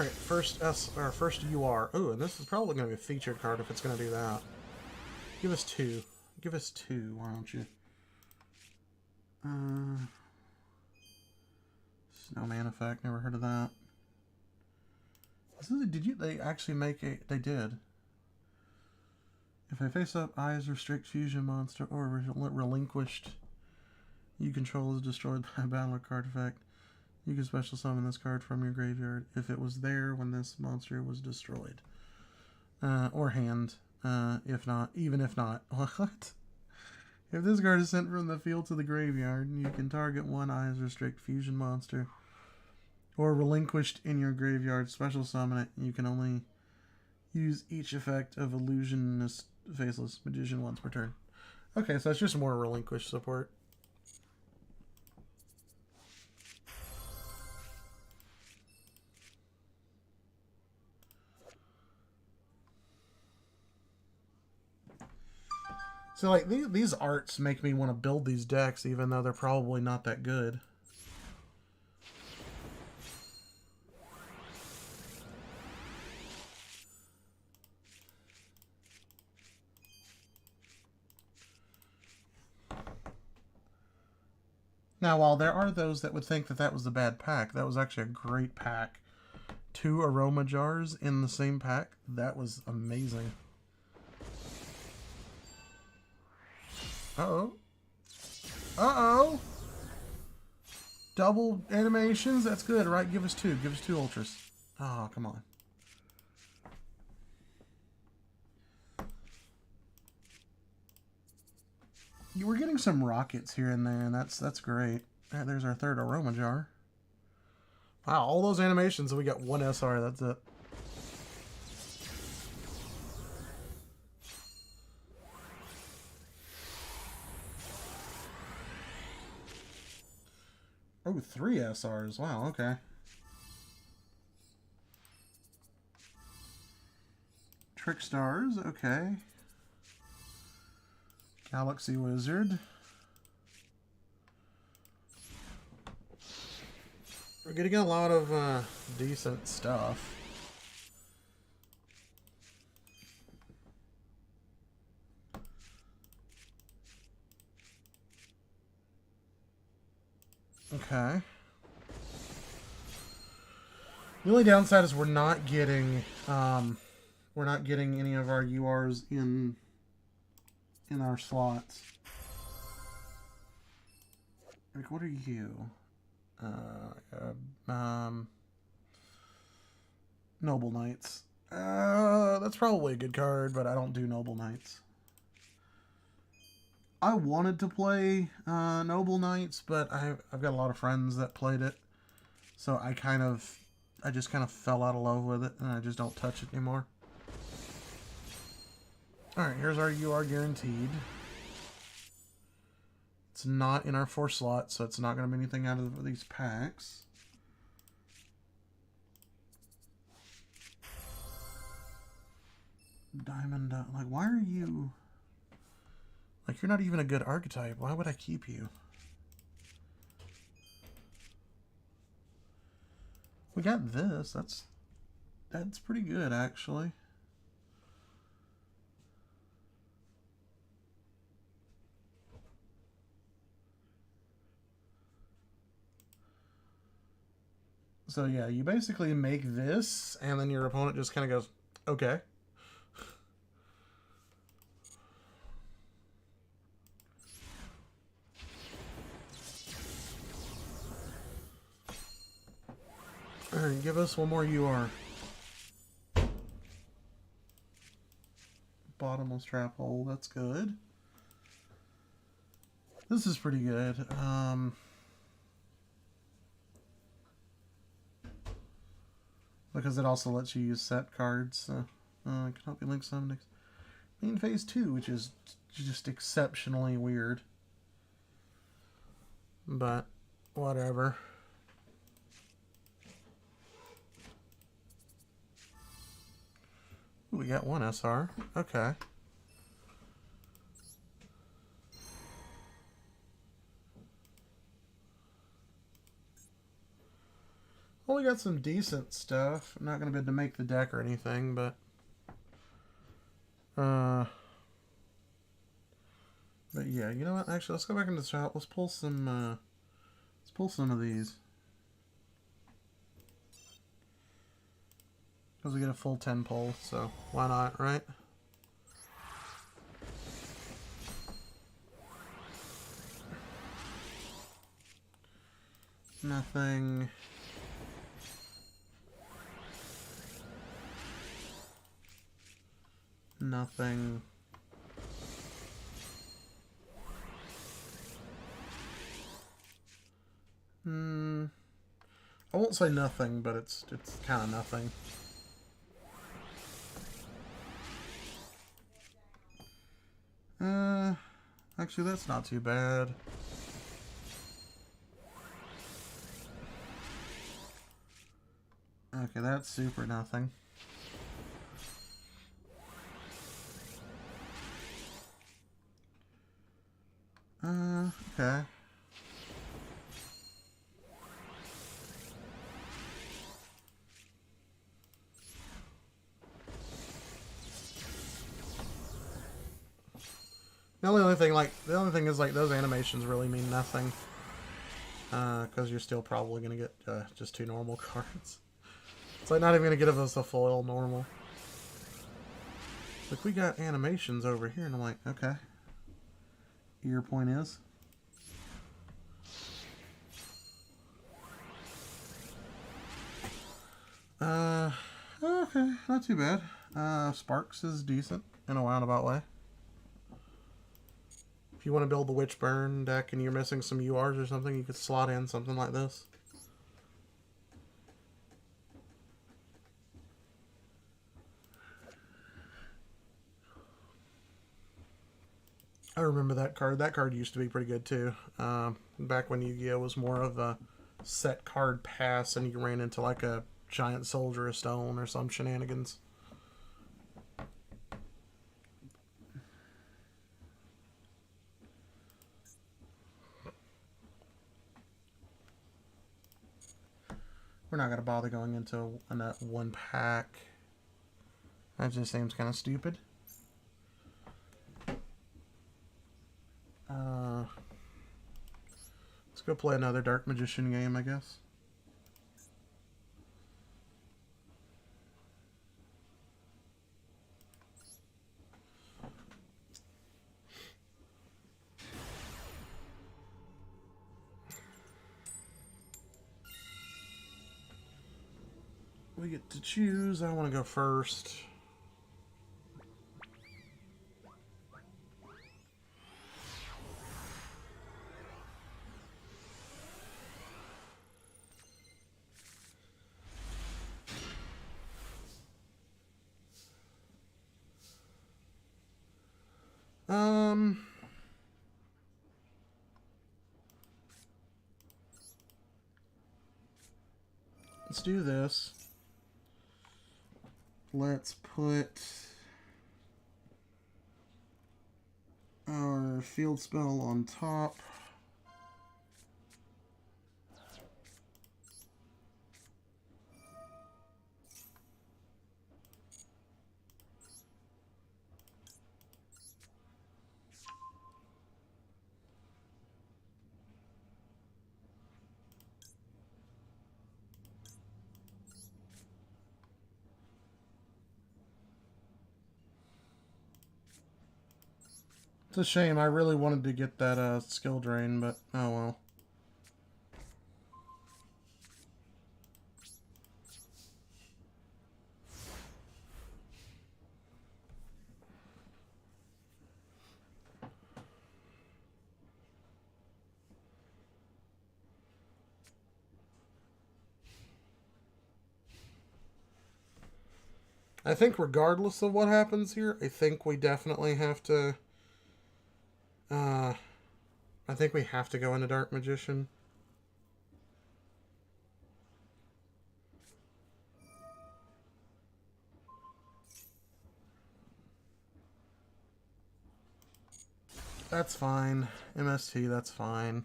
first UR. Ooh, and this is probably going to be a featured card if it's going to do that. Give us 2. Give us 2, why don't you? Snowman effect, never heard of that. They actually make a... They did. If a face-up eyes restrict fusion monster or relinquished you control is destroyed by a battle or card effect, you can special summon this card from your graveyard if it was there when this monster was destroyed. Or hand, even if not. What? If this card is sent from the field to the graveyard, you can target one eyes restrict fusion monster or relinquished in your graveyard, special summon it. You can only use each effect of Illusionist Faceless Magician once per turn. Okay, so it's just more relinquished support. So, like, these arts make me want to build these decks, even though they're probably not that good. Now, while there are those that would think that that was a bad pack, that was actually a great pack. 2 aroma jars in the same pack. That was amazing. Uh-oh. Uh-oh. Double animations. That's good, right? Give us 2. Give us 2 ultras. Oh, come on. We're getting some rockets here and there, and that's great. There's our 3rd aroma jar. Wow, all those animations, and we got 1 SR. That's it. Oh, 3 SRs. Wow, okay. Trick Stars, okay. Galaxy Wizard. We're getting a lot of decent stuff. Okay. The only downside is we're not getting any of our URs in our slots. Like, what are you? Noble Knights. That's probably a good card, but I don't do Noble Knights. I wanted to play Noble Knights, but I've got a lot of friends that played it, so I just kind of fell out of love with it, and I just don't touch it anymore. Alright, here's our UR guaranteed. It's not in our 4 slots, so it's not going to be anything out of these packs. Diamond, like, why are you... Like, you're not even a good archetype. Why would I keep you? We got this. That's pretty good, actually. So yeah, you basically make this, and then your opponent just kind of goes, okay. Alright, give us one more UR. Bottomless trap hole, that's good. This is pretty good. Because it also lets you use set cards. So, I can help you link some next. Main phase 2, which is just exceptionally weird. But, whatever. Ooh, we got one SR. Okay. Well, we got some decent stuff. I'm not going to be able to make the deck or anything, but... But yeah, you know what? Actually, let's go back into the shop. Let's pull some of these. Because we get a full 10 pull, so why not, right? Nothing. Nothing. I won't say nothing, but it's kind of nothing. Actually, that's not too bad. Okay, that's super nothing. Okay. The only thing is, like, those animations really mean nothing. Because you're still probably going to get just 2 normal cards. It's like not even going to give us a foil normal. Look, we got animations over here, and I'm like, okay. Your point is? Okay, not too bad. Sparks is decent in a roundabout way. If you want to build the Witchburn deck and you're missing some URs or something, you could slot in something like this. I remember that card. That card used to be pretty good too. Back when Yu-Gi-Oh! Was more of a set card pass and you ran into like a giant soldier of stone or some shenanigans. We're not going to bother going into a one pack. That just seems kind of stupid. Let's go play another Dark Magician game, I guess. We get to choose. I want to go first. Let's do this. Let's put our field spell on top. It's a shame. I really wanted to get that skill drain, but oh well. I think regardless of what happens here, I think we definitely have to... I think we have to go into Dark Magician. That's fine. MST, that's fine.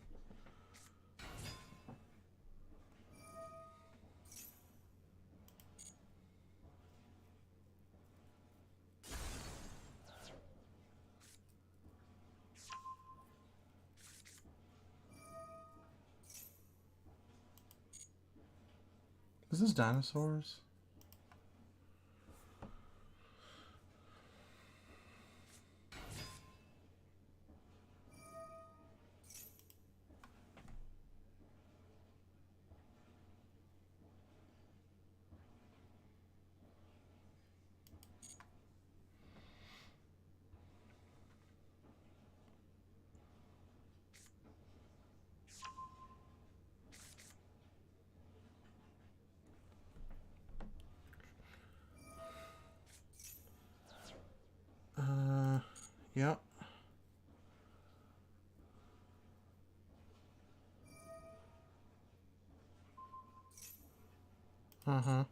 Is this dinosaurs? Yep. Uh-huh.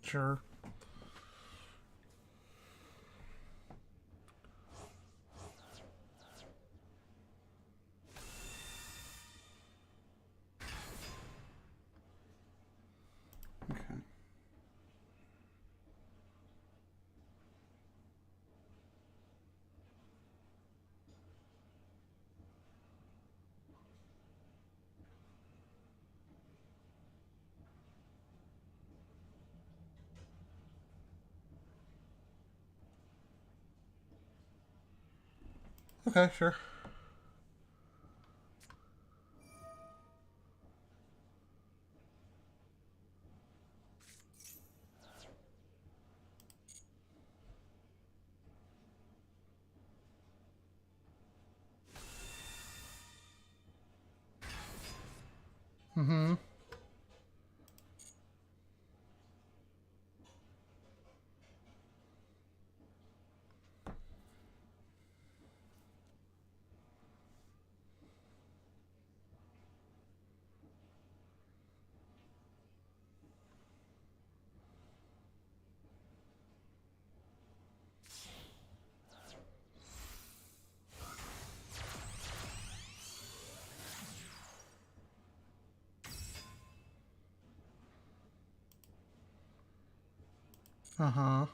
Sure. Okay. Okay, sure. Mm-hmm. Uh-huh.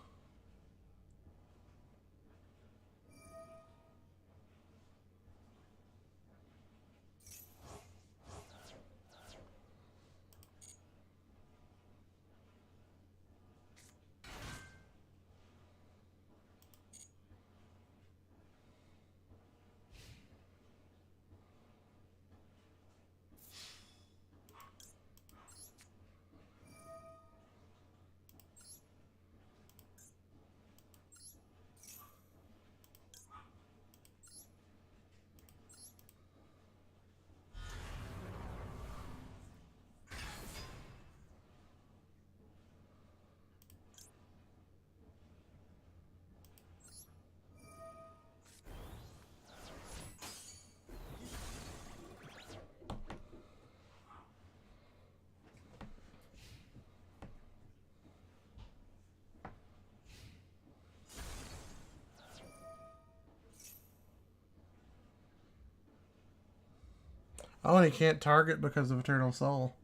Oh, and he can't target because of Eternal Soul.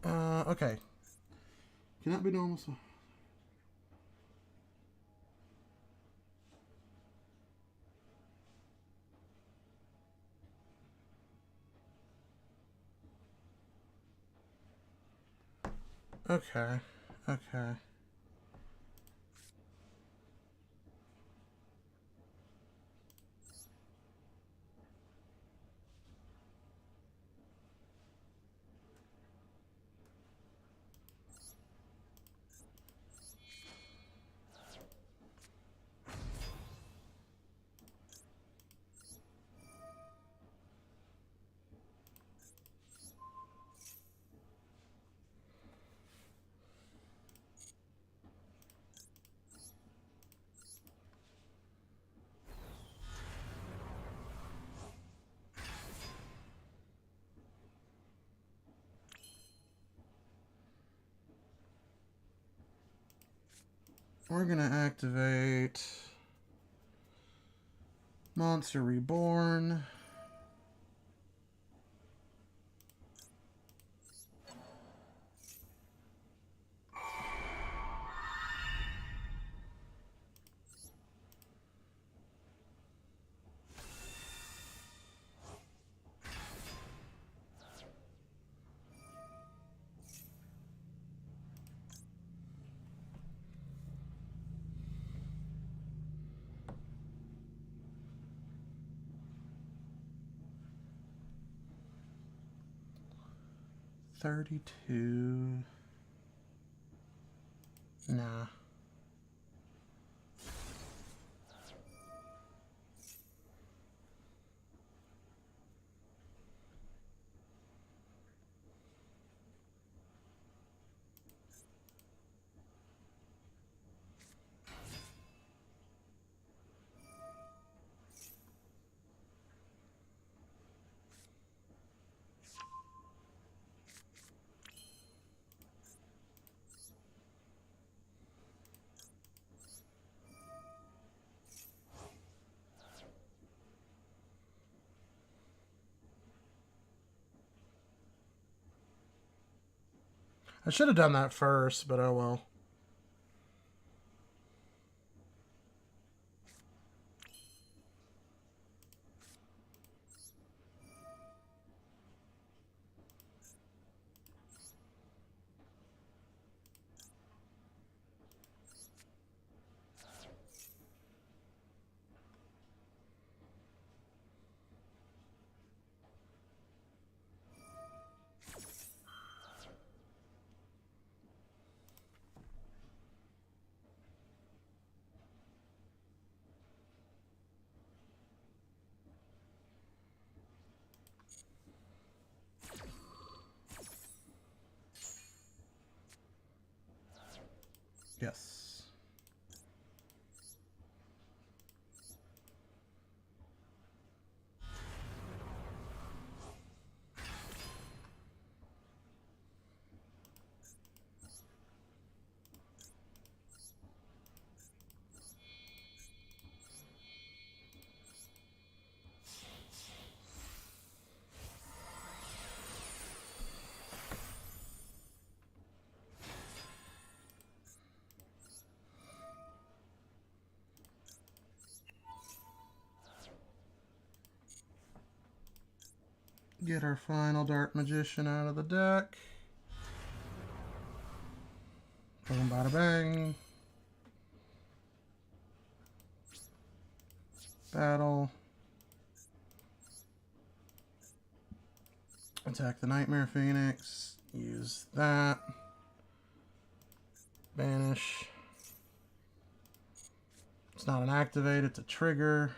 Okay. Cannot be normal. Okay. Okay. We're going to activate Monster Reborn. $32. Nah. I should have done that first, but oh well. Yes. Get our final Dark Magician out of the deck. Boom, bada bang. Battle. Attack the Nightmare Phoenix. Use that. Banish. It's not an activate, it's a trigger.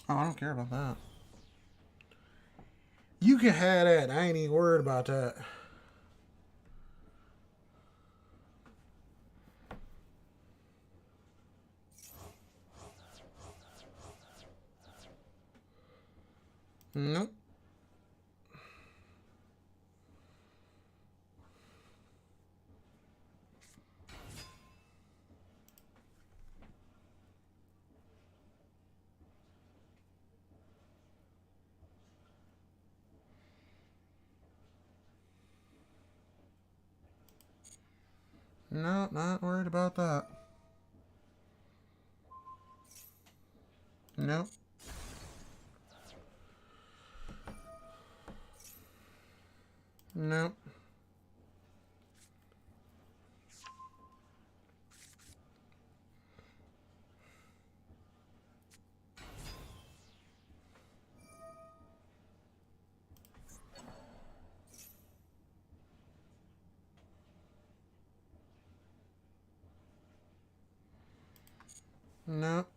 Oh, I don't care about that. You can have that. I ain't even worried about that. Nope. No, not worried about that. Nope. Nope. Nope.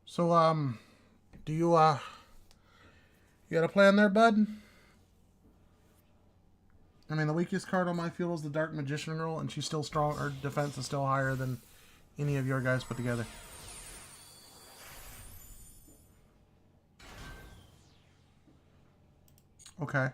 So, do you got a plan there, bud? I mean, the weakest card on my field is the Dark Magician Girl, and she's still strong. Her defense is still higher than any of your guys put together. Okay.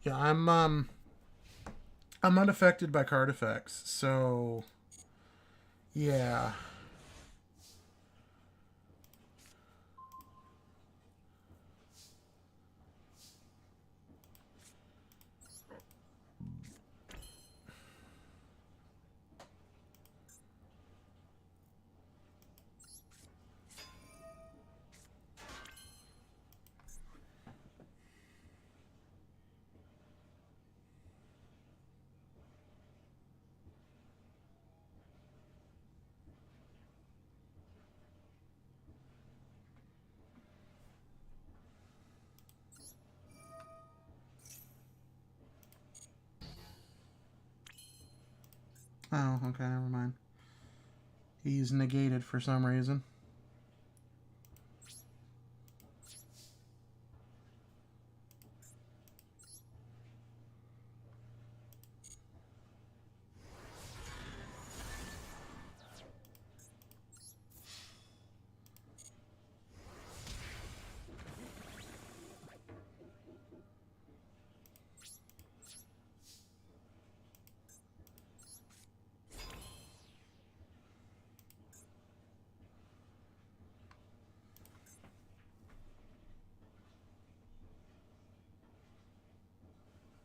Yeah, I'm unaffected by card effects, so yeah. Oh, okay, never mind. He's negated for some reason.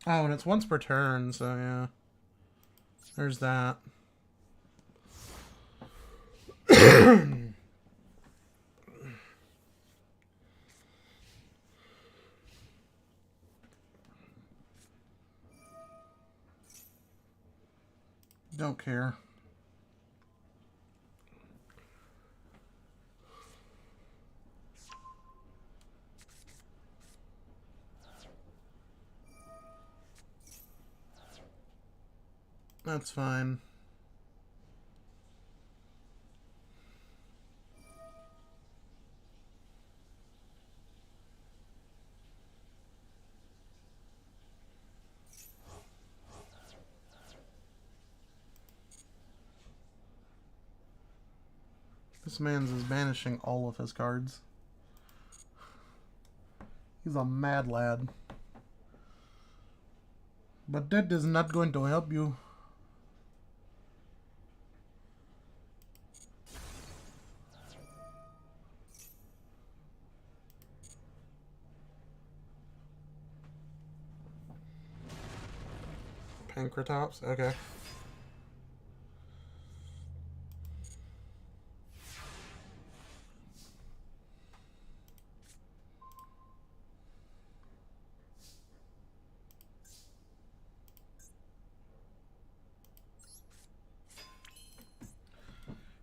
Oh, and it's once per turn, so yeah. There's that. Don't care. That's fine. This man's is banishing all of his cards. He's a mad lad. But that is not going to help you. Pancratops? Okay.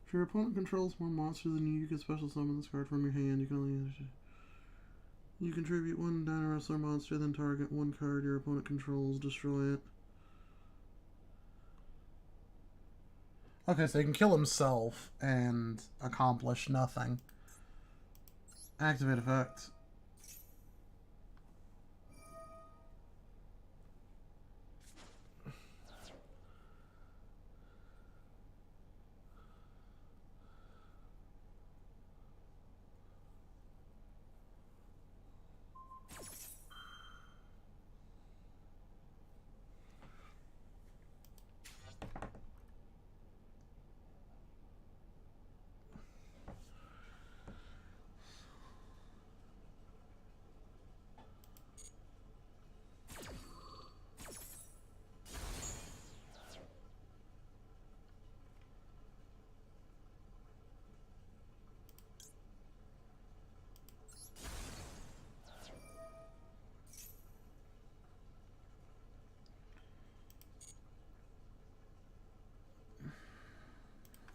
If your opponent controls more monsters than you can special summon this card from your hand. You can only you contribute one Dino Wrestler monster, then target one card your opponent controls, destroy it. Okay, so he can kill himself and accomplish nothing. Activate effect.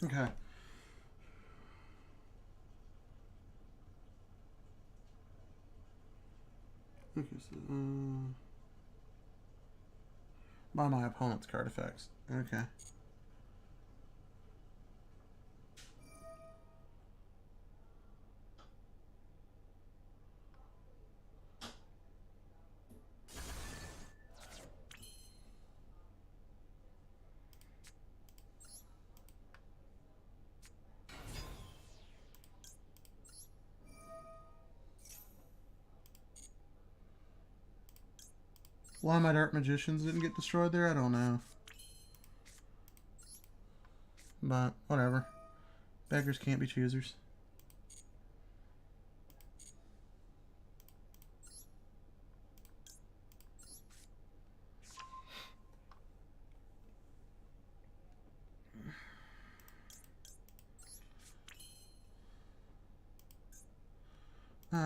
Okay. Okay, so, by my opponent's card effects. Okay. Why my Dark Magicians didn't get destroyed there, I don't know. But, whatever. Beggars can't be choosers.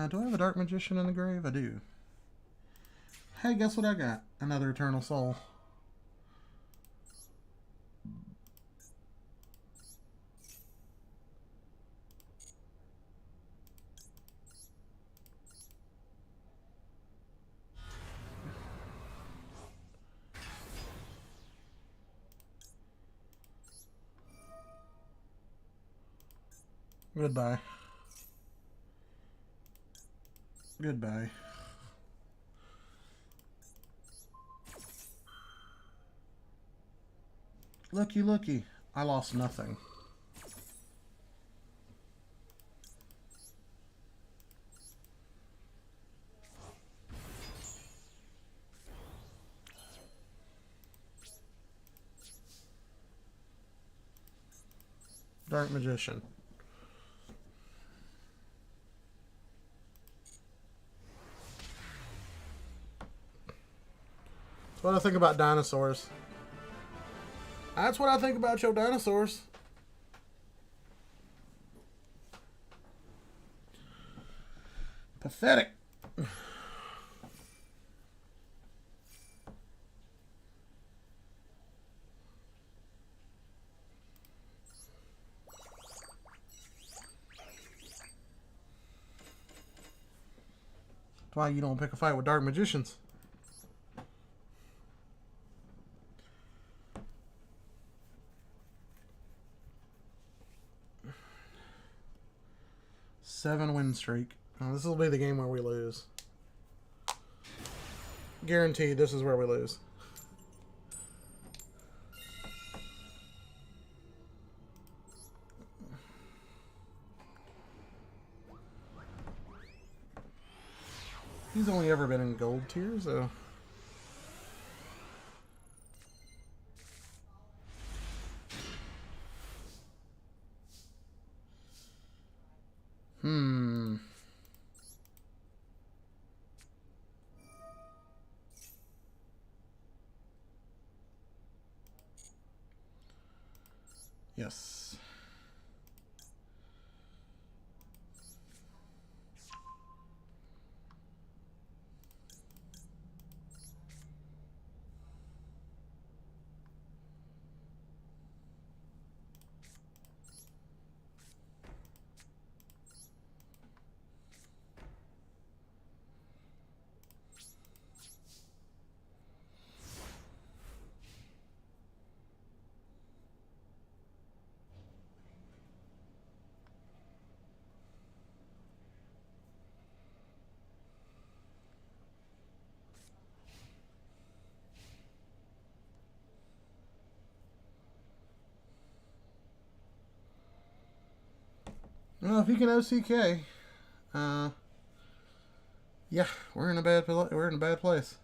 Do I have a Dark Magician in the grave? I do. Hey, guess what I got? Another Eternal Soul. Goodbye. Goodbye. Looky, looky. I lost nothing. Dark Magician. what I think about dinosaurs. That's what I think about your dinosaurs. Pathetic. That's why you don't pick a fight with dark magicians. Seven win streak. Oh, this will be the game where we lose. Guaranteed this is where we lose. He's only ever been in gold tier, so... Yes. Well, if he can OCK, yeah, we're in a bad place.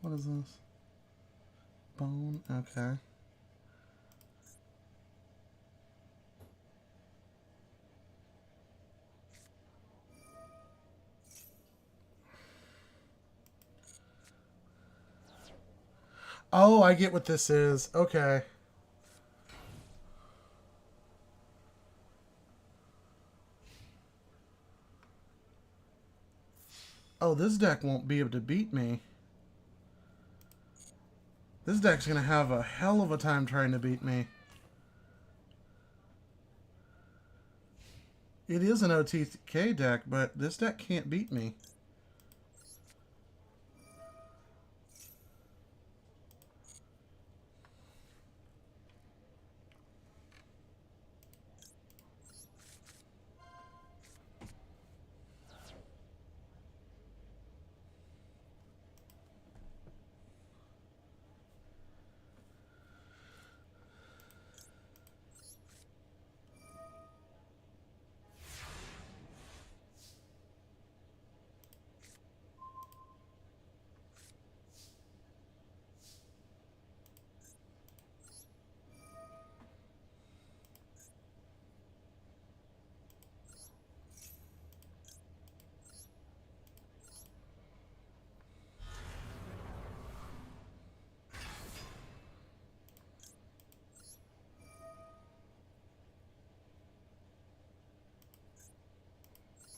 What is this? Bone. Okay. Oh, I get what this is. Okay. Oh, this deck won't be able to beat me. This deck's going to have a hell of a time trying to beat me. It is an OTK deck, but this deck can't beat me.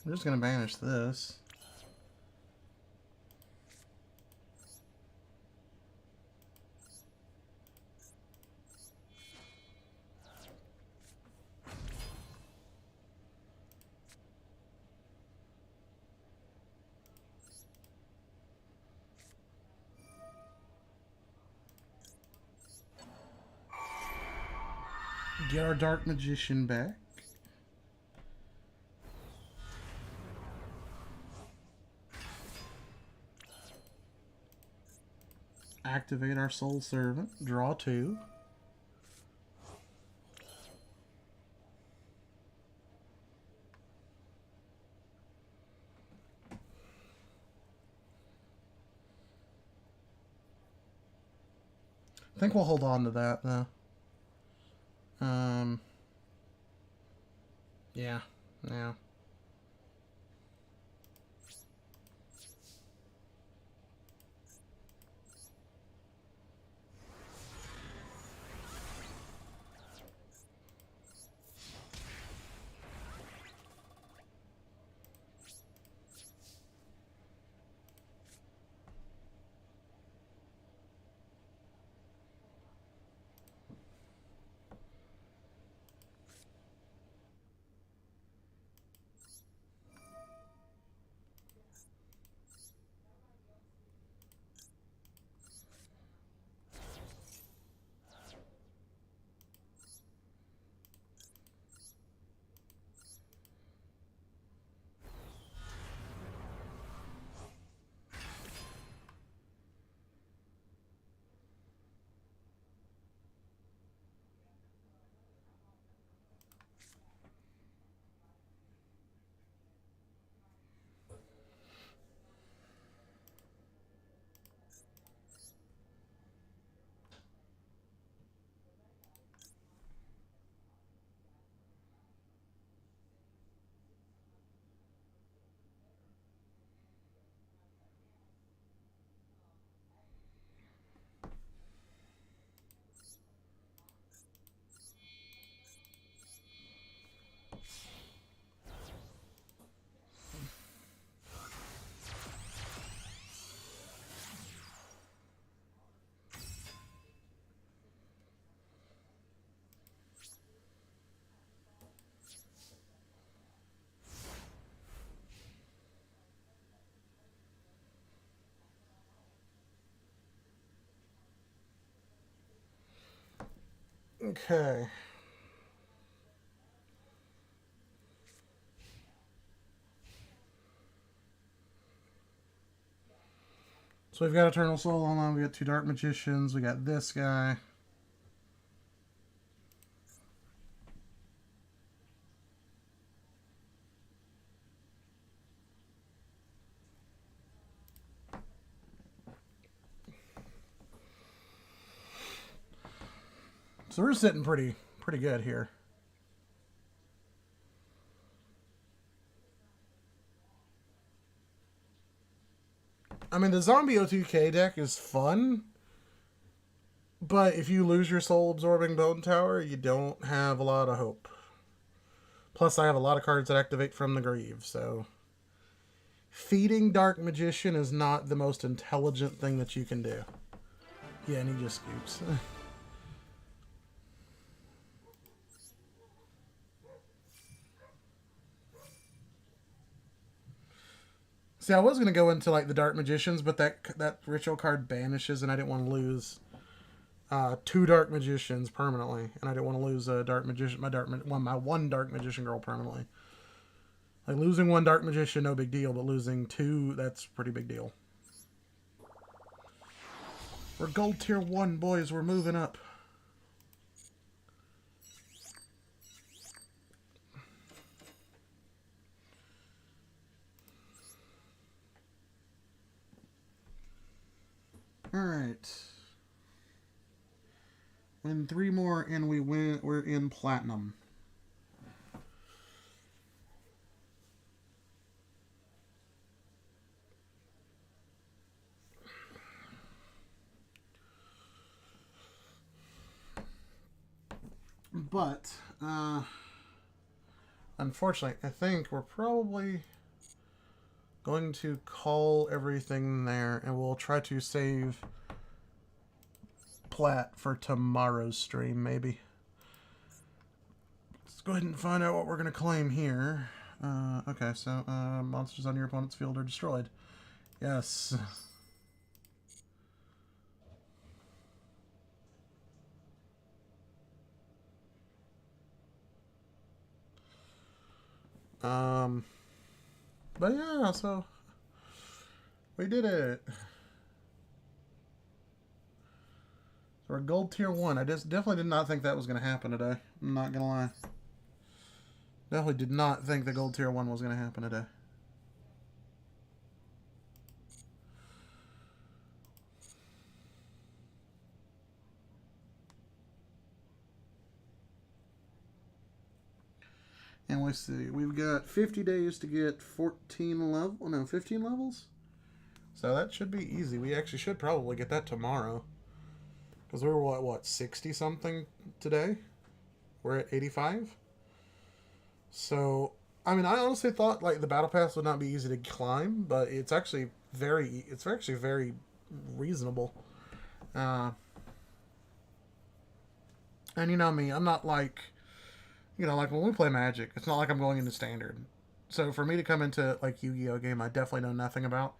I'm just going to banish this. Get our Dark Magician back. Activate our Soul Servant. Draw 2. think we'll hold on to that, though. Yeah. Yeah. Okay. So we've got Eternal Soul on. We got 2 Dark Magicians. We got this guy. So we're sitting pretty good here. I mean, the zombie O2K deck is fun, but if you lose your soul absorbing bone tower, you don't have a lot of hope. Plus, I have a lot of cards that activate from the Grieve, so feeding Dark Magician is not the most intelligent thing that you can do. Yeah, and he just scoops. See, I was going to go into like the Dark Magicians, but that ritual card banishes, and I didn't want to lose 2 Dark Magicians permanently, and I didn't want to lose a Dark Magician, my one Dark Magician girl permanently. Like losing 1 Dark Magician, no big deal, but losing 2, that's a pretty big deal. We're gold tier 1, boys. We're moving up. All right. Win 3 more, and we're in platinum. But, unfortunately, I think we're probably going to call everything there, and we'll try to save Plat for tomorrow's stream, maybe. Let's go ahead and find out what we're going to claim here. Okay, so monsters on your opponent's field are destroyed. Yes. But yeah, so we did it. So we're gold tier 1. I just definitely did not think that was going to happen today. I'm not going to lie. Definitely did not think the gold tier 1 was going to happen today. And we see, we've got 50 days to get 14 level, no, 15 levels. So that should be easy. We actually should probably get that tomorrow. Because we were, what, 60 something today? We're at 85. So, I mean, I honestly thought, like, the battle pass would not be easy to climb, but it's actually very reasonable. And you know me, I'm not like, like when we play Magic, it's not like I'm going into Standard. So for me to come into, like, Yu-Gi-Oh! Game I definitely know nothing about,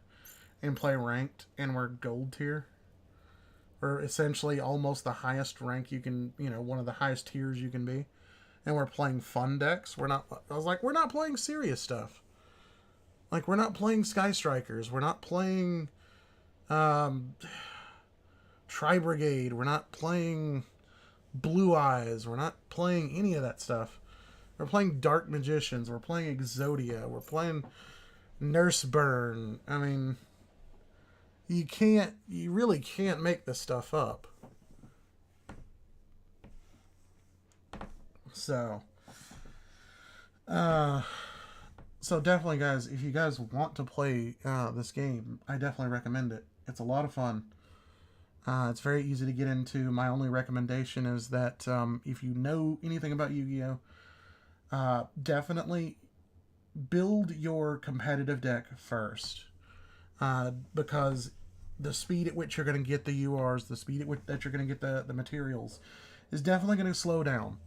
and play Ranked, and we're Gold tier, we're essentially almost the highest rank you can, one of the highest tiers you can be, and we're playing fun decks. I was like, we're not playing serious stuff. Like, we're not playing Sky Strikers. We're not playing Tri Brigade. We're not playing Blue Eyes. We're not playing any of that stuff. We're playing Dark Magicians. We're playing Exodia. We're playing Nurse Burn. I mean, you really can't make this stuff up. So, definitely, guys, if you guys want to play this game, I definitely recommend it. It's a lot of fun. It's very easy to get into. My only recommendation is that if you know anything about Yu-Gi-Oh, definitely build your competitive deck first. Because the speed at which you're going to get the URs, the speed at which that you're going to get the materials, is definitely going to slow down.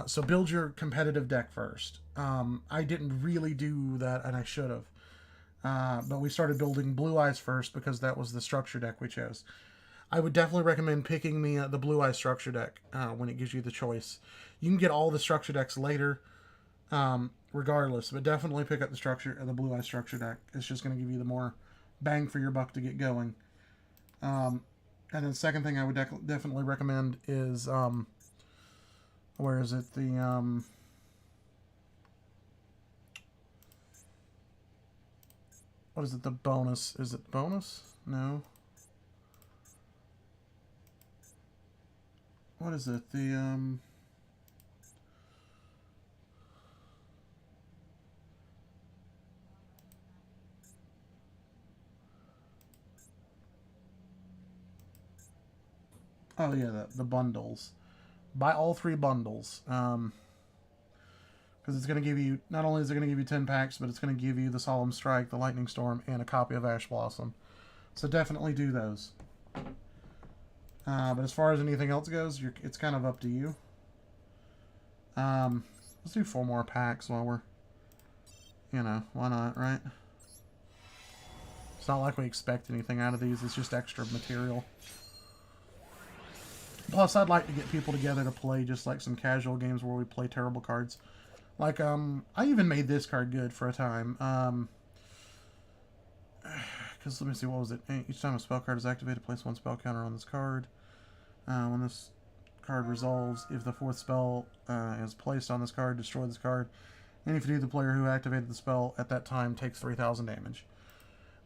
So build your competitive deck first. I didn't really do that, and I should have. But we started building Blue Eyes first because that was the structure deck we chose. I would definitely recommend picking the Blue Eyes structure deck when it gives you the choice. You can get all the structure decks later, regardless, but definitely pick up the Blue Eyes structure deck. It's just going to give you the more bang for your buck to get going. And then the second thing I would definitely recommend is where is it? What is it? The bonus? Is it bonus? No. What is it? Oh yeah, the bundles. Buy all 3 bundles. Because it's going to give you, not only is it going to give you 10 packs, but it's going to give you the Solemn Strike, the Lightning Storm, and a copy of Ash Blossom. So definitely do those. But as far as anything else goes, it's kind of up to you. Let's do 4 more packs while we're, why not, right? It's not like we expect anything out of these. It's just extra material. Plus, I'd like to get people together to play just like some casual games where we play terrible cards. Like, I even made this card good for a time. Because, let me see, what was it? Each time a spell card is activated, place 1 spell counter on this card. When this card resolves, if the 4th spell is placed on this card, destroy this card. And if you do, the player who activated the spell at that time takes 3,000 damage.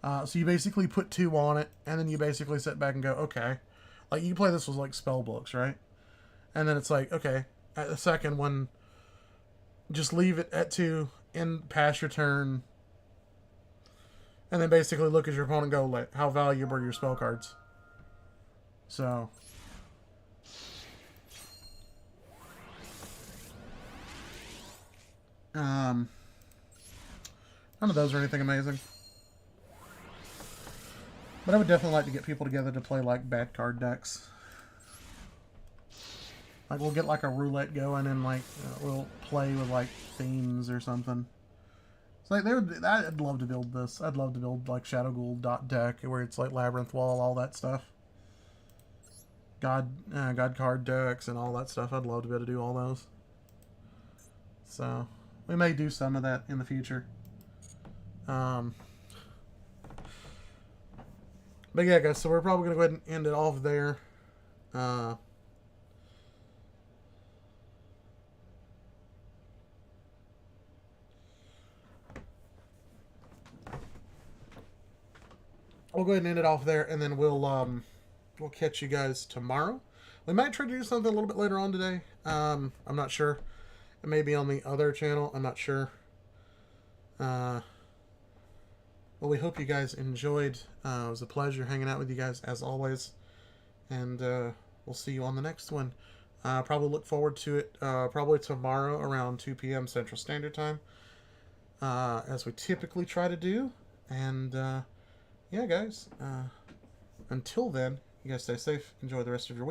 So you basically put 2 on it, and then you basically sit back and go, okay. Like, you play this with, like, spell books, right? And then it's like, okay, at the second one, just leave it at 2 and pass your turn. And then basically look at your opponent and go, like, how valuable are your spell cards? So, none of those are anything amazing. But I would definitely like to get people together to play, like, bad card decks. Like, we'll get, like, a roulette going and, like, we'll play with, like, themes or something. It's like, I'd love to build this. I'd love to build, like, Shadow Ghoul deck where it's, like, Labyrinth Wall, all that stuff. God card decks and all that stuff. I'd love to be able to do all those. So, we may do some of that in the future. But yeah, guys, so we're probably going to go ahead and end it off there. We'll go ahead and end it off there, and then we'll catch you guys tomorrow. We might try to do something a little bit later on today. I'm not sure. It may be on the other channel. I'm not sure. Well, we hope you guys enjoyed. It was a pleasure hanging out with you guys as always. And we'll see you on the next one. Probably look forward to it probably tomorrow around 2 p.m. Central Standard Time, as we typically try to do. And yeah, guys, until then, you guys stay safe. Enjoy the rest of your week.